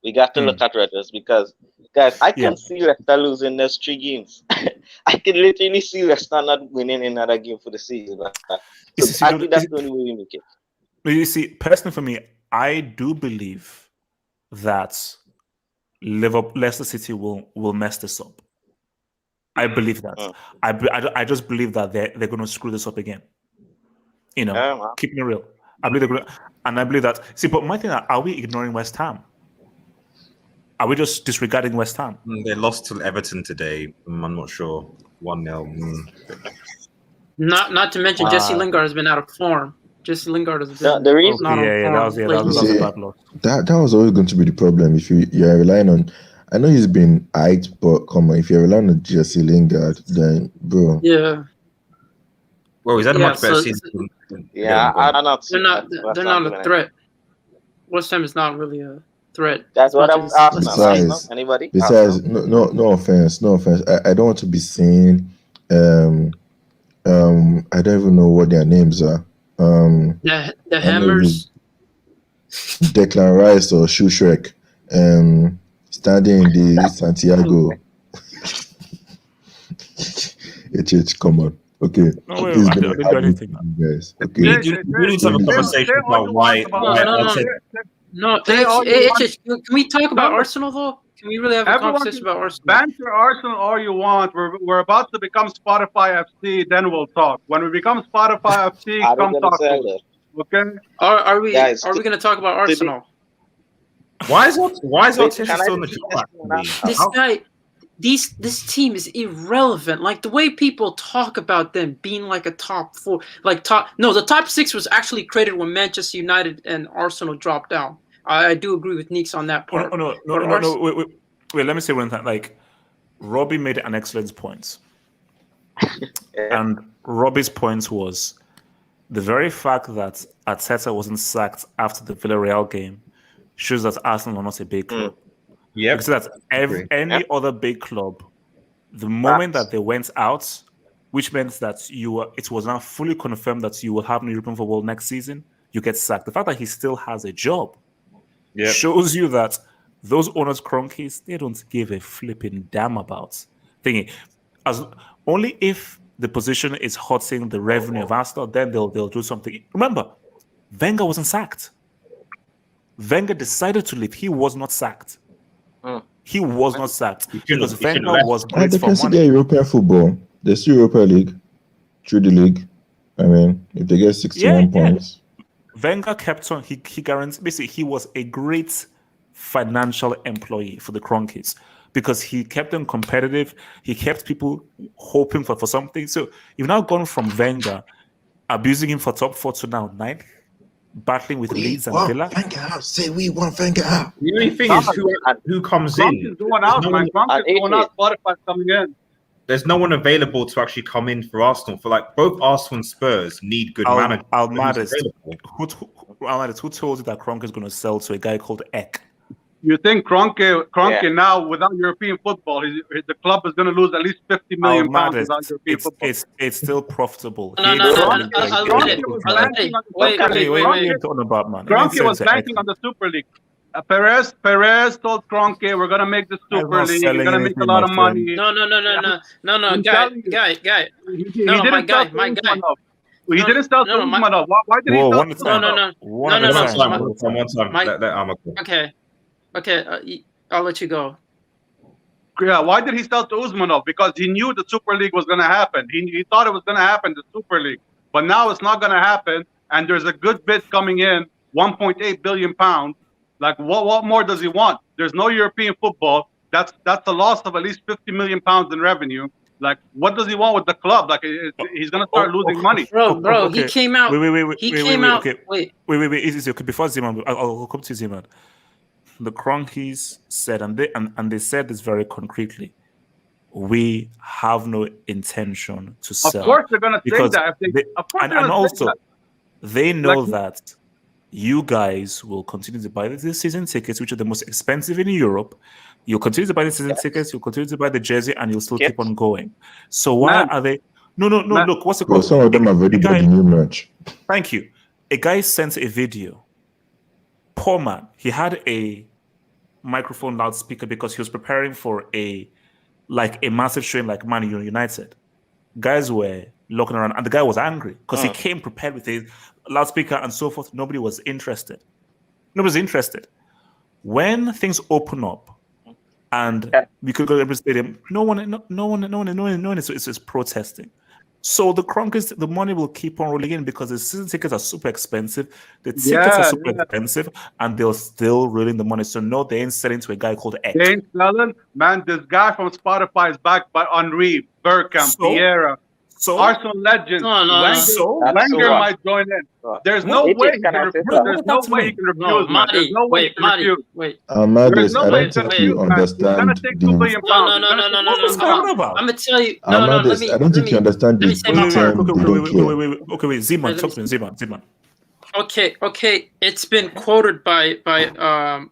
S2: we got to look at Redders because, guys, I can see Leicester losing those 3 games. I can literally see Leicester not winning another game for the season. So I think that's the only way we make it.
S1: You see, personally for me, I do believe that Leicester City will mess this up. I believe that. I just believe that they're going to screw this up again. You know, keep me real. I believe they're going to, and I believe that. See, but my thing, are we ignoring West Ham? Are we just disregarding West Ham?
S4: They lost to Everton today. I'm not sure. 1-0.
S3: Not to mention Jesse Lingard has been out of form. Jesse Lingard has been
S1: that was a bad loss.
S12: That was always going to be the problem. If you're relying on, I know he's been hyped, but come on, if you're relying on Jesse Lingard, then bro.
S3: Yeah.
S4: Well, he's had a much better season.
S2: Yeah, I'm not.
S3: They're not a threat. West Ham is not really a threat.
S2: That's what I'm asking. Anybody?
S12: Besides, no offense. I don't want to be saying, I don't even know what their names are.
S3: The Hammers,
S12: Declan Rice or Shoe Shrek, standing in the Santiago. Come on. Okay.
S1: No, wait, I didn't do anything.
S12: Guys. Okay.
S4: We need to have a conversation about why.
S3: No, can we talk about Arsenal though? Can we really have a conversation about Arsenal?
S14: Banter Arsenal all you want. We're about to become Spotify FC, then we'll talk. When we become Spotify FC, come talk to us. Okay?
S3: Are we going to talk about Arsenal?
S4: Why is Arteta still in the job?
S3: This guy, this team is irrelevant. Like the way people talk about them being like a top 4, the top 6 was actually created when Manchester United and Arsenal dropped down. I do agree with Neeks on that part.
S1: No. Wait, let me say one thing. Like, Robbie made an excellent point. And Robbie's point was the very fact that Arteta wasn't sacked after the Villarreal game shows that Arsenal are not a big club.
S4: Yeah,
S1: because that any other big club, the moment that they went out, which meant that it was now fully confirmed that you will have no European football next season, you get sacked. The fact that he still has a job shows you that those owners, cronkies, they don't give a flipping damn about thingy. As only if the position is hurting the revenue of Arsenal, then they'll do something. Remember, Wenger wasn't sacked. Wenger decided to leave. He was not sacked. He was not sacked because Wenger was great
S12: they
S1: for
S12: can
S1: money.
S12: see European football. There's Europa League, through the league. I mean, if they get 61 points.
S1: Wenger kept on. He guaranteed. Basically, he was a great financial employee for the Cronkies because he kept them competitive. He kept people hoping for something. So you've now gone from Wenger. abusing him for top 4 to now 9th, battling with Leeds and Villa.
S12: Out. Say we want Wenger out.
S4: The only thing is who comes
S14: Gronk
S4: in.
S14: is going out, man. Gronk is going out. Spotify's coming in.
S4: There's no one available to actually come in for Arsenal. For like both Arsenal and Spurs need good managers.
S1: Who told you that Kroenke is going to sell to a guy called Eck?
S14: You think Kroenke now, without European football, the club is going to lose at least 50 million pounds without European football?
S1: It's still profitable.
S14: Wait.
S1: What are you talking about, man?
S14: Kroenke was banking on the Super League. Perez told Kroenke, we're going to make the Super League. You're going to make a lot of money.
S3: No, guy. My guy.
S14: He didn't sell to Usmanov. Why did he sell to
S3: Usmanov? Okay, I'll let you go.
S14: Yeah, why did he sell to Usmanov? Because he knew the Super League was going to happen. He thought it was going to happen, the Super League. But now it's not going to happen, and there's a good bid coming in, 1.8 billion pounds. Like, what more does he want? There's no European football. That's a loss of at least 50 million pounds in revenue. Like, what does he want with the club? Like, he's going to start losing money.
S3: Bro, he came out. Wait.
S1: Easy. Okay, before Zeman, I'll come to Zeman. The Kroenkes said, and they said this very concretely, we have no intention to sell.
S14: Of course they're going to say that.
S1: They know that you guys will continue to buy the season tickets, which are the most expensive in Europe. You'll continue to buy the season tickets, you'll continue to buy the jersey, and you'll still keep on going. So why are they... No, look, what's the
S12: Well, some of them have already bought the new merch.
S1: Thank you. A guy sent a video. Poor man. He had a microphone loudspeaker because he was preparing for a massive showing like Man United. Guys were looking around, and the guy was angry because he came prepared with a loudspeaker and so forth. Nobody was interested. Nobody's interested. When things open up and we could go to the stadium, no one is protesting. So the Kroenkes, the money will keep on rolling in because the season tickets are super expensive. The tickets are super expensive, and they're still rolling the money. So no, they ain't selling to a guy called Eck.
S14: They ain't selling? Man, this guy from Spotify is backed by Henry, Bergkamp, Vieira.
S1: So
S14: Arsenal legends. Wenger might join in. There's no way he can refuse. There's no way he can refuse. There's no way he can refuse.
S12: Amadis, I don't think you understand
S14: the...
S3: I'm gonna tell you.
S12: Amadis, I don't think you understand the
S1: Okay, Zeman, talk to me, Zeman.
S3: Okay. It's been quoted by the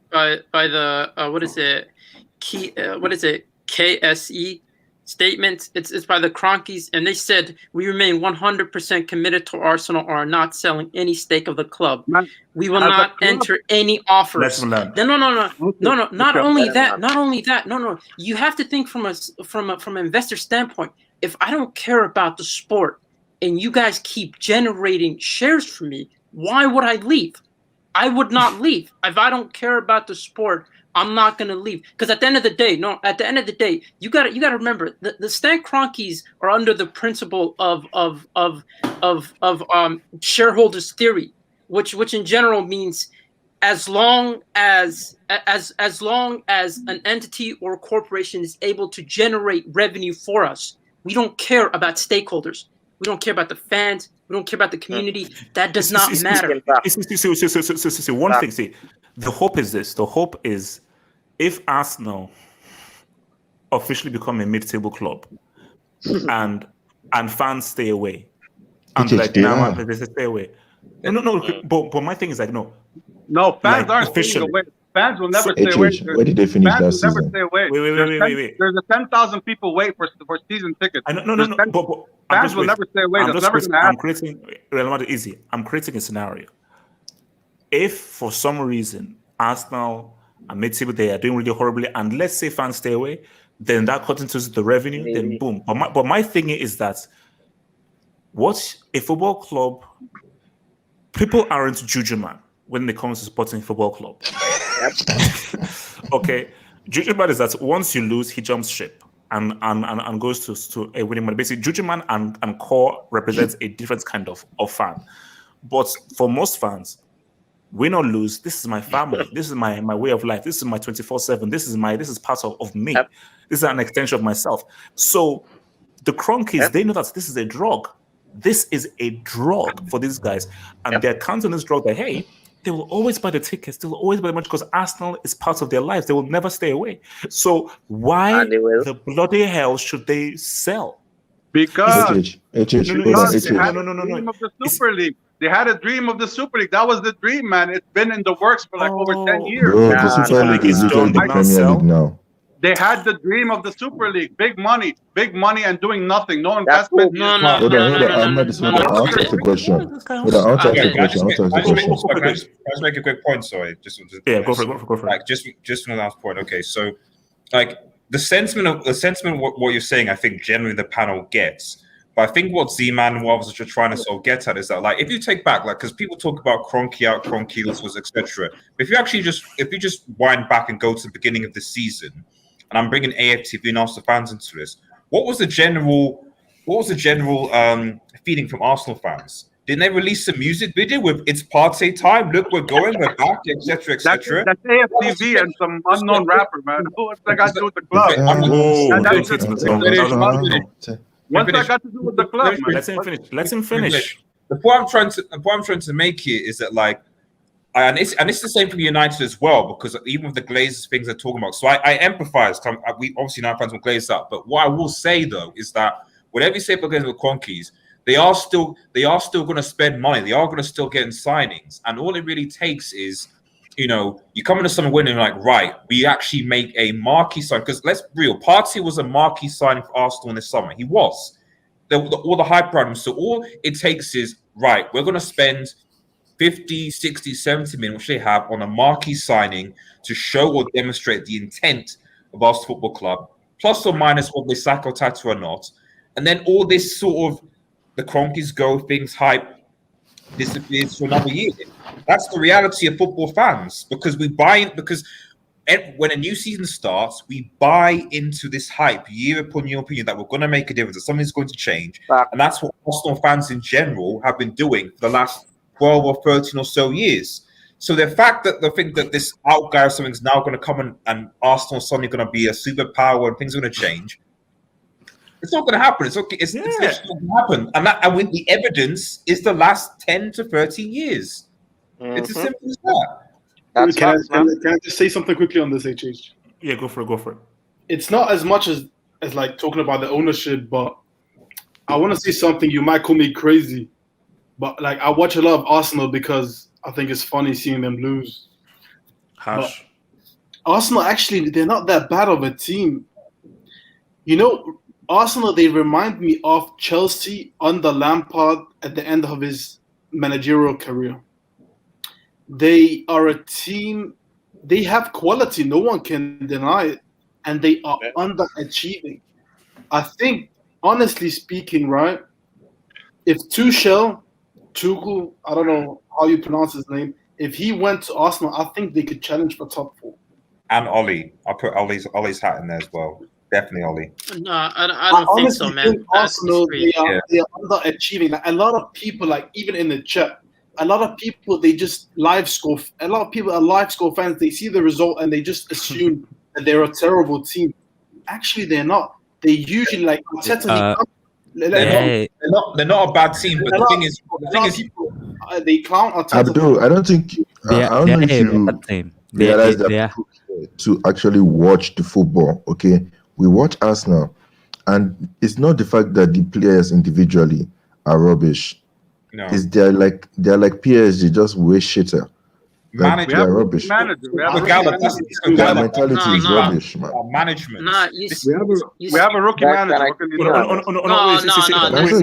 S3: KSE statement. It's by the Kroenkes, and they said we remain 100% committed to Arsenal or are not selling any stake of the club. We will not enter any offers. No. Not only that. You have to think from an investor standpoint. If I don't care about the sport and you guys keep generating shares for me, why would I leave? I would not leave. If I don't care about the sport, I'm not gonna leave. Because at the end of the day, you gotta remember the Stan Kroenkes are under the principle of shareholders theory, which in general means as long as an entity or corporation is able to generate revenue for us, we don't care about stakeholders. We don't care about the fans. We don't care about the community. That does not matter.
S1: One thing, the hope is this. The hope is if Arsenal officially become a mid-table club and fans stay away, and they stay away. But my thing is no,
S14: fans aren't staying away. Fans will never stay away.
S12: Where did they finish last season?
S14: Wait. There's a 10,000 people wait for season tickets.
S1: But
S14: fans will never stay away. That's never going to happen.
S1: I'm creating a scenario. If for some reason Arsenal and mid-table they are doing really horribly, and let's say fans stay away, then that cuts into the revenue. Then boom. But my thing is that what a football club, people aren't juju man when it comes to supporting a football club. Okay, juju man is that once you lose, he jumps ship and goes to a winning money. Basically, juju man and core represents a different kind of fan. But for most fans, win or lose, this is my family. This is my way of life. This is my 24/7. This is part of me. This is an extension of myself. So the Kroenkes, they know that this is a drug. This is a drug for these guys, and they're counting this drug that, hey, they will always buy the tickets, they will always buy the money because Arsenal is part of their lives. They will never stay away. So why the bloody hell should they sell?
S14: Because
S1: no.
S14: they had a dream of the Super League. They had a dream of the Super League. That was the dream, man. It's been in the works for like over 10 years.
S12: Bro, the Super League is literally the Premier League now.
S14: They had the dream of the Super League. Big money, and doing nothing. No investment.
S12: Hold on. I'm not disputing. I want to ask a question. Hold on, I want to ask a question.
S4: Can I just make a quick point? Sorry,
S1: go for it.
S4: Like just on the last point. Okay, so like the sentiment of what you're saying, I think generally the panel gets. But I think what Z-Man and what I was just trying to sort of get at is that, like, if you take back, like, because people talk about Kroenke out, Kroenke was, etc. If you just wind back and go to the beginning of the season, and I'm bringing AFTV and Arsenal fans into this, what was the general feeling from Arsenal fans? Didn't they release a music video with "It's party time"? Look, we're going, we're back, etc., etc.
S14: That's AFTV and some unknown rapper, man. What's that got to do with the club? What's that got to do with the club, man?
S1: Let him finish.
S4: The point I'm trying to make here is that, like, and it's the same for United as well, because even with the Glazers things they're talking about. So I empathize. We obviously now fans will glaze up, but what I will say though is that whatever you say about the Kroenkes, they are still going to spend money. They are going to still get in signings, and all it really takes is, you know, you come into summer winning like, right, we actually make a marquee sign, because let's be real, Partey was a marquee signing for Arsenal in this summer. He was. All the hype around him. So all it takes is, right, we're going to spend 50, 60, 70 million, which they have, on a marquee signing to show or demonstrate the intent of Arsenal Football Club, plus or minus whether they sack or tattoo or not. And then all this sort of, the Kroenkes go, things hype, disappears for another year. That's the reality of football fans, because we buy in, because when a new season starts, we buy into this hype year upon year that we're going to make a difference, that something's going to change. And that's what Arsenal fans in general have been doing for the last 12 or 13 or so years. So the fact that they think that this out guy or something's now going to come and Arsenal's suddenly going to be a superpower and things are going to change, it's not going to happen. It's okay. It's not going to happen. And with the evidence is the last 10 to 13 years. It's as simple as that.
S7: Can I just say something quickly on this, HH?
S1: Yeah, go for it.
S7: It's not as much as like talking about the ownership, but I want to say something. You might call me crazy, but like I watch a lot of Arsenal because I think it's funny seeing them lose.
S1: Hush.
S7: But Arsenal, actually, they're not that bad of a team. You know, Arsenal, they remind me of Chelsea under Lampard at the end of his managerial career. They are a team, they have quality, no one can deny it, and they are underachieving. I think, honestly speaking, right, if Tuchel, I don't know how you pronounce his name, if he went to Arsenal, I think they could challenge for top 4.
S4: And Ollie. I'll put Ollie's hat in there as well. Definitely Ollie.
S3: No, I don't think so, man.
S7: Arsenal, they are underachieving. Like, a lot of people, like even in the chat, a lot of people, they just live score. A lot of people are live score fans. They see the result and they just assume that they're a terrible team. Actually, they're not. They usually like Arteta.
S4: They're not a bad team, but the thing is,
S7: they clown Arteta.
S12: Abdul, I don't think I don't know if you realize that to actually watch the football. Okay, we watch Arsenal, and it's not the fact that the players individually are rubbish.
S4: No,
S12: they're like PSG, just way shitter. Like, they're rubbish.
S14: Their
S12: mentality is rubbish, man.
S4: Management.
S14: We have a rookie manager.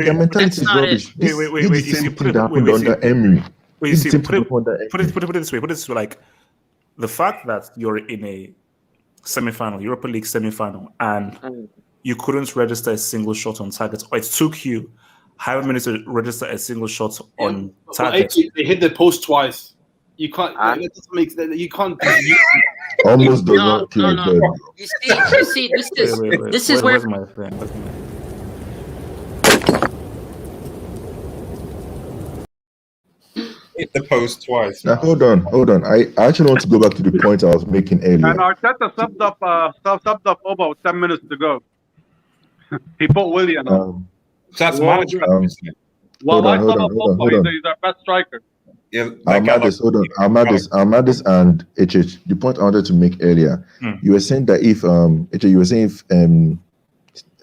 S12: Their mentality is rubbish.
S1: Wait.
S12: The same thing that happened under Emery.
S1: Put it this way. Like, the fact that you're in a semi-final, Europa League semi-final, and you couldn't register a single shot on target, or it took you however many to register a single shot on target.
S7: They hit the post twice. You can't. That doesn't make sense. You can't.
S12: Almost does not kill them.
S3: You see, this is where.
S1: My friend?
S4: Hit the post twice.
S12: Now hold on. I actually want to go back to the point I was making earlier.
S14: And Arteta subbed up about 10 minutes to go. He put Willian on.
S4: So that's management.
S14: Well, why
S12: hold
S14: sell
S12: on.
S14: Pogba? He's our best striker.
S4: Yeah,
S12: Almadis, hold on. Almadis and HH. The point I wanted to make earlier, you were saying that if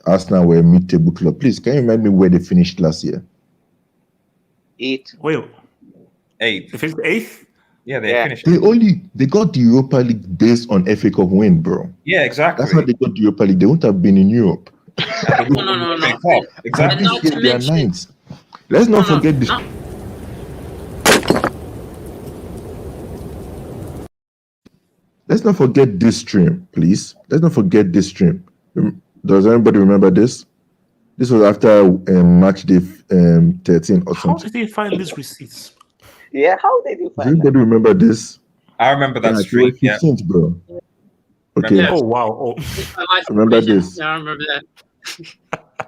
S12: Arsenal were a mid-table club, please can you remind me where they finished last year?
S2: 8th.
S1: Wait,
S4: 8th.
S1: They finished 8th.
S4: Yeah, they finished.
S12: They got the Europa League based on FA Cup win, bro.
S4: Yeah, exactly.
S12: That's how they got the Europa League. They wouldn't have been in Europe.
S4: No. Exactly.
S12: And this year they are ninth. Let's not forget this. Let's not forget this stream, please. Let's not forget this stream. Does anybody remember this? This was after match day 13 or something.
S1: How did they find these receipts?
S2: Yeah, how did you
S12: Does
S2: find
S12: anybody remember this?
S4: I remember that stream.
S12: 15th, bro. Okay.
S1: Oh wow.
S12: Remember this?
S3: Yeah, I remember that.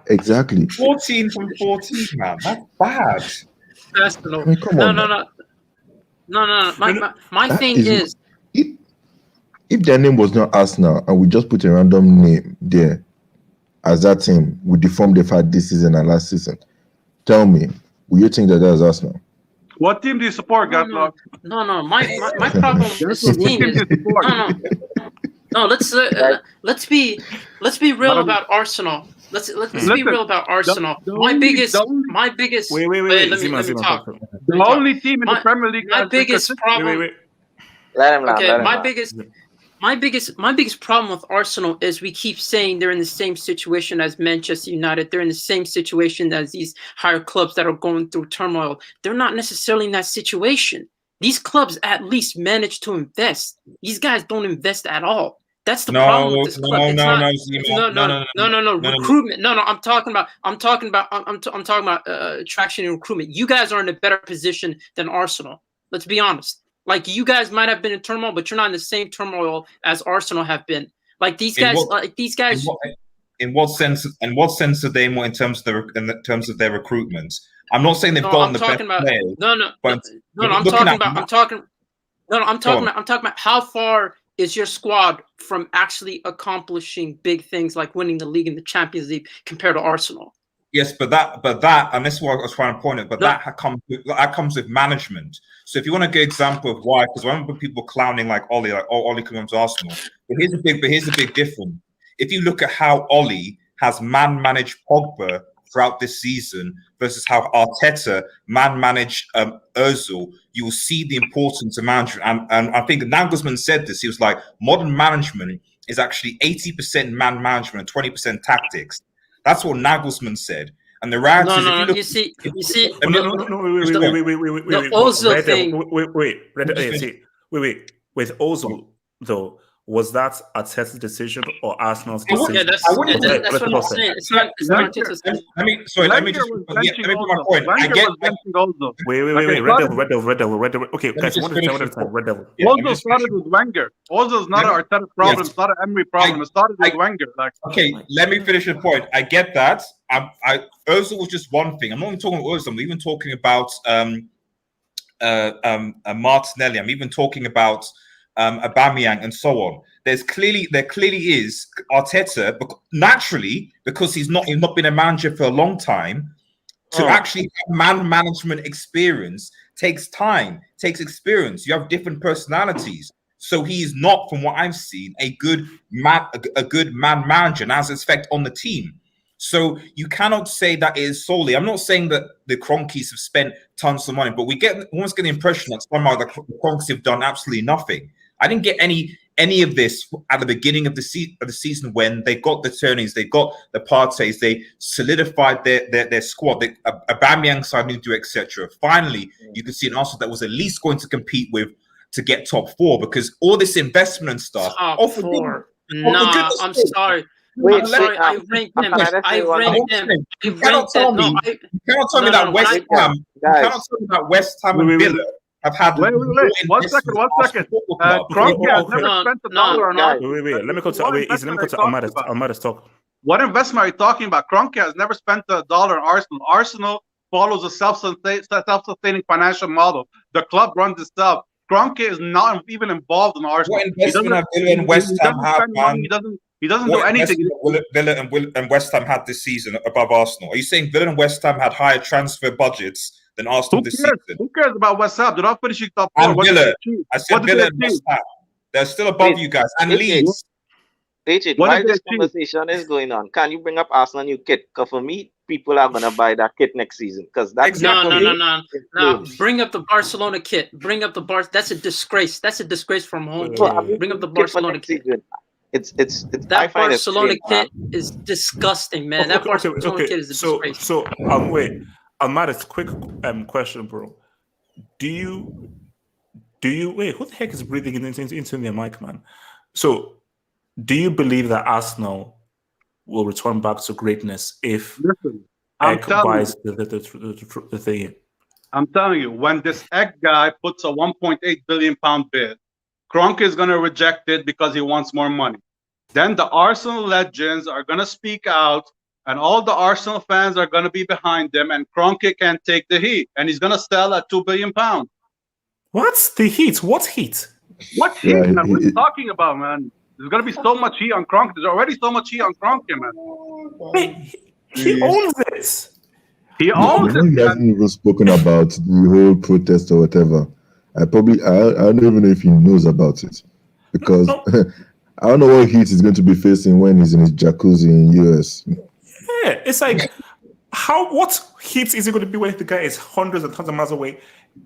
S12: Exactly.
S4: 14 from 14, man. That's bad.
S3: Arsenal.
S12: I mean, come on,
S3: No. My
S12: That
S3: thing
S12: is-
S3: is,
S12: If their name was not Arsenal and we just put a random name there as that team with the form they've had this season and last season, tell me, will you think that that's Arsenal?
S14: What team do you support, Gatlock?
S3: no. My problem with this team is no. Let's be real about Arsenal. Let's be real about Arsenal. My biggest.
S1: Wait.
S3: Let me talk.
S14: The only team in the Premier League.
S3: My biggest problem.
S1: Wait.
S2: Let him laugh.
S3: Okay, my biggest problem with Arsenal is we keep saying they're in the same situation as Manchester United. They're in the same situation as these higher clubs that are going through turmoil. They're not necessarily in that situation. These clubs at least manage to invest. These guys don't invest at all. That's the problem with this club. No. Recruitment. No. I'm talking about traction and recruitment. You guys are in a better position than Arsenal. Let's be honest. Like, you guys might have been in turmoil, but you're not in the same turmoil as Arsenal have been. Like, these guys.
S4: In what sense? In what sense are they more in terms of their recruitment? I'm not saying they've gotten the best players.
S3: I'm talking about how far is your squad from actually accomplishing big things like winning the league and the Champions League compared to Arsenal.
S4: Yes, but that, and this is what I was trying to point out. But that comes with management. So if you want a good example of why, because I remember people clowning like Ollie comes to Arsenal. But here's the big difference. If you look at how Ollie has man-managed Pogba throughout this season versus how Arteta man-managed Ozil, you will see the importance of management. And I think Nagelsmann said this. He was like, modern management is actually 80% man management and 20% tactics. That's what Nagelsmann said. And the reality is, if you see,
S1: wait. The
S3: Ozil thing.
S1: Wait. With Ozil, though, was that Arteta's decision or Arsenal's decision?
S3: Yeah, that's what I'm saying. It's not Arteta's decision.
S4: Let me put my point. I get.
S1: Wait. Red Devil. Okay, guys, one at a time. Red Devil.
S14: Ozil started with Wenger. Ozil's not an Arteta problem. It's not an Emery problem. It started with Wenger.
S4: Okay, let me finish the point. I get that. Ozil was just one thing. I'm not even talking about Ozil. I'm even talking about Martinelli. I'm even talking about Aubameyang and so on. There clearly is Arteta, naturally, because he's not been a manager for a long time. To actually have man management experience takes time, takes experience. You have different personalities. So he's not, from what I've seen, a good man manager and has its effect on the team. So you cannot say that it is solely. I'm not saying that the Cronkies have spent tons of money, but we almost get the impression that somehow the Cronkies have done absolutely nothing. I didn't get any of this at the beginning of the season when they got the Turnings, they got the Parteys, they solidified their squad, Aubameyang signed to, etc. Finally, you can see an Arsenal that was at least going to compete to get top four, because all this investment and stuff.
S3: Top four. No, I'm sorry. I ranked them.
S4: You cannot tell me that West Ham and Villa have had.
S14: Wait. 1 second. Kroenke has never spent $1 on Arsenal.
S1: Wait. Let me go to Almada's talk.
S14: What investment are you talking about? Kroenke has never spent $1 on Arsenal. Arsenal follows a self-sustaining financial model. The club runs itself. Kroenke is not even involved in Arsenal.
S4: What investment have Villa and West Ham had, man?
S14: He doesn't do
S4: What
S14: anything.
S4: Villa and West Ham had this season above Arsenal? Are you saying Villa and West Ham had higher transfer budgets than Arsenal this season?
S14: Who cares about West Ham? They're not finishing top 4.
S4: And
S14: What
S4: Villa.
S14: did they achieve?
S4: I said Villa and West Ham. They're still above you guys. And Leeds.
S2: While this conversation is going on, can you bring up Arsenal new kit? Because for me, people are gonna buy that kit next season. Because that's
S3: no. Bring up the Barcelona kit. Bring up the That's a disgrace. That's a disgrace from home. Bring up the Barcelona kit.
S2: It's
S3: that Barcelona kit is disgusting, man. That Barcelona kit is a disgrace.
S1: So wait, Almaris, quick question, bro. Do you wait? Who the heck is breathing into their mic, man? So, do you believe that Arsenal will return back to greatness if Egg buys the thing?
S14: I'm telling you, when this Egg guy puts a 1.8 billion pound bid, Kroenke is going to reject it because he wants more money. Then the Arsenal legends are going to speak out, and all the Arsenal fans are going to be behind them, and Kroenke can't take the heat, and he's going to sell at 2 billion pounds.
S1: What's the heat? What heat?
S14: What heat, man? What are you talking about, man? There's going to be so much heat on Kroenke. There's already so much heat on Kroenke, man.
S1: He owns this.
S14: He owns it.
S12: He hasn't even spoken about the whole protest or whatever. I don't even know if he knows about it, because I don't know what heat he's going to be facing when he's in his jacuzzi in US.
S1: Yeah, it's like what heat is he going to be when the guy is hundreds and tons of miles away,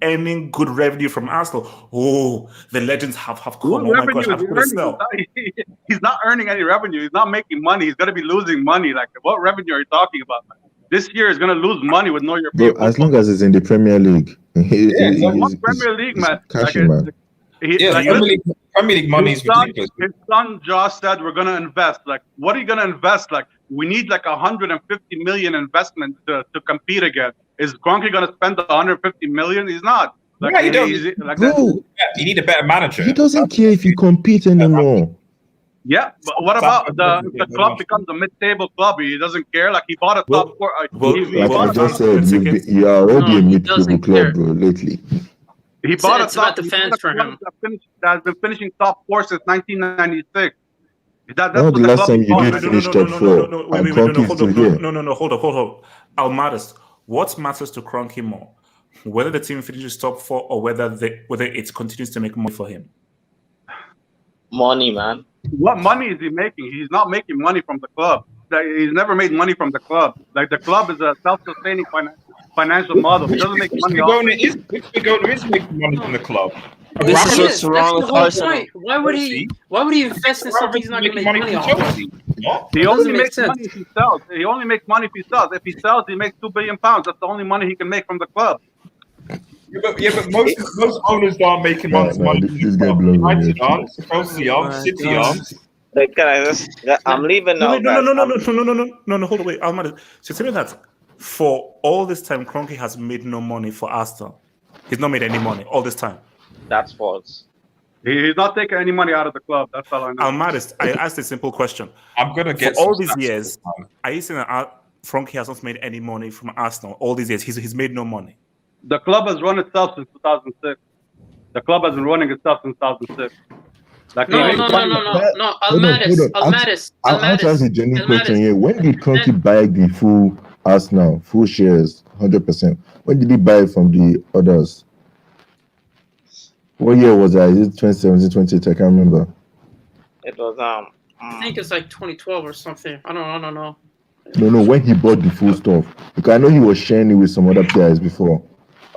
S1: earning good revenue from Arsenal? Oh, the legends have come. Oh my gosh, I've got to sell.
S14: He's not earning any revenue. He's not making money. He's going to be losing money. Like, what revenue are you talking about? This year is going to lose money with no European.
S12: As long as it's in the Premier League.
S14: Premier League, man.
S4: Premier League money is ridiculous.
S14: His son Josh said we're going to invest. Like, what are you going to invest? Like, we need like 150 million investment to compete again. Is Kroenke going to spend the 150 million? He's not. Like,
S4: yeah, you need a better manager.
S12: He doesn't care if you compete anymore.
S14: Yeah, but what about the club becomes a mid-table club? He doesn't care. Like, he bought a top four.
S12: Like I just said, you are already a mid-table club, bro, lately.
S14: He bought
S3: it's about the fans for him.
S14: That has been finishing top 4 since 1996. That's
S12: the last time you did finish top 4.
S1: No, hold up. Almaris, what matters to Kroenke more? Whether the team finishes top 4 or whether it continues to make money for him?
S2: Money, man.
S14: What money is he making? He's not making money from the club. He's never made money from the club. Like, the club is a self-sustaining financial model. He doesn't make money.
S4: Is making money from the club.
S3: This is what's wrong with Arsenal. Why would he invest in something he's not going to make money off?
S14: He only makes money if he sells. He only makes money if he sells. If he sells, he makes £2 billion. That's the only money he can make from the club.
S4: Yeah, but most owners aren't making money. United aren't, supposedly aren't, City aren't.
S2: I'm leaving now.
S1: No, hold on, wait. So tell me that for all this time, Kroenke has made no money for Arsenal. He's not made any money all this time.
S2: That's false.
S14: He's not taking any money out of the club. That's all I know.
S1: Almaris, I asked a simple question.
S4: I'm gonna get
S1: for all these years. Are you saying that Kroenke has not made any money from Arsenal all these years? He's made no money.
S14: The club has run itself since 2006. The club has been running itself since 2006. Like,
S3: no. Almaris.
S12: I'll ask a genuine question here. When did Kroenke buy the full Arsenal, full shares, 100%? When did he buy it from the others? What year was that? Is it 2017, 2018? I can't remember.
S2: It was
S3: I think it's like 2012 or something. I don't know.
S12: No, when he bought the full stuff. Because I know he was sharing it with some other players before.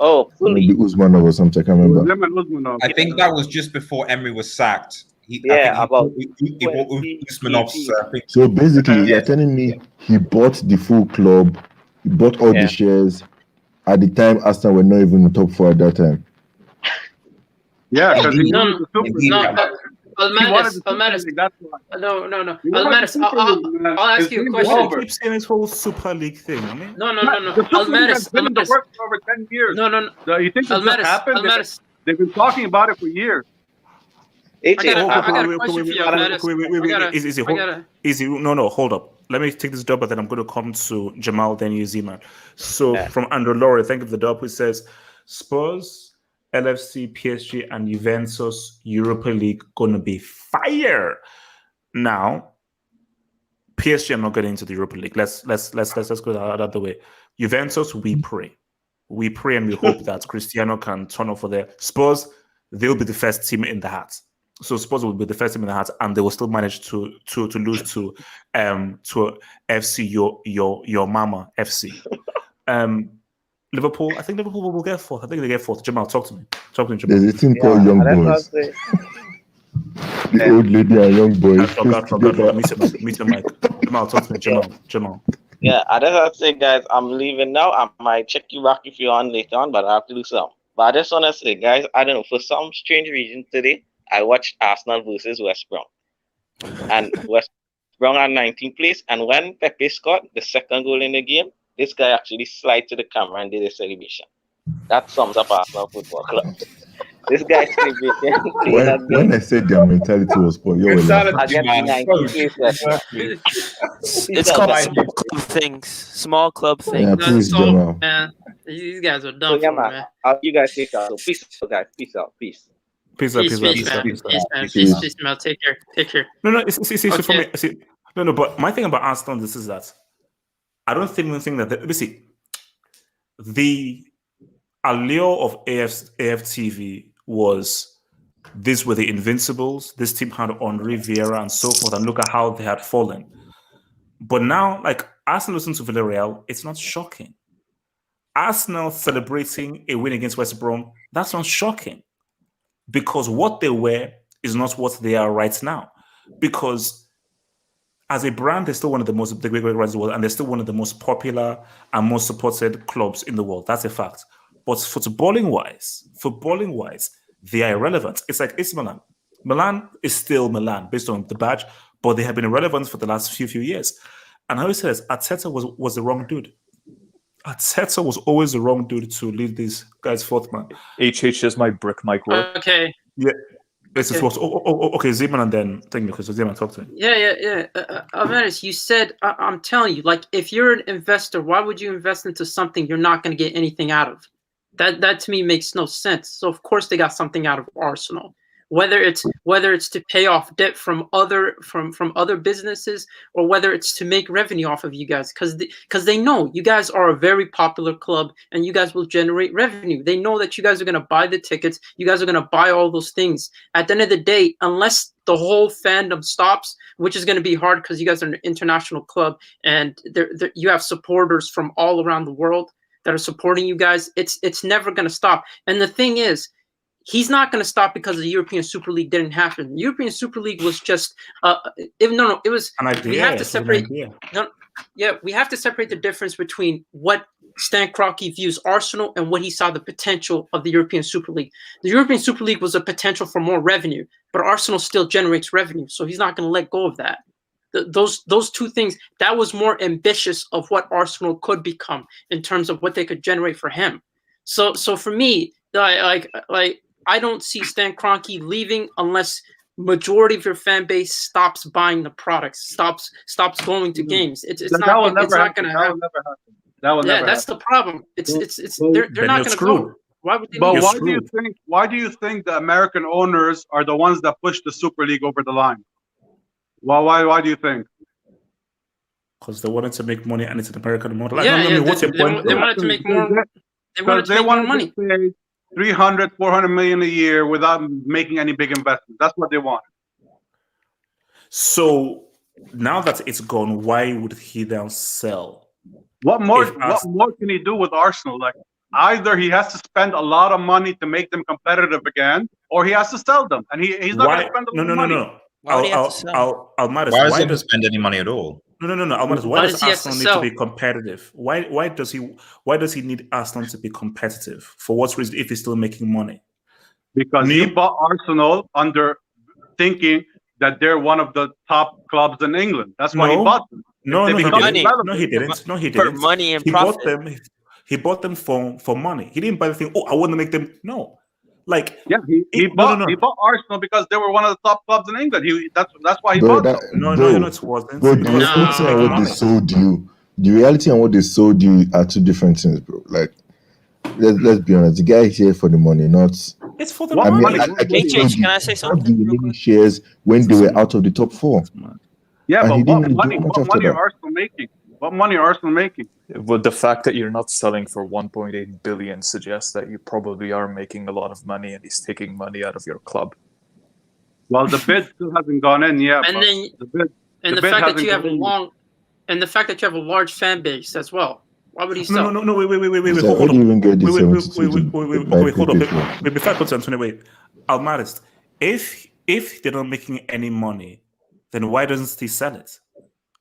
S2: Oh, fully.
S12: Maybe Usmanov or something, I can't remember.
S4: I think that was just before Emery was sacked. He bought Usmanov's.
S12: So basically, you're telling me he bought the full club, he bought all the shares at the time Arsenal were not even in the top 4 at that time.
S14: Yeah, because
S3: Almaris. Almaris, I'll ask you a question.
S1: He keeps saying this whole Super League thing. I mean,
S3: no. Almaris.
S14: Work for over 10 years.
S3: No.
S14: You think this just happened? They've been talking about it for years.
S3: I got a question for you, Almaris.
S1: Easy. No, hold up. Let me take this dub, but then I'm going to come to Jamal, then you, Z-Man. So from Andrew Laurie, thank you for the dub, who says, Spurs, LFC, PSG, and Juventus Europa League gonna be fire. Now, PSG are not getting into the Europa League. Let's go the other way. Juventus, we pray and we hope that Cristiano can turn up for their Spurs. They'll be the first team in the hat. So Spurs will be the first team in the hat, and they will still manage to lose to FC your mama FC. Liverpool, I think Liverpool will get fourth. I think they get fourth. Jamal, talk to me. Jamal.
S12: There's a thing called Young Boys. The old lady and young boys.
S1: I forgot. Meet your mic. Jamal, talk to me. Jamal.
S2: Yeah, I just have to say, guys, I'm leaving now. I might check you back if you're on later on, but I have to do something. But I just want to say, guys, I don't know, for some strange reason today, I watched Arsenal versus West Brom. And West Brom at 19th place. And when Pepe scored the second goal in the game, this guy actually slid to the camera and did a celebration. That sums up Arsenal Football Club. This guy celebrating.
S12: When I said their mentality was poor, you're
S15: It's called small club things. Small club things.
S12: Yeah, please, Jamal.
S3: Man, these guys are dumb.
S2: So, yeah, man. You guys take out. So peace out, guys. Peace out. Peace.
S3: Peace, man. Take care.
S1: No. See, for me, no. But my thing about Arsenal, this is that I don't even think that the allure of AFTV was these were the Invincibles. This team had Henri, Vieira, and so forth, and look at how they had fallen. But now, like Arsenal losing to Villarreal, it's not shocking. Arsenal celebrating a win against West Brom, that's not shocking. Because what they were is not what they are right now. Because as a brand, they're still one of the great brands in the world, and they're still one of the most popular and most supported clubs in the world. That's a fact. But footballing wise, they are irrelevant. It's like AC Milan. Milan is still Milan based on the badge, but they have been irrelevant for the last few years. And how he says, Arteta was the wrong dude. Arteta was always the wrong dude to lead these guys forth, man.
S16: HH is my brick mic work.
S3: Okay.
S1: Yeah. This is what. Okay, Zeman, and then thank you, because Zeman talk to me.
S3: Yeah. Alvarez, you said, I'm telling you, like, if you're an investor, why would you invest into something you're not going to get anything out of? That to me makes no sense. So of course they got something out of Arsenal, whether it's to pay off debt from other businesses, or whether it's to make revenue off of you guys, because they know you guys are a very popular club and you guys will generate revenue. They know that you guys are going to buy the tickets, you guys are going to buy all those things. At the end of the day, unless the whole fandom stops, which is going to be hard because you guys are an international club and you have supporters from all around the world that are supporting you guys, it's never going to stop. And the thing is, he's not going to stop because the European Super League didn't happen. The European Super League was just it was an idea. We have to separate. We have to separate the difference between what Stan Kroenke views Arsenal and what he saw the potential of the European Super League. The European Super League was a potential for more revenue, but Arsenal still generates revenue, so he's not going to let go of that. Those two things, that was more ambitious of what Arsenal could become in terms of what they could generate for him. So for me, like I don't see Stan Kroenke leaving unless majority of your fan base stops buying the products, stops going to games. It's not going to happen.
S14: That will never
S3: that's
S14: happen.
S3: the problem. They're not going to go. Why would they?
S14: But why do you think the American owners are the ones that push the Super League over the line? Why do you think?
S1: Because they wanted to make money, and it's an American model.
S3: What's your point? They wanted to make more. They wanted
S14: money. Pay 300, 400 million a year without making any big investment. That's what they want.
S1: So now that it's gone, why would he now sell?
S14: What more can he do with Arsenal? Like, either he has to spend a lot of money to make them competitive again, or he has to sell them, and he's not going to spend a lot of money.
S1: No.
S4: Why does he spend any money at all?
S1: No. Why does Arsenal need to be competitive? Why does he need Arsenal to be competitive? For what reason? If he's still making money?
S14: Because he bought Arsenal under thinking that they're one of the top clubs in England. That's why he bought them.
S1: No, he didn't.
S15: For money and profit.
S1: He bought them for money. He didn't buy the thing. Oh, I want to make them. No. Like
S14: he bought Arsenal because they were one of the top clubs in England. That's why he bought them.
S1: No, it wasn't.
S12: Bro, the reality and what they sold you, the reality and what they sold you are two different things, bro. Like, let's be honest. The guy is here for the money, not.
S1: It's for the money.
S15: Can I say something?
S12: The remaining shares when they were out of the top four.
S14: Yeah,
S12: and
S14: but
S12: he
S14: what
S12: didn't
S14: money?
S12: do much
S14: What
S12: after
S14: money are
S12: that.
S14: Arsenal making? What money are Arsenal making?
S16: Well, the fact that you're not selling for 1.8 billion suggests that you probably are making a lot of money, and he's taking money out of your club.
S14: Well, the bid still hasn't gone in yet,
S3: And
S14: but
S3: then
S14: the bid
S3: fact that
S14: hasn't
S3: you have
S14: gone in.
S3: and the fact that you have a large fan base as well. Why would he
S1: No,
S3: sell?
S1: no, wait,
S12: So how
S1: hold
S12: do you even get the
S1: Wait,
S12: 72 to buy
S1: hold on.
S12: PPP?
S1: Wait, before I go to Antonio, wait. Almaris, if they're not making any money, then why doesn't he sell it?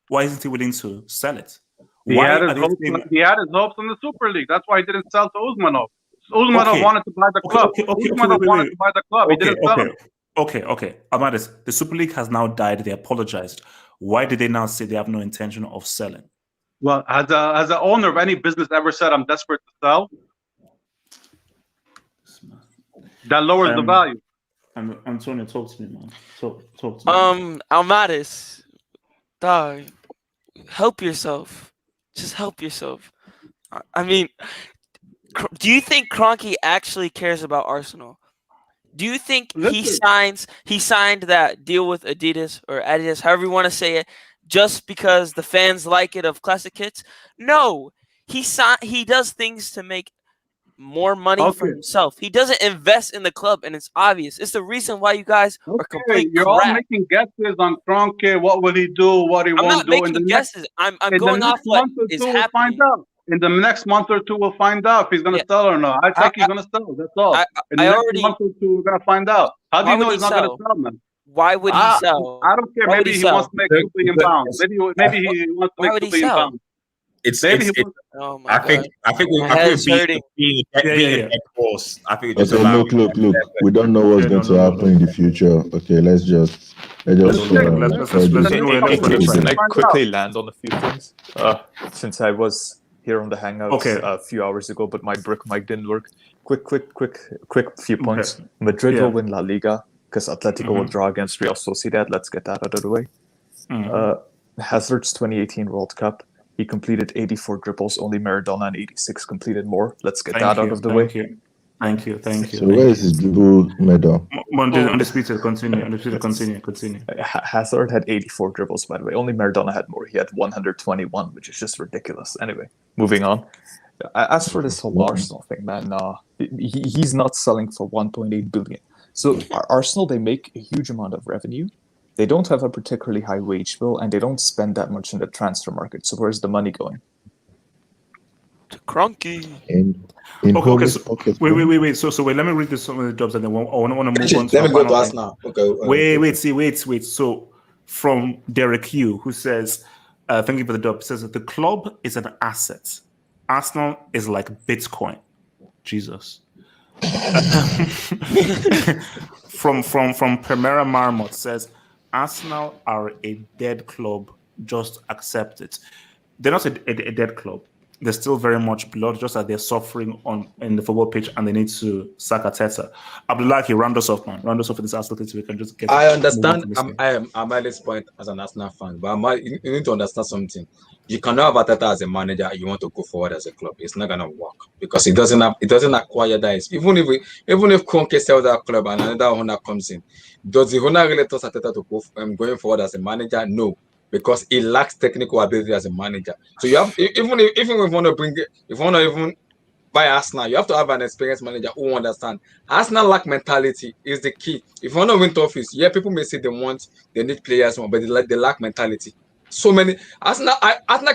S1: Why isn't he willing to sell it?
S14: He
S1: Why
S14: had his
S1: are they
S14: hopes.
S1: saying,
S14: He had his hopes in the Super League. That's why he didn't sell to Usmanov. Usmanov
S1: okay,
S14: wanted to buy the club. Usmanov wanted to buy the club. He didn't sell him.
S1: Okay. Almaris, the Super League has now died. They apologized. Why did they now say they have no intention of selling?
S14: Well, has an owner of any business ever said, "I'm desperate to sell"? That lowers the value.
S1: Antonio, talk to me, man. Talk to me.
S15: Almaris, dog, help yourself. Just help yourself. I mean, do you think Kroenke actually cares about Arsenal? Do you think he signed that deal with Adidas or Adidas, however you want to say it, just because the fans like it of classic kits? No, he does things to make more money for himself. He doesn't invest in the club, and it's obvious. It's the reason why you guys are complete
S14: You're
S15: crap.
S14: all making guesses on Kroenke. What will he do? What he
S15: I'm
S14: won't
S15: not
S14: do?
S15: making guesses. I'm going off
S14: the
S15: what
S14: next month or
S15: is
S14: two, we'll
S15: happening.
S14: find out. In the next month or two, we'll find out if he's going to sell or not. I think he's going to sell. That's all. In the next month or two, we're going to find out. How do you know he's not going to sell, man?
S15: Why would he sell?
S14: I don't care.
S15: Why would
S14: Maybe
S15: he
S14: he
S15: sell?
S14: wants to make £2 billion. Maybe he wants to
S15: Why
S14: make
S15: would
S14: £2
S15: he
S14: billion.
S15: sell?
S4: Oh my God. I think we're being a dead horse. I think we just
S12: Okay,
S4: allow.
S12: look. We don't know what's going to happen in the future. Okay, let's just try this.
S16: Can I quickly land on a few things? Since I was here on the Hangouts a few hours ago, but my brick mic didn't work. Quick few points. Madrid will win La Liga because Atletico will draw against Real Sociedad. Let's get that out of the way. Hazard's 2018 World Cup. He completed 84 dribbles. Only Maradona and 86 completed more. Let's get that out of the way.
S1: Thank you.
S12: So where is his dribble medal?
S1: Undisputed. Continue.
S16: Hazard had 84 dribbles, by the way. Only Maradona had more. He had 121, which is just ridiculous. Anyway, moving on. As for this whole Arsenal thing, man, he's not selling for 1.8 billion. So Arsenal, they make a huge amount of revenue. They don't have a particularly high wage bill, and they don't spend that much in the transfer market. So where's the money going?
S15: To Kroenke.
S1: Okay. So, wait. So wait. Let me read this some of the jobs, and then I want to move on to.
S6: Let me go to us now. Okay.
S1: Wait. So from Derek Hugh, who says, "Thank you for the job." Says that the club is an asset. Arsenal is like Bitcoin. Jesus. from Primera Marmot says, Arsenal are a dead club. Just accept it. They're not a dead club. They're still very much blood, just that they're suffering in the football pitch, and they need to sack Arteta. Abdullahi, round us off, man. Round us off with this Arsenal so we can just get.
S6: I understand. I'm at this point as an Arsenal fan, but you need to understand something. You cannot have Arteta as a manager. You want to go forward as a club. It's not gonna work because it doesn't acquire that. Even if Kroenke sells that club and another owner comes in, does the owner really trust Arteta to go going forward as a manager? No. Because he lacks technical ability as a manager. So you have even if you want to even buy Arsenal, you have to have an experienced manager who understands. Arsenal lack mentality is the key. If you want to win trophies, people may say they need players, but they lack mentality. So many Arsenal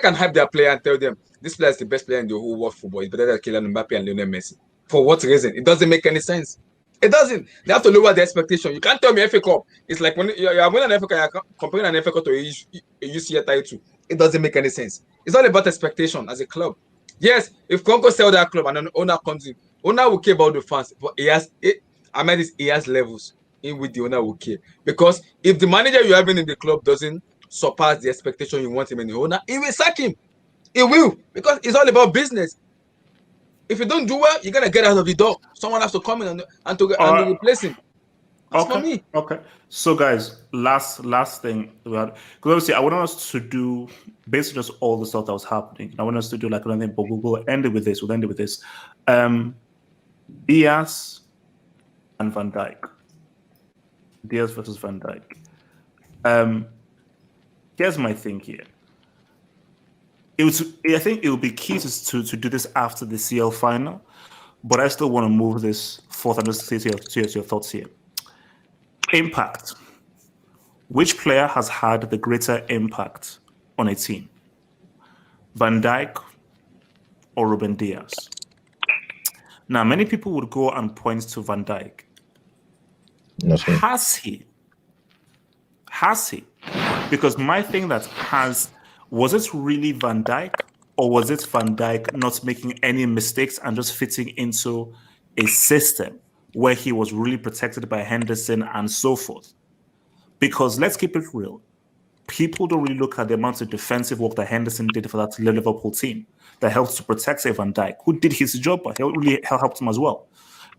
S6: can hype their player and tell them this player is the best player in the whole world football. It's better than Kylian Mbappe and Lionel Messi. For what reason? It doesn't make any sense. It doesn't. They have to lower the expectation. You can't tell me FA Cup. It's like when you are winning an FA Cup, you're comparing an FA Cup to a UCL title. It doesn't make any sense. It's all about expectation as a club. Yes, if Kroenke sell that club and an owner comes in, owner will care about the fans. But he has levels in which the owner will care. Because if the manager you're having in the club doesn't surpass the expectation you want him in the owner, he will sack him. He will, because it's all about business. If you don't do well, you're gonna get out of the door. Someone has to come in and replace him. That's for me.
S1: Okay. So guys, last thing about, because obviously I want us to do basically just all the stuff that was happening. I want us to do like another thing, but we'll end it with this. Diaz and Van Dijk. Diaz versus Van Dijk. here's my thing here. I think it would be key to do this after the CL final, but I still want to move this forth and just see your thoughts here. Impact. Which player has had the greater impact on a team? Van Dijk or Ruben Diaz? Now, many people would go and point to Van Dijk. Has he? Because my thing was it really Van Dijk, or was it Van Dijk not making any mistakes and just fitting into a system where he was really protected by Henderson and so forth? Because let's keep it real. People don't really look at the amount of defensive work that Henderson did for that Liverpool team that helped to protect Van Dijk, who did his job, but he really helped him as well.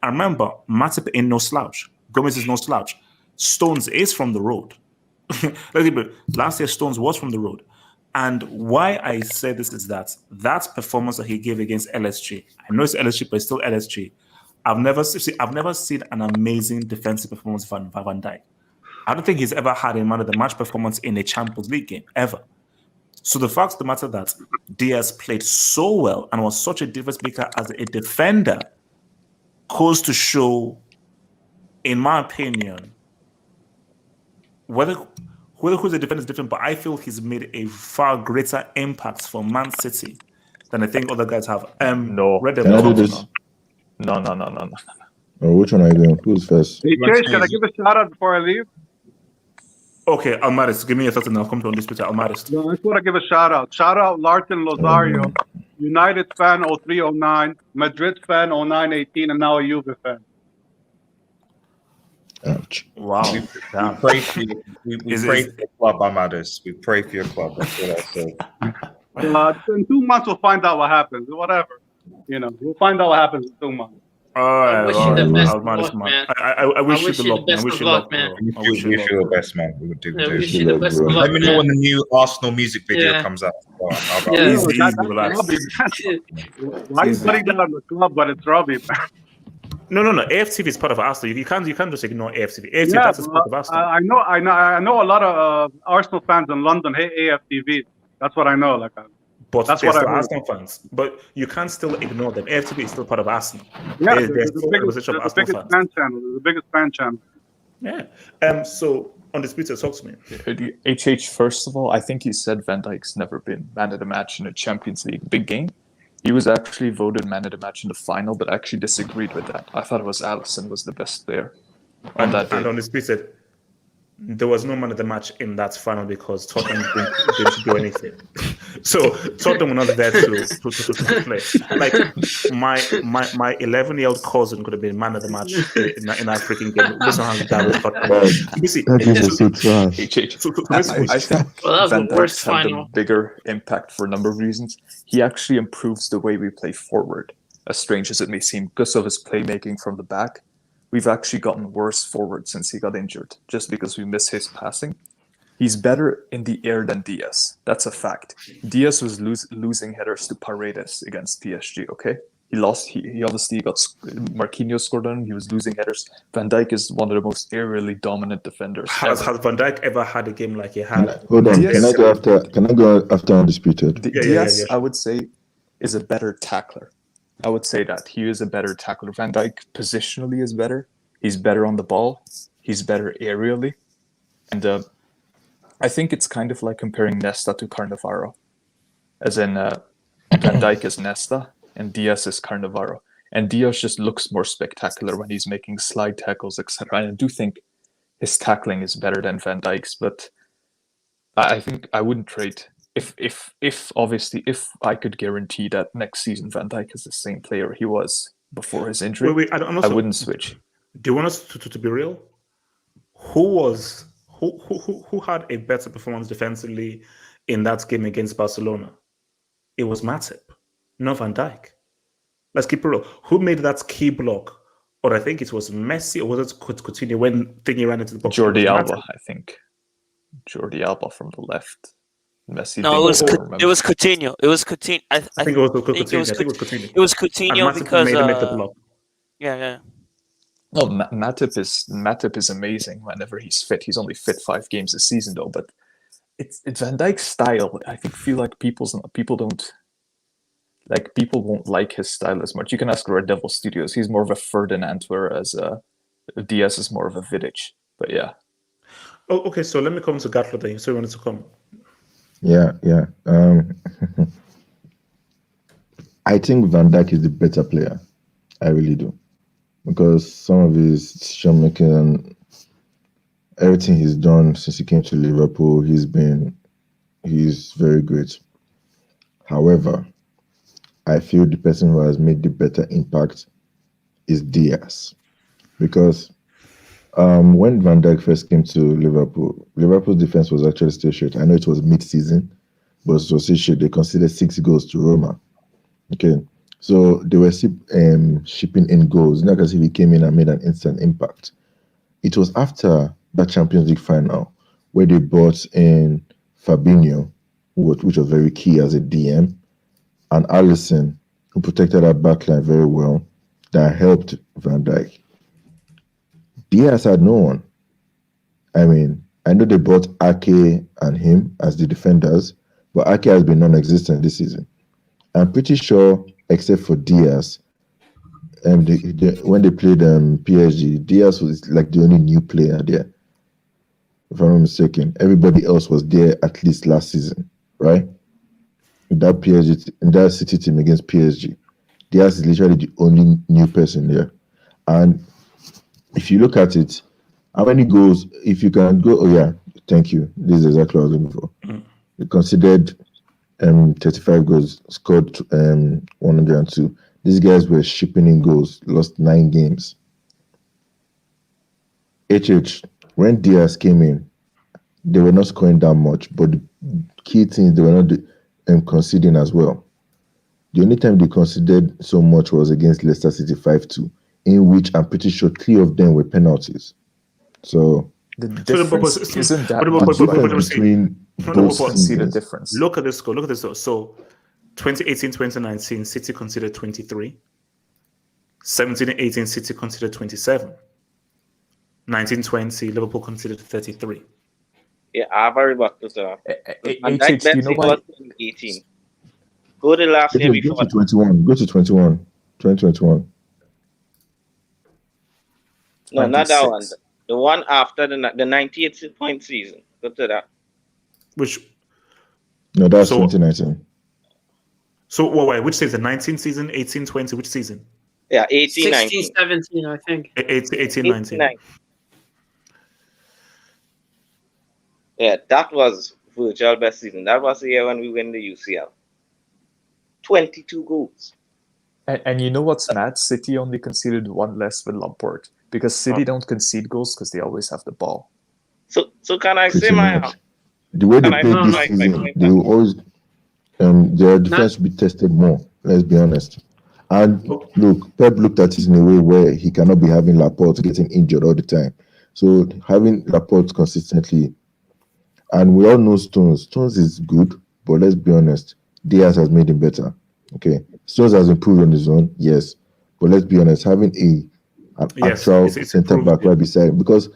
S1: And remember, Matip ain't no slouch. Gomez is no slouch. Stones is from the road. Last year, Stones was from the road. And why I say this is that performance that he gave against LSG, I know it's LSG, but it's still LSG. I've never seen an amazing defensive performance from Van Dijk. I don't think he's ever had a man of the match performance in a Champions League game, ever. So the fact of the matter that Diaz played so well and was such a difference maker as a defender goes to show, in my opinion, whether who's a defender is different, but I feel he's made a far greater impact for Man City than I think other guys have.
S16: No.
S12: Can I do this?
S16: No.
S12: Oh, which one are you doing? Who's first?
S14: Hey, Chase, can I give a shout out before I leave?
S1: Okay, Almaris, give me your thoughts and I'll come to on this Twitter. Almaris.
S14: No, I just want to give a shout out. Shout out Larton Lozario, United fan 0309, Madrid fan 0918, and now a Juve fan.
S12: Ouch.
S1: Wow.
S4: We pray for you. We pray for your club, Amadis. We pray for your club. That's what I say.
S14: In 2 months, we'll find out what happens. Whatever. We'll find out what happens in 2 months.
S1: All right.
S3: I wish you the best of luck, man.
S1: I wish you the
S3: best of luck, man.
S4: We wish you the best, man. We would do.
S3: I wish you the best of luck,
S4: Let me know when the new Arsenal music video comes out.
S1: Easy, relax.
S14: Why are you putting that on the club, but it's Robbie, man?
S1: No. AFTV is part of Arsenal. You can't just ignore AFTV. AFTV that's part of Arsenal.
S14: I know a lot of Arsenal fans in London hate AFTV. That's what I know.
S1: But
S14: that's
S1: they're
S14: what
S1: still
S14: I
S1: Arsenal fans. But you can't still ignore them. AFTV is still part of Arsenal.
S14: Yeah,
S1: they're
S14: the biggest fan channel. The biggest fan channel.
S1: Yeah. So on this Twitter, talk to me.
S16: HH, first of all, I think you said Van Dijk's never been man of the match in a Champions League big game. He was actually voted man of the match in the final, but I actually disagreed with that. I thought it was Alisson was the best player on that day.
S1: And on this Twitter, there was no man of the match in that final because Tottenham didn't do anything. So Tottenham were not there to play. Like my 11-year-old cousin could have been man of the match in that freaking game. Based on how that was Tottenham. You see,
S12: That game was so trash.
S16: I think
S3: Well, that was
S16: Van
S3: the worst
S16: Dijk's had
S3: final.
S16: the bigger impact for a number of reasons. He actually improves the way we play forward, as strange as it may seem, because of his playmaking from the back. We've actually gotten worse forward since he got injured, just because we miss his passing. He's better in the air than Diaz. That's a fact. Diaz was losing headers to Paredes against PSG, okay? He lost. He obviously got Marquinhos scored on him. He was losing headers. Van Dijk is one of the most aerially dominant defenders.
S1: Has Van Dijk ever had a game like he had?
S12: Hold on.
S16: Diaz-
S12: Can I go after Undisputed?
S16: Diaz, I would say, is a better tackler. I would say that. He is a better tackler. Van Dijk positionally is better. He's better on the ball. He's better aerially. And I think it's kind of like comparing Nesta to Cannavaro. As in, Van Dijk is Nesta and Diaz is Cannavaro. And Diaz just looks more spectacular when he's making slide tackles, etc. And I do think his tackling is better than Van Dijk's, but I think I wouldn't trade... If obviously I could guarantee that next season Van Dijk is the same player he was before his injury, I wouldn't switch.
S1: Do you want us to be real? Who had a better performance defensively in that game against Barcelona? It was Matip, not Van Dijk. Let's keep it real. Who made that key block? Or I think it was Messi, or was it Coutinho when Thingy ran into the box?
S16: Jordi Alba, I think. Jordi Alba from the left. Messi.
S15: No, it was Coutinho. It was Coutinho. I think it was
S1: Coutinho.
S15: It was Coutinho because
S1: made the block.
S15: Yeah.
S16: No, Matip is amazing whenever he's fit. He's only fit 5 games this season though, but it's Van Dijk's style. I feel like people won't like his style as much. You can ask Red Devil Studios. He's more of a Ferdinand, whereas Diaz is more of a Vidic. But yeah.
S1: Oh, okay. So let me come to Gatlo then. So you wanted to come.
S12: Yeah. I think Van Dijk is the better player. I really do. Because some of his decision making and everything he's done since he came to Liverpool, he's very great. However, I feel the person who has made the better impact is Diaz. Because when Van Dijk first came to Liverpool, Liverpool's defense was actually still shit. I know it was mid-season, but it was still shit. They conceded 6 goals to Roma. Okay, so they were shipping in goals. Not as if he came in and made an instant impact. It was after that Champions League final where they brought in Fabinho, which was very key as a DM, and Alisson, who protected our backline very well, that helped Van Dijk. Diaz had no one. I mean, I know they brought Ake and him as the defenders, but Ake has been non-existent this season. I'm pretty sure, except for Diaz, when they played PSG, Diaz was like the only new player there. If I'm not mistaken, everybody else was there at least last season, right? In that City team against PSG, Diaz is literally the only new person there. And if you look at it, how many goals? If you can go, oh yeah, thank you. This is exactly what I was looking for. They considered 35 goals, scored 102. These guys were shipping in goals, lost 9 games. When Diaz came in, they were not scoring that much, but the key things they were not conceding as well. The only time they conceded so much was against Leicester City 5-2, in which I'm pretty sure 3 of them were penalties. So
S16: the difference isn't that
S12: much between both
S16: conceded difference.
S1: Look at this score. Look at this score. So 2018-2019, City conceded 23. 17-18, City conceded 27. 19-20, Liverpool conceded 33.
S2: Yeah, I've already worked this out.
S16: Van Dijk best season
S2: was 18. Go to last year before.
S12: Go to 21. Go to 21. 2021.
S2: No, not that one. The one after the 98-point season. Go to that.
S1: Which?
S12: No, that's 2019.
S1: So, wait, which season? 19 season, 18-20, which season?
S2: Yeah, 18-19.
S3: 16-17, I think.
S1: 18-19.
S2: Yeah, that was virtual best season. That was the year when we win the UCL. 22 goals.
S16: And you know what's mad? City only conceded 1 less with Lampard. Because City don't concede goals because they always have the ball.
S2: So can I say my...
S12: The way they played this season, they will always... their defense will be tested more, let's be honest. And look, Pep looked at it in a way where he cannot be having Laporte getting injured all the time. So having Laporte consistently... And we all know Stones. Stones is good, but let's be honest, Diaz has made him better. Okay, Stones has improved on his own, yes. But let's be honest, having an actual centre back right beside him, because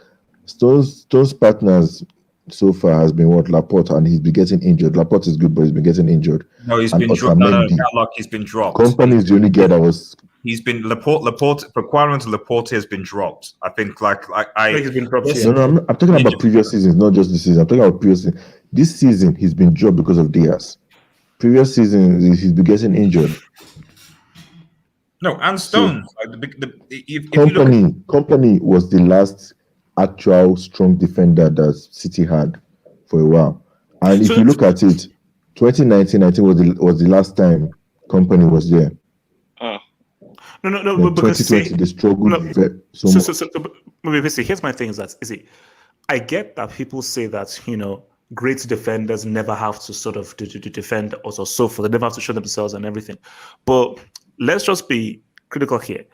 S12: Stones partners so far has been Laporte, and he's been getting injured. Laporte is good, but he's been getting injured.
S4: No, he's been dropped. No, he's been dropped.
S12: Company is the only guy that was.
S4: He's been Laporte. Requirement of Laporte has been dropped. I think
S1: he's been dropped.
S12: No, I'm talking about previous seasons, not just this season. I'm talking about previous season. This season he's been dropped because of Diaz. Previous season he's been getting injured.
S4: No, and Stones.
S12: Company was the last actual strong defender that City had for a while. And if you look at it, 2019, I think was the last time Company was there.
S1: No, because
S12: 2020 they struggled
S1: here's my thing is that I get that people say that great defenders never have to sort of to defend or so forth. They never have to show themselves and everything. But let's just be critical here.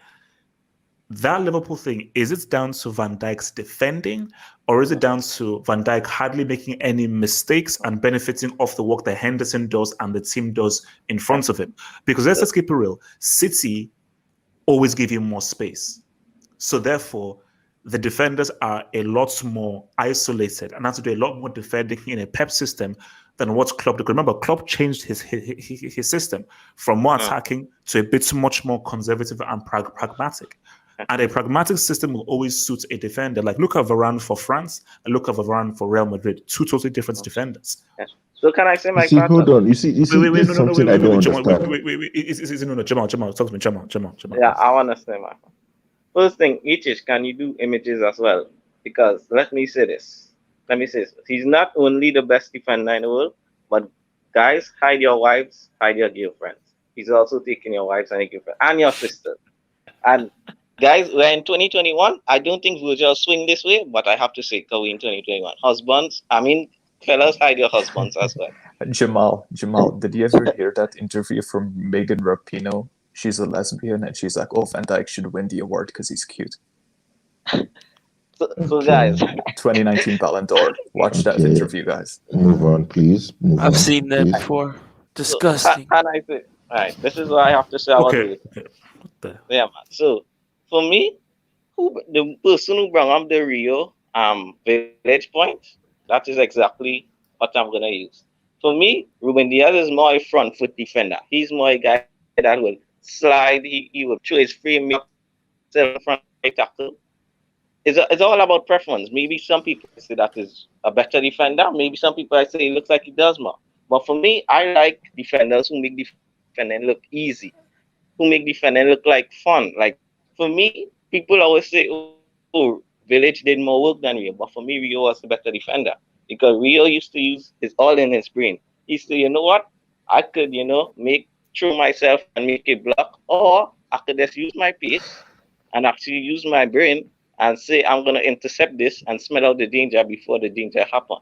S1: That Liverpool thing, is it down to Van Dijk's defending, or is it down to Van Dijk hardly making any mistakes and benefiting off the work that Henderson does and the team does in front of him? Because let's keep it real. City always give him more space. So therefore, the defenders are a lot more isolated and have to do a lot more defending in a Pep system than what Klopp did. Remember, Klopp changed his system from more attacking to a bit much more conservative and pragmatic. And a pragmatic system will always suit a defender. Like, look at Varane for France and look at Varane for Real Madrid. Two totally different defenders.
S2: Yes. So can I say my
S12: See, hold on. You see, this is something I don't
S1: Jamal,
S12: understand.
S1: Jamal, talk to me, Jamal.
S2: Yeah, I want to say my first thing. Ichish, can you do images as well? Because let me say this. He's not only the best defender in the world, but guys, hide your wives, hide your girlfriends. He's also taking your wives and your girlfriends and your sisters. And guys, we're in 2021. I don't think we'll just swing this way, but I have to say, because we're in 2021. Fellas, hide your husbands as well.
S16: Jamal, did you ever hear that interview from Megan Rapinoe? She's a lesbian, and she's like, "Oh, Van Dijk should win the award because he's cute."
S2: So guys,
S16: 2019 Ballon d'Or. Watch that interview, guys.
S12: Move on, please.
S15: I've seen that before. Disgusting.
S2: So, and I say, all right, this is what I have to say about this. Yeah, man. So for me, the person who brought up the Rio Village point, that is exactly what I'm gonna use. For me, Ruben Diaz is more a front foot defender. He's more a guy that will slide. He will throw his frame up, front tackle. It's all about preference. Maybe some people say that is a better defender. Maybe some people say he looks like he does more. But for me, I like defenders who make defending look easy, who make defending look like fun. Like, for me, people always say, oh, Village did more work than Rio. But for me, Rio was the better defender. Because Rio used to use his all in his brain. He used to, you know what? I could, throw myself and make a block. Or I could just use my pace and actually use my brain and say, I'm going to intercept this and smell out the danger before the danger happens.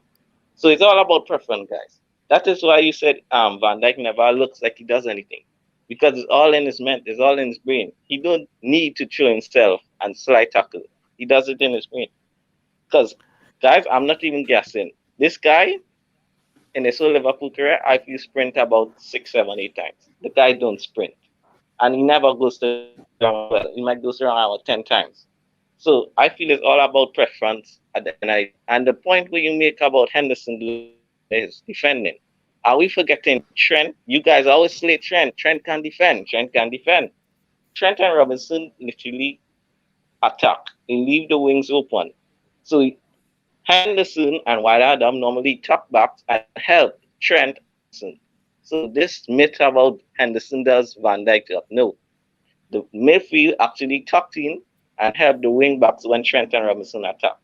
S2: So it's all about preference, guys. That is why you said Van Dijk never looks like he does anything. Because it's all in his mind, it's all in his brain. He don't need to throw himself and slide tackle. He does it in his brain. Because, guys, I'm not even guessing. This guy, in his whole Liverpool career, I feel sprint about 6, 7, 8 times. The guy don't sprint. And he never goes to ground well. He might go to ground about 10 times. So I feel it's all about preference at the end. And the point where you make about Henderson is defending. Are we forgetting Trent? You guys always slay Trent. Trent can defend. Trent and Robinson literally attack. They leave the wings open. So Henderson and White Adam normally tuck back and help Trent. So this myth about Henderson does Van Dijk up. No. The midfield actually tucked in and help the wing backs when Trent and Robinson attack.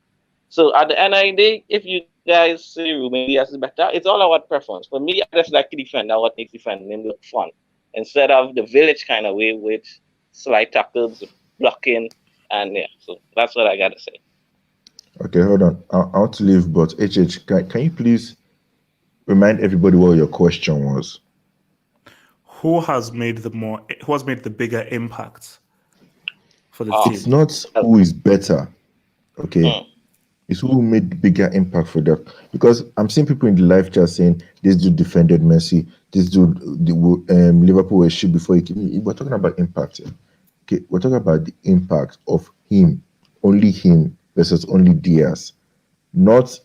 S2: So at the end of the day, if you guys say Ruben Diaz is better, it's all about preference. For me, I just like to defend. That's what makes defending look fun. Instead of the Village kind of way with slide tackles, blocking, and yeah. So that's what I got to say.
S12: Okay, hold on. I want to leave, but HH, can you please remind everybody what your question was?
S1: Who has made the bigger impact for the team?
S12: It's not who is better, okay? It's who made the bigger impact for that. Because I'm seeing people in the live chat saying this dude defended Messi, this dude Liverpool was shit before he came. We're talking about impact here. Okay, we're talking about the impact of him, only him versus only Diaz. Not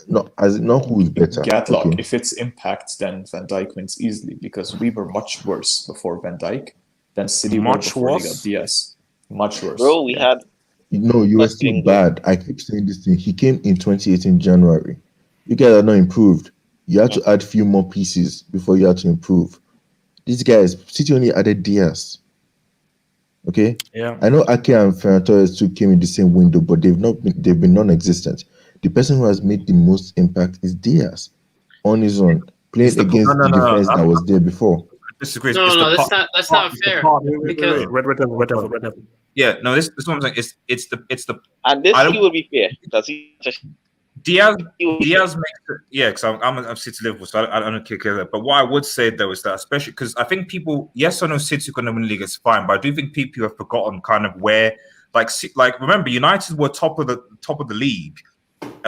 S12: who is better.
S16: Gatlock,
S12: okay?
S16: if it's impact, then Van Dijk wins easily because we were much worse before Van Dijk than City were before they got Diaz. Much worse.
S2: Bro, we had...
S12: No, you were still bad. I keep saying this thing. He came in 2018 January. You guys are not improved. You had to add a few more pieces before you had to improve. These guys, City only added Diaz. Okay?
S1: Yeah.
S12: I know Ake and Ferran Torres too came in the same window, but they've been non-existent. The person who has made the most impact is Diaz on his own, playing against the defense that was there before.
S4: Disagree.
S3: No, that's not fair. Because
S1: Red Devil.
S4: Yeah, no, this is what I'm saying. It's the.
S2: And this he will be fair because
S4: Diaz makes it. Yeah, because I'm City Liverpool, so I don't care that. But what I would say though is that, especially because I think people, yes, I know City are going to win the league, it's fine, but I do think people have forgotten kind of where, like remember, United were top of the league,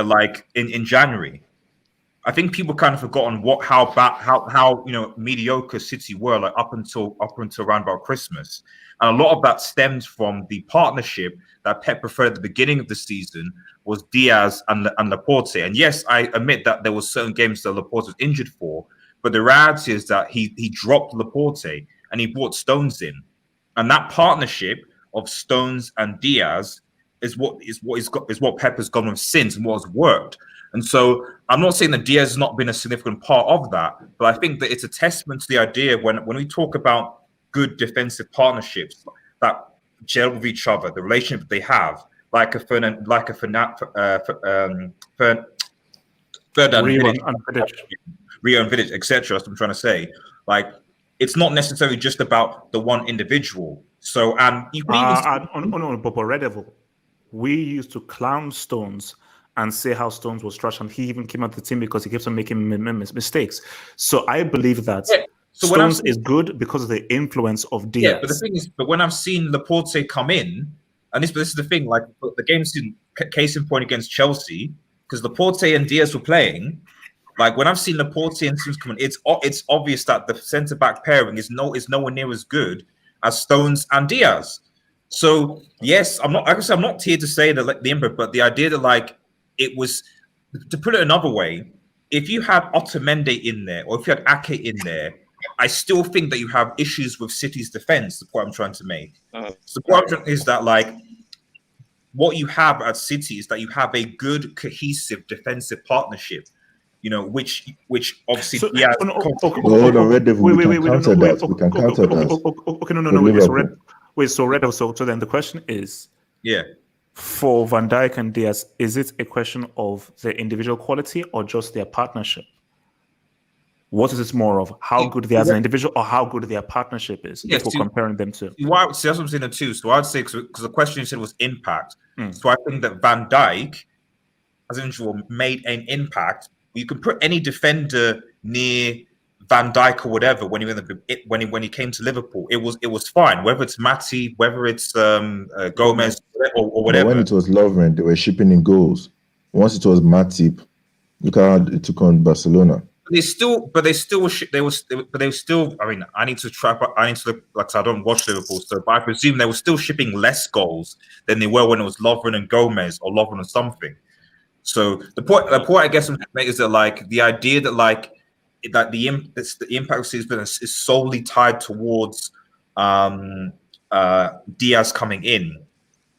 S4: like in January. I think people kind of forgotten how mediocre City were like up until around about Christmas, and a lot of that stemmed from the partnership that Pep preferred at the beginning of the season was Diaz and Laporte. And yes, I admit that there were certain games that Laporte was injured for, but the reality is that he dropped Laporte and he brought Stones in, and that partnership of Stones and Diaz is what Pep has gone with since and what has worked. And so I'm not saying that Diaz has not been a significant part of that, but I think that it's a testament to the idea when we talk about good defensive partnerships that gel with each other, the relationship they have, like a Ferdinand Rio and Vidic, etc. That's what I'm trying to say. Like, it's not necessarily just about the one individual. So, you can even
S1: but Red Devil, we used to clown Stones and say how Stones was trash, and he even came out the team because he kept on making mistakes. So I believe that Stones is good because of the influence of Diaz.
S4: Yeah, but the thing is, when I've seen Laporte come in, and this is the thing, like the game's case in point against Chelsea, because Laporte and Diaz were playing. Like when I've seen Laporte and Stones come in, it's obvious that the centre back pairing is nowhere near as good as Stones and Diaz. So yes, I'm not here to say that like the input, but the idea that like it was, to put it another way, if you had Otamendi in there or if you had Ake in there, I still think that you have issues with City's defense. The point I'm trying to make. So the point is that like what you have at City is that you have a good cohesive defensive partnership. You know, which obviously
S12: Hold on, Red Devil. We can counter that. We can counter that.
S1: Okay, no. Wait, so Red Devil. So then the question is, for Van Dijk and Diaz, is it a question of their individual quality or just their partnership? What is it more of? How good they are as an individual or how good their partnership is? If we're comparing them to.
S4: See, that's what I'm saying the two. So I'd say, because the question you said was impact. So I think that Van Dijk, as an individual, made an impact. You can put any defender near Van Dijk or whatever when he came to Liverpool. It was fine. Whether it's Matty, whether it's Gomez or whatever.
S12: But when it was Lovren, they were shipping in goals. Once it was Matip, look how it took on Barcelona.
S4: They still. I mean, I need to look, like I don't watch Liverpool, so but I presume they were still shipping less goals than they were when it was Lovren and Gomez or Lovren or something. So the point I guess I'm making is that like the idea that like that the impact of City's is solely tied towards Diaz coming in,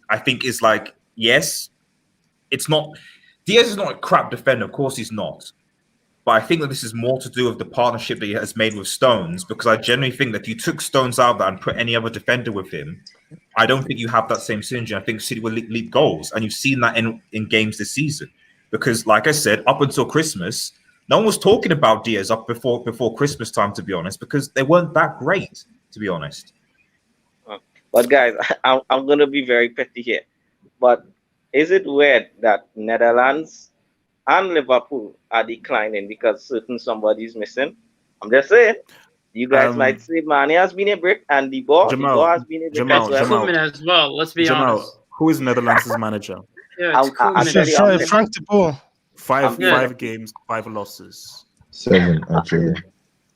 S4: I think is like, yes, it's not. Diaz is not a crap defender, of course he's not. But I think that this is more to do with the partnership that he has made with Stones, because I generally think that if you took Stones out there and put any other defender with him, I don't think you have that same synergy. I think City will lead goals, and you've seen that in games this season. Because, like I said, up until Christmas, no one was talking about Diaz up before Christmas time, to be honest, because they weren't that great, to be honest.
S2: But guys, I'm gonna be very petty here. But is it weird that Netherlands and Liverpool are declining because certain somebody's missing? I'm just saying. You guys might say Mane has been a brick and the ball has been a brick
S3: as well. Let's be honest.
S1: Who is Netherlands' manager?
S17: Frank de Boer.
S1: Five games, 5 losses.
S12: 7 actually.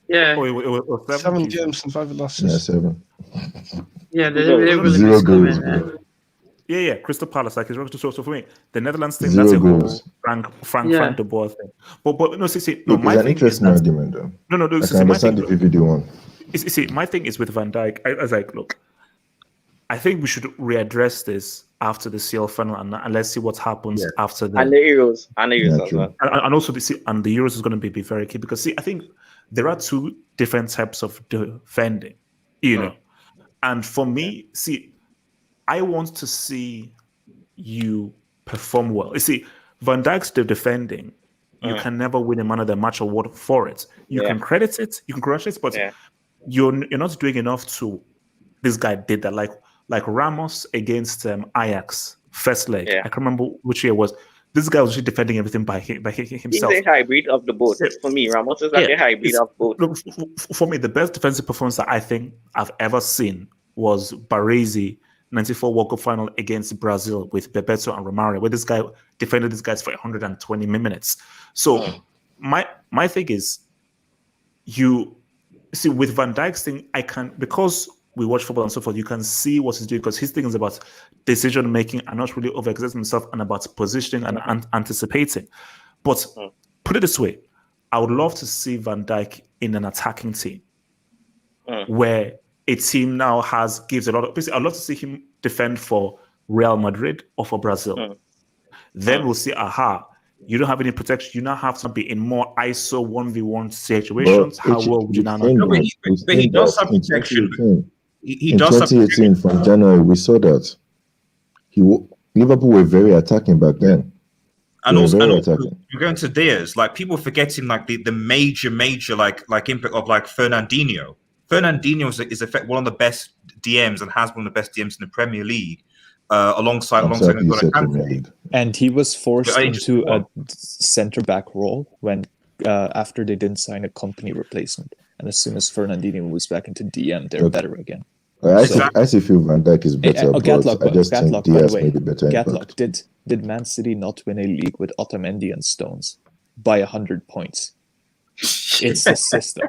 S3: Yeah.
S1: Oh, it was
S17: 7 games and 5 losses.
S12: Yeah, 7.
S3: Yeah, they really
S12: 0 goals.
S1: Yeah, Crystal Palace. Like, it's so for me, the Netherlands thing,
S12: 0
S1: that's a whole
S12: goals.
S1: Frank de Boer thing. But no, see, no,
S12: Look,
S1: my
S12: it's an
S1: thing
S12: interesting
S1: is
S12: argument, though.
S1: No,
S12: I can understand the video one.
S1: See, my thing is with Van Dijk. I was like, look, I think we should readdress this after the CL final, and let's see what happens after that.
S2: And the Euros as well.
S1: And also the Euros is going to be very key, because I think there are 2 different types of defending, you know. And for me, I want to see you perform well. You see, Van Dijk's defending, you can never win a man of the match award for it. You can credit it, you can congratulate it, but you're not doing enough to. This guy did that, like Ramos against Ajax first leg. I can't remember which year it was. This guy was actually defending everything by himself.
S2: He's a hybrid of the both. For me, Ramos is like a hybrid of both.
S1: Look, for me, the best defensive performance that I think I've ever seen was Baresi 94 World Cup final against Brazil with Bebeto and Romario, where this guy defended these guys for 120 minutes. So my thing is, you see with Van Dijk's thing, because we watch football and so forth, you can see what he's doing because his thing is about decision making and not really overexerting himself and about positioning and anticipating. But put it this way, I would love to see Van Dijk in an attacking team where a team now gives a lot of. I'd love to see him defend for Real Madrid or for Brazil. Then we'll see, you don't have any protection. You now have to be in more ISO 1v1 situations. How well would you now know?
S4: But he does have protection.
S12: In 2018, from January, we saw that Liverpool were very attacking back then.
S4: And also you're going to Diaz, like people forgetting like the major like impact of like Fernandinho. Fernandinho is one of the best DMs and has one of the best DMs in the Premier League, alongside Kante.
S16: And he was forced into a centre back role when after they didn't sign a company replacement, and as soon as Fernandinho was back into DM, they're better again.
S12: I still feel Van Dijk is better, but I just think Diaz may be better.
S16: Gatlock, did Man City not win a league with Otamendi and Stones by 100 points? It's the system.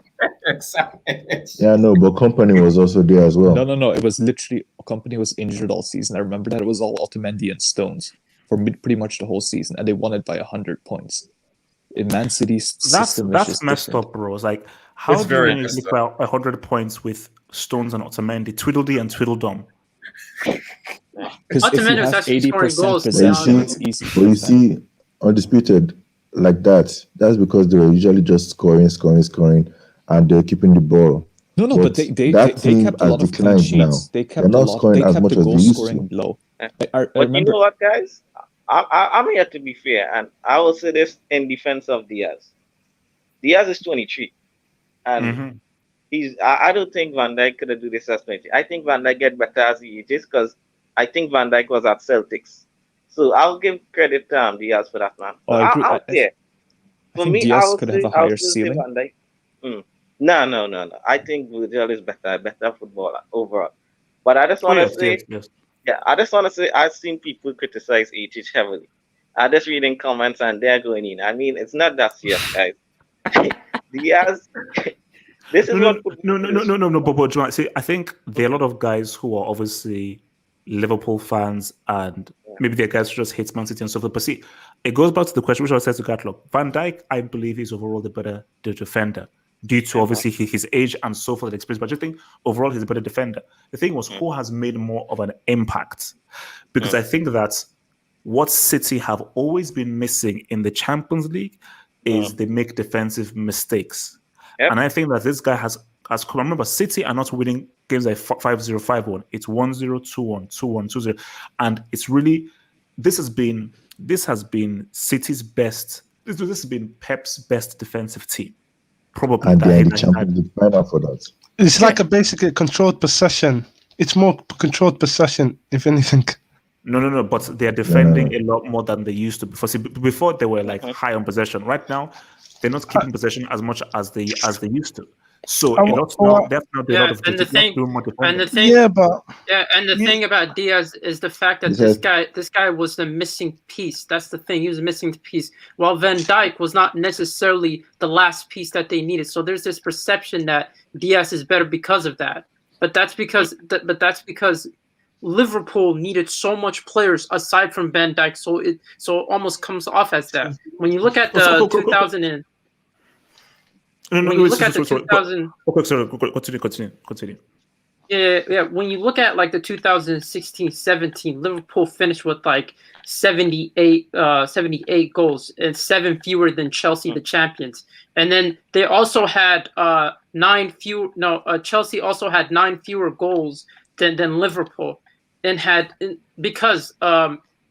S12: Yeah, no, but Company was also there as well.
S16: No. It was literally Company was injured all season. I remember that it was all Otamendi and Stones for pretty much the whole season, and they won it by 100 points. In Man City's system,
S1: that's messed up, bro. It's like how do you win by 100 points with Stones and Otamendi, Tweedledee and Tweedledum?
S16: Because if you have 80% possession, it's easy.
S12: But you see, Undisputed like that's because they were usually just scoring, and they're keeping the ball.
S16: No, but they kept a lot of clean sheets. They kept
S12: not scoring as much as they used to.
S16: Low.
S2: But you know what, guys? I'm here to be fair, and I will say this in defense of Diaz. Diaz is 23, and I don't think Van Dijk could do this as 20. I think Van Dijk get better as he ages because I think Van Dijk was at Celtics. So I'll give credit to Diaz for that, man. I'll say, for me,
S16: Diaz could have a higher ceiling.
S2: Van Dijk. No. I think Virgil is better footballer overall. But I just want to say, I've seen people criticize HH heavily. I just reading comments and they're going in. I mean, it's not that serious, guys. Diaz. This is
S1: no. But John, see, I think there are a lot of guys who are obviously Liverpool fans, and maybe they're guys who just hate Man City and so forth. But see, it goes back to the question which I said to Gatlock. Van Dijk, I believe, is overall the better defender due to obviously his age and so forth, experience. But I just think overall he's a better defender. The thing was, who has made more of an impact? Because I think that what City have always been missing in the Champions League is they make defensive mistakes. And I think that this guy has come. Remember, City are not winning games like 5-0, 5-1. It's 1-0, 2-1, 2-1, 2-0. And it's really, this has been City's best, this has been Pep's best defensive team. Probably.
S12: And they're in the Champions League final for that.
S17: It's like a basically controlled possession. It's more controlled possession, if anything.
S1: No. But they're defending a lot more than they used to. Before they were like high on possession. Right now, they're not keeping possession as much as they used to. So a lot now, definitely a lot of
S3: the thing about Diaz is the fact that this guy was the missing piece. That's the thing. He was a missing piece. While Van Dijk was not necessarily the last piece that they needed. So there's this perception that Diaz is better because of that. But that's because Liverpool needed so much players aside from Van Dijk. So it almost comes off as that. When you look at the 2000 and Continue. Yeah. When you look at like the 2016-17, Liverpool finished with like 78 goals and 7 fewer than Chelsea, the champions. And then they also had Chelsea also had 9 fewer goals than Liverpool, and because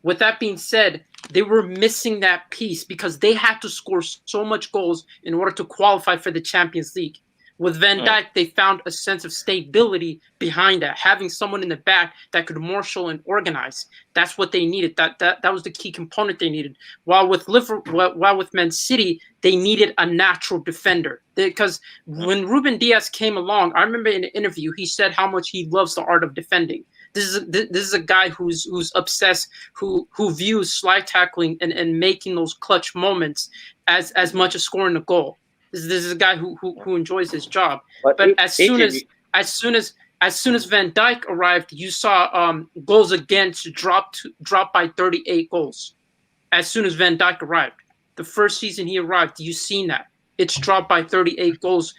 S3: with that being said, they were missing that piece because they had to score so much goals in order to qualify for the Champions League. With Van Dijk, they found a sense of stability behind that, having someone in the back that could marshal and organize. That's what they needed. That was the key component they needed. While with Man City, they needed a natural defender. Because when Ruben Diaz came along, I remember in an interview, he said how much he loves the art of defending. This is a guy who's obsessed, who views slide tackling and making those clutch moments as much as scoring a goal. This is a guy who enjoys his job. But as soon as Van Dijk arrived, you saw goals against drop by 38 goals. As soon as Van Dijk arrived, the first season he arrived, you've seen that. It's dropped by 38 goals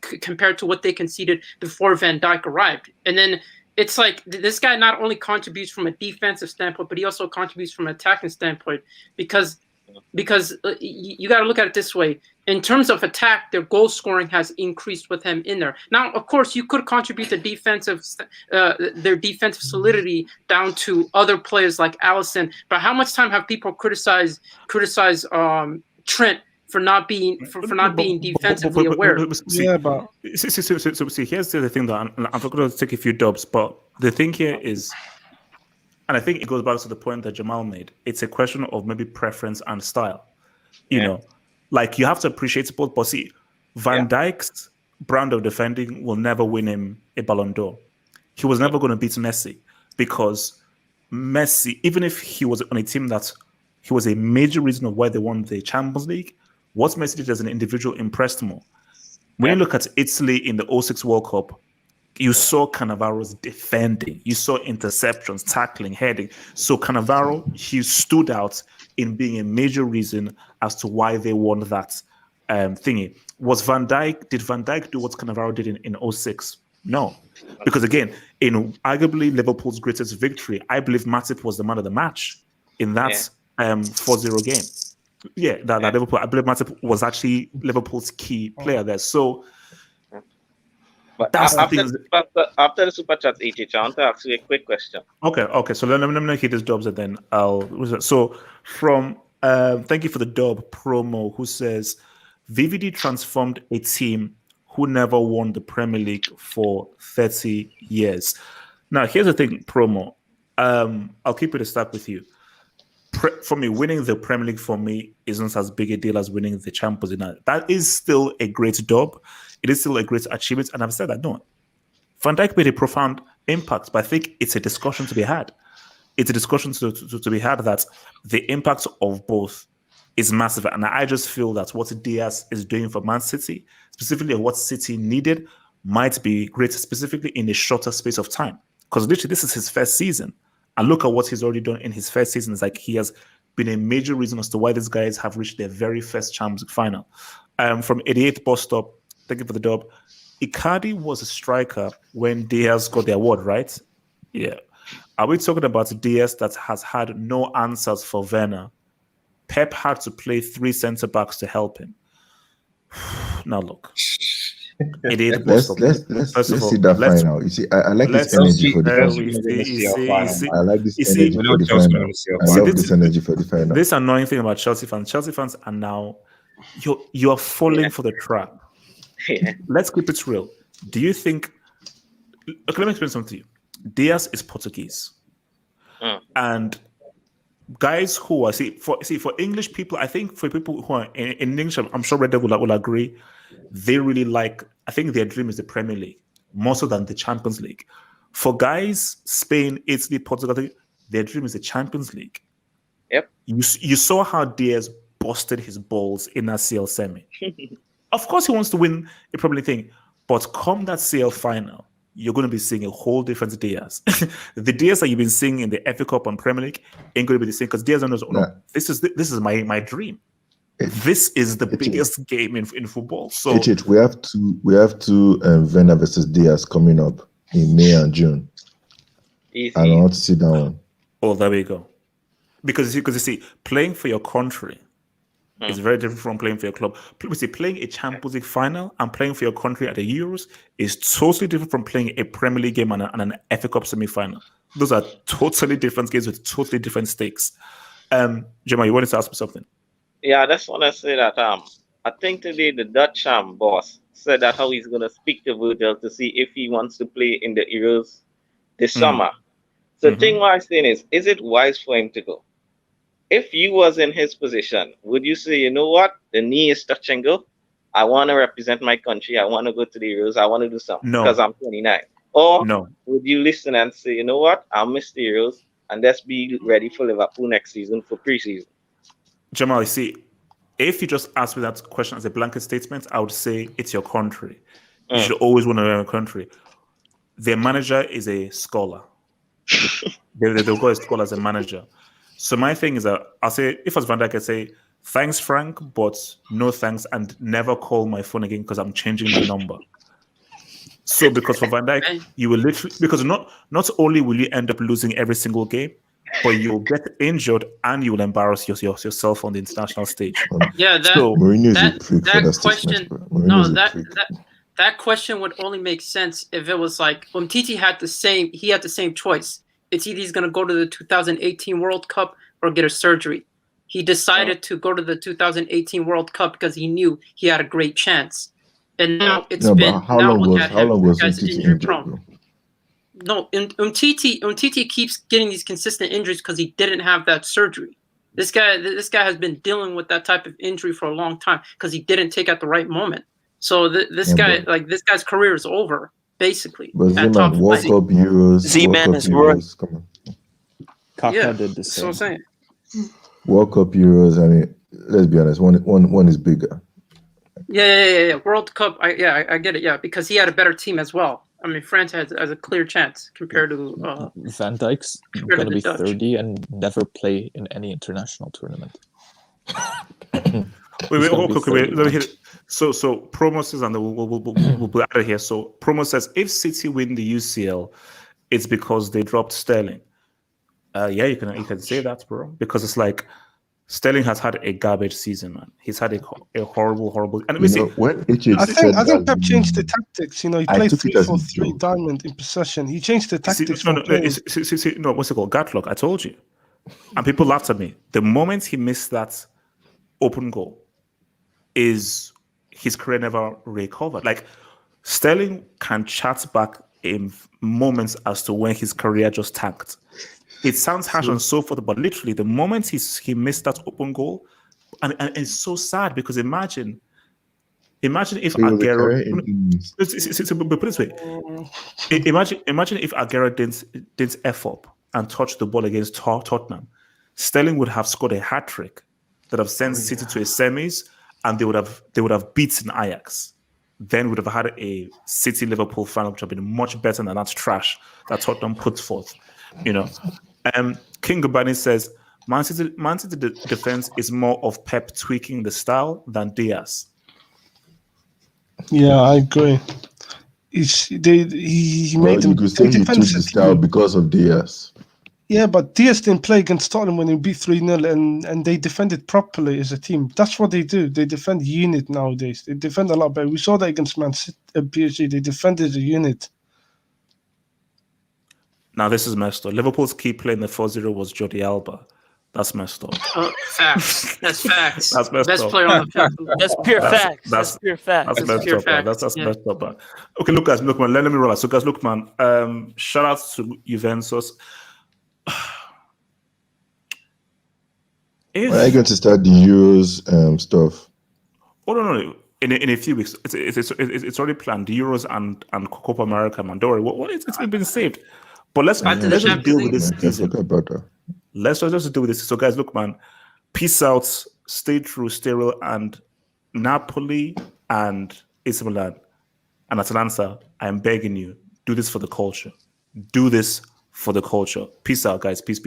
S3: compared to what they conceded before Van Dijk arrived. And then it's like this guy not only contributes from a defensive standpoint, but he also contributes from an attacking standpoint because you got to look at it this way. In terms of attack, their goal scoring has increased with him in there. Now, of course, you could contribute their defensive solidity down to other players like Alisson. But how much time have people criticized Trent for not being defensively aware?
S1: See, here's the other thing that I'm going to take a few dubs, but the thing here is, and I think it goes back to the point that Jamal made. It's a question of maybe preference and style. You know, like you have to appreciate both. But see, Van Dijk's brand of defending will never win him a Ballon d'Or. He was never going to beat Messi because Messi, even if he was on a team that he was a major reason of why they won the Champions League, what Messi did as an individual impressed more. When you look at Italy in the 06 World Cup, you saw Cannavaro's defending. You saw interceptions, tackling, heading. So Cannavaro, he stood out in being a major reason as to why they won that thingy. Did Van Dijk do what Cannavaro did in 06? No. Because again, in arguably Liverpool's greatest victory, I believe Matip was the man of the match in that 4-0 game. That Liverpool, I believe Matip was actually Liverpool's key player there. So
S2: but
S1: that's
S2: after
S1: the
S2: the super chat, EJ, I want to ask you a quick question.
S1: Okay. So let me hit his jobs and then I'll. So from thank you for the dub promo who says VVD transformed a team who never won the Premier League for 30 years. Now here's the thing, promo. I'll keep it a stack with you. For me, winning the Premier League for me isn't as big a deal as winning the Champions League. That is still a great dub. It is still a great achievement, and I've said that. No, Van Dijk made a profound impact, but I think it's a discussion to be had. It's a discussion to be had that the impact of both is massive, and I just feel that what Diaz is doing for Man City, specifically what City needed, might be great, specifically in a shorter space of time. Because literally, this is his first season. And look at what he's already done in his first season. It's like he has been a major reason as to why these guys have reached their very first Champions League final. From 88th bus stop, thank you for the dub. Icardi was a striker when Diaz got the award, right? Yeah. Are we talking about Diaz that has had no answers for Werner? Pep had to play 3 centre-backs to help him. Now look.
S12: Let's see that final. You see, I like this energy for the final. I like this energy for the final. I love this energy for the final.
S1: This annoying thing about Chelsea fans are now you are falling for the trap. Let's keep it real. Do you think? Okay, let me explain something to you. Diaz is Portuguese, and guys who are for English people, I think for people who are in English, I'm sure Red Devil will agree. They really like. I think their dream is the Premier League more so than the Champions League. For guys, Spain, Italy, Portugal, their dream is the Champions League.
S2: Yep.
S1: You saw how Diaz busted his balls in that CL semi. Of course, he wants to win a Premier League thing, but come that CL final, you're going to be seeing a whole different Diaz. The Diaz that you've been seeing in the FA Cup and Premier League ain't going to be the same because Diaz knows, this is my dream. This is the biggest game in football. So
S12: we have to Werner versus Diaz coming up in May and June.
S2: Easy.
S12: I want to see that one.
S1: Oh, there we go. Because you see, playing for your country is very different from playing for your club. Playing a Champions League final and playing for your country at the Euros is totally different from playing a Premier League game and an FA Cup semi-final. Those are totally different games with totally different stakes. Gemma, you wanted to ask me something?
S2: Yeah, I just want to say that I think today the Dutch boss said that how he's going to speak to Virgil to see if he wants to play in the Euros this summer. So the thing what I'm saying is it wise for him to go? If you was in his position, would you say, you know what, the knee is touch and go? I want to represent my country. I want to go to the Euros. I want to do something because I'm 29. Or
S1: No.
S2: would you listen and say, you know what, I'll miss the Euros and let's be ready for Liverpool next season for preseason?
S1: Jamal, you see, if you just ask me that question as a blanket statement, I would say it's your country. You should always want to know your country. Their manager is a scholar. They'll go a scholar as a manager. So my thing is that I'll say, if I was Van Dijk, I'd say, thanks, Frank, but no thanks, and never call my phone again because I'm changing my number. So because for Van Dijk, you will literally, because not only will you end up losing every single game, but you'll get injured and you will embarrass yourself on the international stage.
S3: Yeah, that
S1: So
S12: Mourinho is a prick for
S3: that
S12: that
S3: question.
S12: statement, bro. Mourinho
S3: No,
S12: is a
S3: that
S12: prick.
S3: that question would only make sense if it was like Umtiti had the same choice. It's either he's going to go to the 2018 World Cup or get a surgery. He decided to go to the 2018 World Cup because he knew he had a great chance. And now it's
S12: Yeah,
S3: been
S12: but how
S3: now
S12: long
S3: look
S12: was
S3: at him. This guy's
S12: Umtiti
S3: injury
S12: injured,
S3: prone.
S12: bro?
S3: No, Umtiti keeps getting these consistent injuries because he didn't have that surgery. This guy has been dealing with that type of injury for a long time because he didn't take at the right moment. So this guy's career is over basically.
S12: But
S3: At top
S12: Z-Man, World
S3: flight.
S12: Cup Euros,
S15: Z-Man
S12: World Cup
S15: is right.
S12: Euros, come on.
S16: Kaká did the
S3: So I'm
S16: same.
S3: saying.
S12: World Cup Euros, I mean, let's be honest, one is bigger.
S3: Yeah. World Cup. I get it. Yeah, because he had a better team as well. I mean, France has a clear chance compared to
S16: Van Dijk's
S3: compared
S16: going to
S3: to
S16: be
S3: the Dutch.
S16: 30 and never play in any international tournament.
S1: Wait, let me hit it. So Promo says, and we'll be out of here. So Promo says, if City win the UCL, it's because they dropped Sterling. Yeah, you can say that, bro, because it's like Sterling has had a garbage season, man. He's had a horrible. And
S12: You know, when HH
S17: I
S12: said
S17: think
S12: that,
S17: Pep changed the tactics. You know, he
S12: I
S17: played
S12: took it as a
S17: 3-4-3
S12: joke.
S17: diamond in possession. He changed the tactics
S1: no,
S17: from playing.
S1: no, what's it called? Gatlock. I told you, and people laughed at me. The moment he missed that open goal, is his career never recovered. Like Sterling can chat back in moments as to when his career just tanked. It sounds harsh and so forth, but literally the moment he missed that open goal, and it's so sad because imagine if
S12: It was a
S1: Aguero.
S12: career innings.
S1: But put it this way, imagine if Aguero didn't F up and touch the ball against Tottenham, Sterling would have scored a hat trick that have sent City to a semis, and they would have beaten Ajax. Then would have had a City Liverpool final, which would have been much better than that trash that Tottenham puts forth. You know, King Gubani says Man City defense is more of Pep tweaking the style than Diaz.
S17: Yeah, I agree. He
S12: Well,
S17: made
S12: you
S17: them
S12: could say he took the
S17: defensively.
S12: style because of Diaz.
S17: Yeah, but Diaz didn't play against Tottenham when he beat 3-0 and they defended properly as a team. That's what they do. They defend unit nowadays. They defend a lot better. We saw that against Man City and PSG. They defended a unit.
S1: Now this is messed up. Liverpool's key player in the 4-0 was Jordi Alba. That's messed up.
S3: Facts. That's facts.
S1: That's messed
S3: Best
S1: up.
S3: player on the field.
S15: That's pure facts. That's pure facts.
S1: That's
S3: That's
S1: messed
S3: pure
S1: up, man.
S3: facts.
S1: That's
S3: Yeah.
S1: messed up, man. Okay, look, guys, man. Let me roll out. So, guys, look, man. Shout out to Juventus.
S12: When are you going to start the Euros stuff?
S1: Oh no. In a few weeks, it's already planned. The Euros and Copa America, man. Don't worry. What it's been saved. But let's just deal with this
S12: I
S1: season.
S12: forgot about that.
S1: Let's just deal with this. So, guys, look, man. Peace out. Stay true, stay real, and Napoli and AC Milan and Atalanta. I am begging you, do this for the culture. Do this for the culture. Peace out, guys. Peace.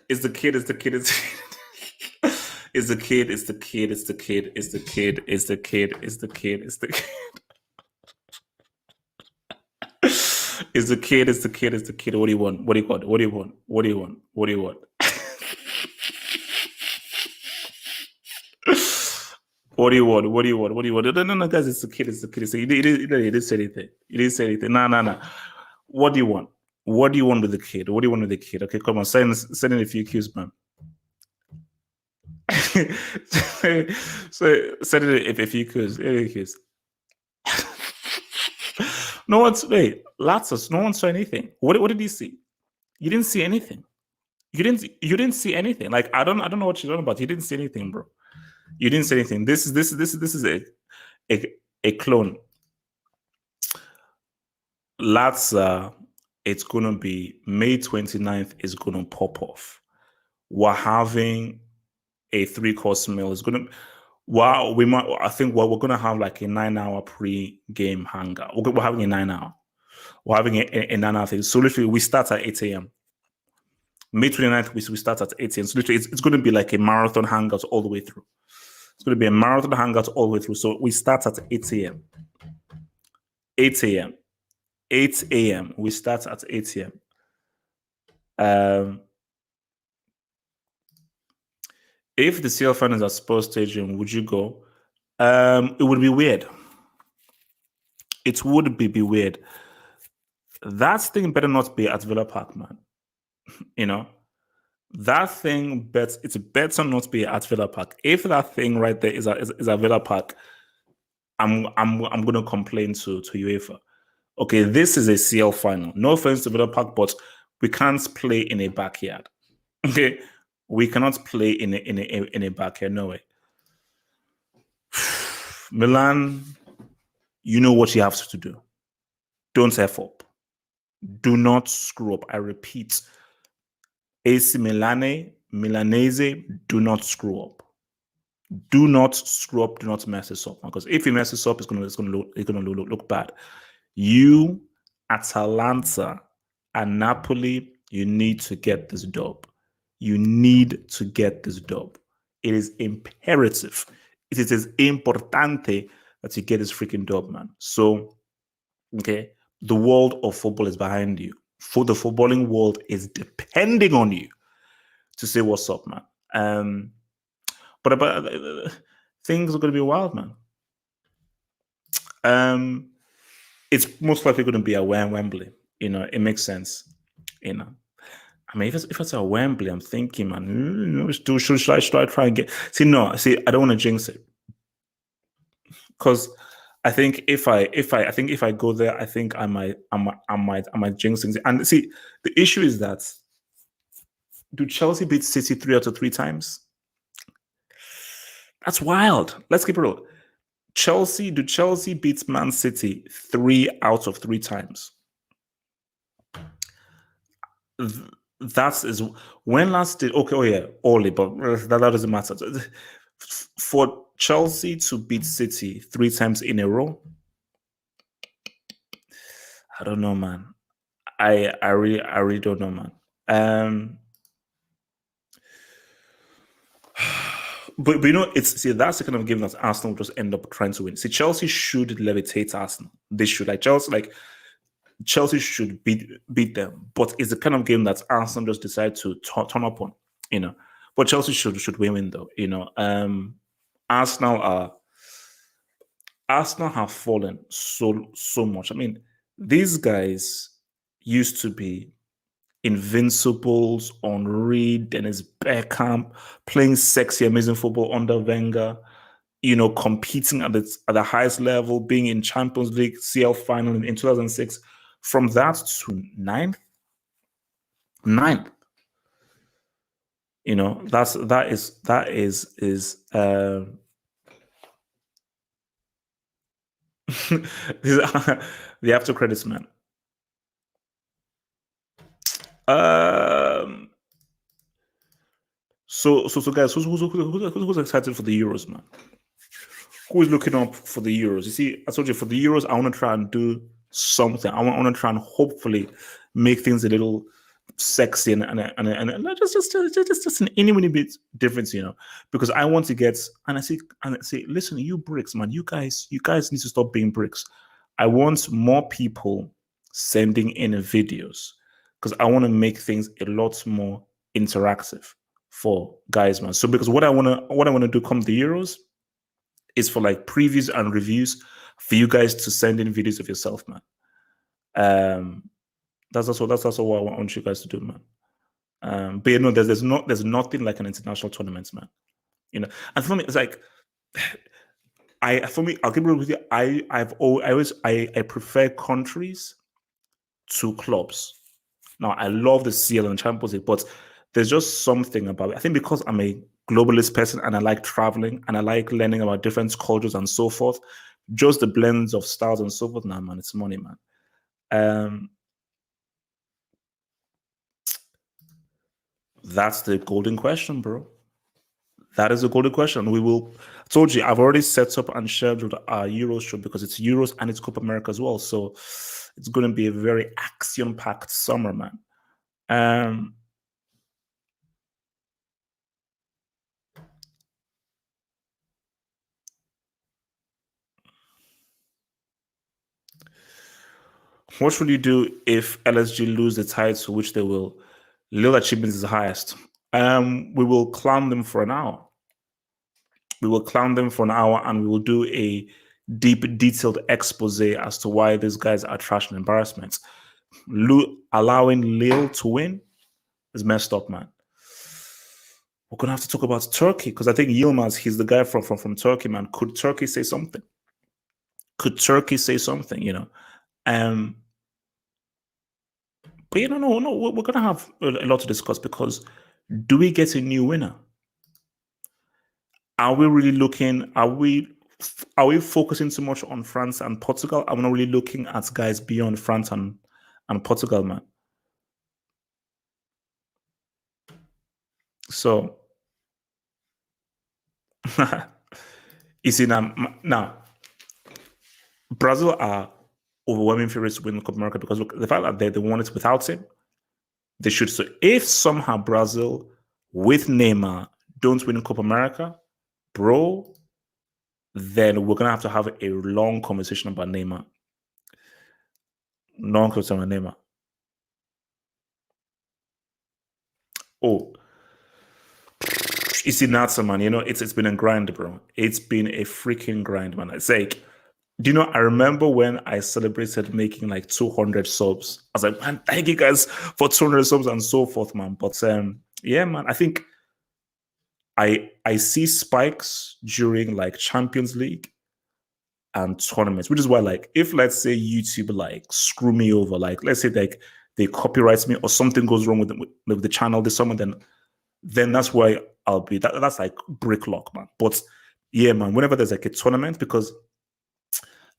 S1: It's the kid. It's the kid. It's it's the kid. It's the kid. It's the kid. It's the kid. It's the kid. It's the kid. It's the kid. It's the kid. It's the kid. It's the kid. What do you want? What do you want? What do you want? What do you want? What do you want? What do you want? What do you want? What do you want? No, guys, it's the kid. It's the kid. It's the kid. He didn't say anything. He didn't say anything. No. What do you want? What do you want with the kid? What do you want with the kid? Okay, come on. Send in a few cues, man. So send in a few cues. No one's Latzos. No one saw anything. What did you see? You didn't see anything. You didn't see anything. Like I don't know what you're talking about. You didn't see anything, bro. You didn't say anything. This is a clone. It's gonna be May 29th is gonna pop off. We're having a 3-course meal. It's gonna I think we're gonna have like a 9-hour pre-game hangout. We're having a 9-hour. We're having a 9-hour thing. So literally we start at 8 a.m. May 29th, we start at 8 a.m. So literally it's gonna be like a marathon hangout all the way through. It's going to be a marathon hangout all the way through. So we start at 8 a.m. 8 a.m. 8 a.m. We start at 8 a.m. If the CL finals are Sports Stadium, would you go? It would be weird. It would be weird. That thing better not be at Villa Park, man. You know? That thing it's better not be at Villa Park. If that thing right there is at Villa Park, I'm gonna complain to UEFA. Okay, this is a CL final. No offense to Villa Park, but we can't play in a backyard. Okay, we cannot play in a backyard. No way. Milan, you know what you have to do. Don't F up. Do not screw up. I repeat. AC Milanese, do not screw up. Do not screw up. Do not mess this up. Because if you mess this up, it's gonna look bad. You, Atalanta, and Napoli, you need to get this dub. You need to get this dub. It is imperative. It is importante that you get this freaking dub, man. So, okay, the world of football is behind you. For the footballing world is depending on you to say what's up, man. But things are going to be wild, man. It's most likely going to be at Wembley. You know, it makes sense. You know, I mean, if it's at Wembley, I'm thinking, man, should I try and get? See, I don't want to jinx it because I think if I go there, I think I might jinx things. And see, the issue is that do Chelsea beat City 3 out of 3 times? That's wild. Let's keep it real. Do Chelsea beat Man City 3 out of 3 times? That is when last did Oli, but that doesn't matter. For Chelsea to beat City 3 times in a row, I don't know, man. I really don't know, man. But you know, that's the kind of game that Arsenal will just end up trying to win. See, Chelsea should levitate Arsenal. They should Chelsea should beat them. But it's the kind of game that Arsenal just decide to turn up on, you know. But Chelsea should win though, you know. Arsenal have fallen so much. I mean, these guys used to be invincibles, Henry, Dennis Bergkamp, playing sexy, amazing football under Wenger, you know, competing at the highest level, being in Champions League CL final in 2006. From that to ninth, you know, that is the after credits, man. So guys, who's excited for the Euros, man? Who is looking up for the Euros? You see, I told you for the Euros, I want to try and do something. I want to try and hopefully make things a little sexy and just an any bit difference, you know, because I want to get and I say, listen, you bricks, man, you guys need to stop being bricks. I want more people sending in videos because I want to make things a lot more interactive for guys, man. So because what I want to do come the Euros is for like previews and reviews for you guys to send in videos of yourself, man. That's also what I want you guys to do, man. But you know, there's nothing like an international tournament, man. You know, and for me, it's like I'll keep it with you. I prefer countries to clubs. Now I love the CL and Champions League, but there's just something about it. I think because I'm a globalist person and I like traveling and I like learning about different cultures and so forth. Just the blends of styles and so forth. Nah, man, it's money, man. That's the golden question, bro. That is a golden question. I told you, I've already set up and scheduled our Euros show because it's Euros and it's Copa America as well. So it's going to be a very action-packed summer, man. What will you do if LSG lose the title, which they will? Little achievements is the highest. We will clown them for an hour. We will clown them for an hour and we will do a deep, detailed expose as to why these guys are trash and embarrassments. Allowing Lille to win is messed up, man. We're going to have to talk about Turkey because I think Yilmaz, he's the guy from Turkey, man. Could Turkey say something? Could Turkey say something, you know? But you know, no, we're going to have a lot to discuss because do we get a new winner? Are we really looking? Are we focusing too much on France and Portugal? Are we not really looking at guys beyond France and Portugal, man? So, you see now, Brazil are overwhelming favorites to win the Copa America because look, the fact that they won it without him, they should. So, if somehow Brazil with Neymar don't win Copa America, bro, then we're gonna have to have a long conversation about Neymar. Long conversation about Neymar. Oh, you see, Natsa, man, you know, it's been a grind, bro. It's been a freaking grind, man. It's like, do you know, I remember when I celebrated making like 200 subs. I was like, man, thank you guys for 200 subs and so forth, man. But yeah, man, I think I see spikes during like Champions League and tournaments, which is why, like, if let's say YouTube like screw me over, like let's say like they copyright me or something goes wrong with the channel this summer, then that's why I'll be. That's like brick lock, man. But yeah, man, whenever there's like a tournament, because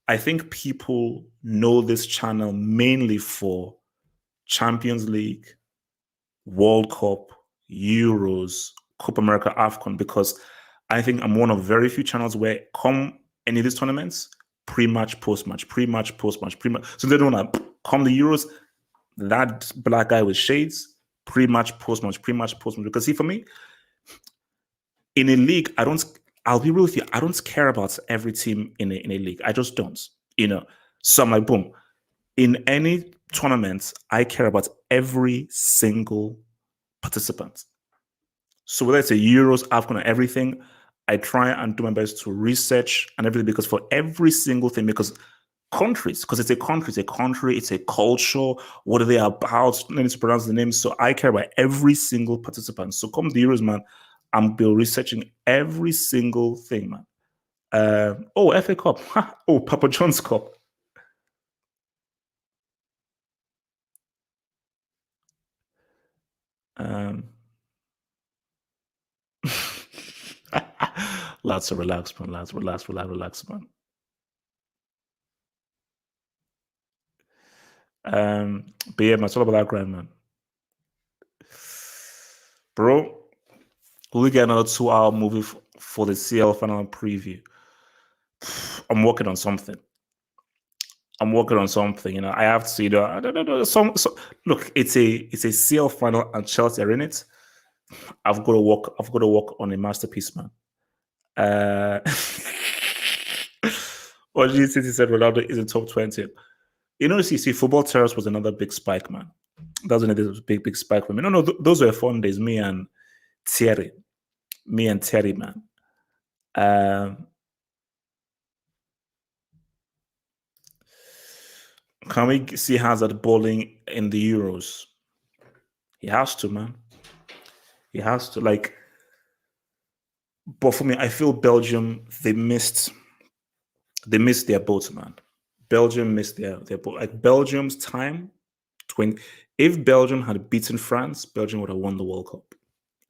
S1: I think people know this channel mainly for Champions League, World Cup, Euros, Copa America, AFCON, because I think I'm one of very few channels where come any of these tournaments, pre-match, post-match, pre-match, post-match, pre-match. So they don't want to come the Euros, that black guy with shades, pre-match, post-match, pre-match, post-match. Because see, for me, in a league, I'll be real with you, I don't care about every team in a league. I just don't. You know, so I'm like, boom. In any tournament, I care about every single participant. So whether it's a Euros, AFCON, or everything, I try and do my best to research and everything, because for every single thing, because countries, because it's a country, it's a culture, what are they about? I need to pronounce the names. So I care about every single participant. So come the Euros, man, I'm still researching every single thing, man. FA Cup. Oh, Papa John's Cup. Lads, relax, man. Lads, relax, man. But yeah, man, it's all about that grind, man. Bro, will we get another 2-hour movie for the CL final preview? I'm working on something. I'm working on something. You know, I have to. You know, I don't know. Look, it's a CL final, and Chelsea are in it. I've got to work. I've got to work on a masterpiece, man. What did you say? He said Ronaldo is in top 20. You know, see, football terrorist was another big spike, man. That was another big spike for me. No, those were fun days. Me and Thierry, man. Can we see Hazard bowling in the Euros? He has to, man. He has to. Like, but for me, I feel Belgium, they missed their boat, man. Belgium missed their boat. Like, Belgium's time, if Belgium had beaten France, Belgium would have won the World Cup.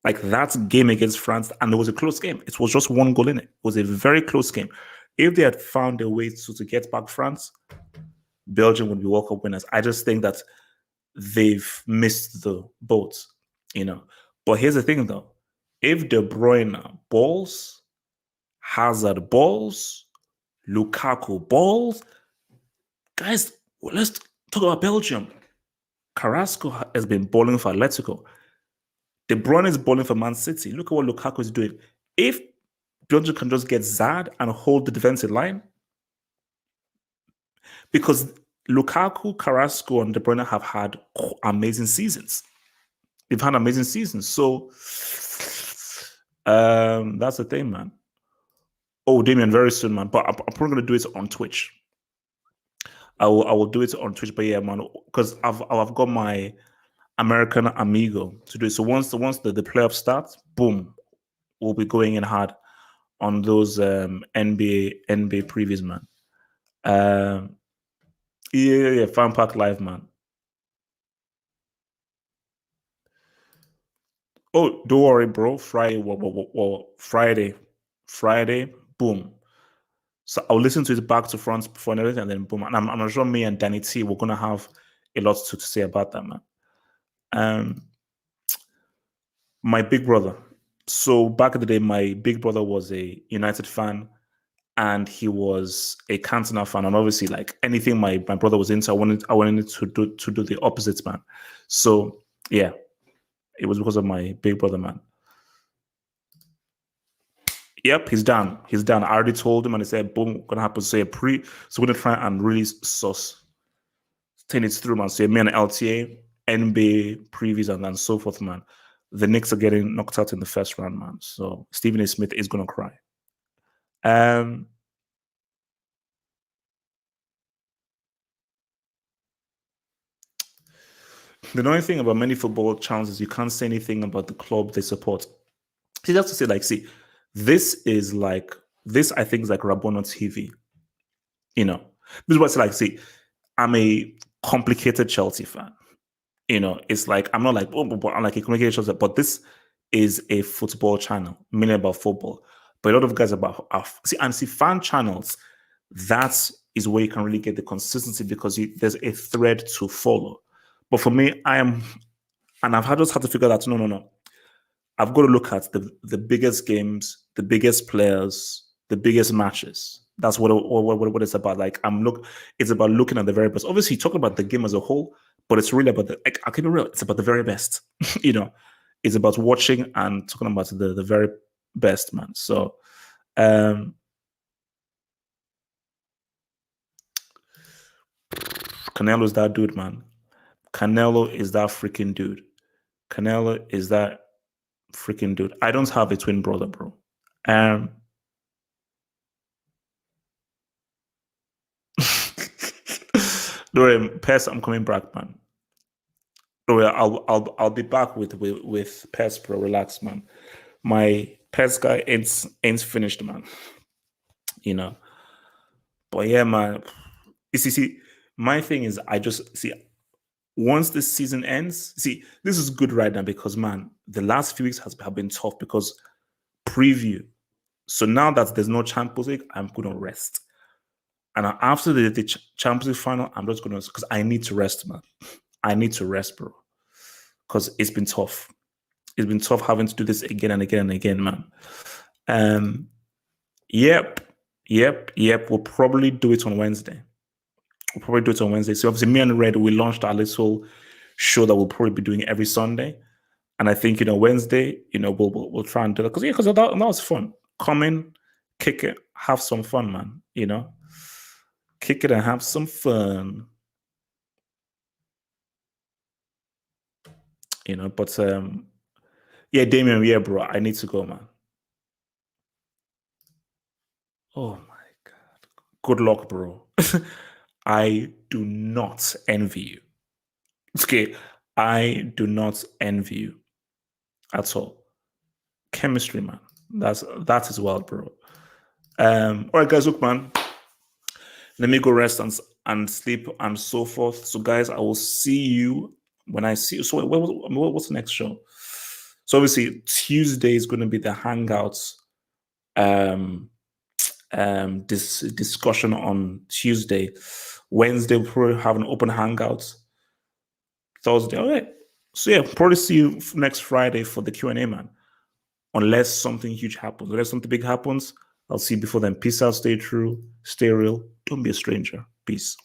S1: Like, that game against France, and it was a close game. It was just one goal in it. It was a very close game. If they had found a way to get back France, Belgium would be World Cup winners. I just think that they've missed the boat, you know. But here's the thing, though. If De Bruyne balls, Hazard balls, Lukaku balls, guys, let's talk about Belgium. Carrasco has been balling for Atletico. De Bruyne is balling for Man City. Look at what Lukaku is doing. If Belgium can just get ZARD and hold the defensive line, because Lukaku, Carrasco, and De Bruyne have had amazing seasons. They've had amazing seasons. So that's the thing, man. Oh, Damien, very soon, man. But I'm probably going to do it on Twitch. I will do it on Twitch, but yeah, man, because I've got my American amigo to do it. So once the playoffs start, boom, we'll be going in hard on those NBA previews, man. Yeah, Fan Pack Live, man. Oh, don't worry, bro. Friday, Friday, boom. So I'll listen to it back to front before and everything, and then boom. And I'm sure me and Danny T, we're gonna have a lot to say about that, man. My big brother. So back in the day, my big brother was a United fan, and he was a Cantona fan. And obviously, like anything my brother was into, I wanted to do the opposites, man. So yeah, it was because of my big brother, man. Yep, he's done. He's done. I already told him, and he said, boom, gonna happen. So so we're gonna try and really turn it through, man. So me and LTA, NBA previews, and so forth, man. The Knicks are getting knocked out in the first round, man. So Stephen A. Smith is gonna cry. The annoying thing about many football channels is you can't say anything about the club they support. See, that's to say, like, this I think is like Rabona TV. You know, this is what's like, I'm a complicated Chelsea fan. You know, it's like, I'm not like, I'm like a complicated Chelsea, but this is a football channel, mainly about football. But a lot of guys about, fan channels, that is where you can really get the consistency because there's a thread to follow. But for me, I've just had to figure that, no. I've got to look at the biggest games, the biggest players, the biggest matches. That's what it's about. Like it's about looking at the very best. Obviously, talking about the game as a whole, but it's really about I can be real. It's about the very best. You know, it's about watching and talking about the very best, man. So, Canelo's that dude, man. Canelo is that freaking dude. Canelo is that freaking dude. I don't have a twin brother, bro. Don't worry, Pes, I'm coming back, man. Don't worry, I'll be back with Pes, bro. Relax, man. My Pes guy ain't finished, man. You know. But yeah, man. You see, my thing is once this season ends, this is good right now because, man, the last few weeks have been tough because preview. So now that there's no Champions League, I'm going to rest. And after the Champions League final, I'm just going to, because I need to rest, man. I need to rest, bro. Because it's been tough. It's been tough having to do this again and again and again, man. Yep. We'll probably do it on Wednesday. We'll probably do it on Wednesday. So obviously, me and Red, we launched our little show that we'll probably be doing every Sunday. And I think, Wednesday, we'll try and do that. Because that was fun. Come in, kick it, have some fun, man. Kick it and have some fun. But yeah, Damien, yeah, bro, I need to go, man. Oh my God. Good luck, bro. I do not envy you. Okay, I do not envy you at all. Chemistry, man. That is well, bro. All right, guys, look, man. Let me go rest and sleep and so forth. So, guys, I will see you when I see you. So, what's the next show? So, obviously, Tuesday is going to be the Hangouts. This discussion on Tuesday. Wednesday, we'll probably have an open Hangout. Thursday, all right. So, yeah, probably see you next Friday for the Q&A, man. Unless something huge happens. Unless something big happens, I'll see you before then. Peace out, stay true, stay real. Don't be a stranger. Peace.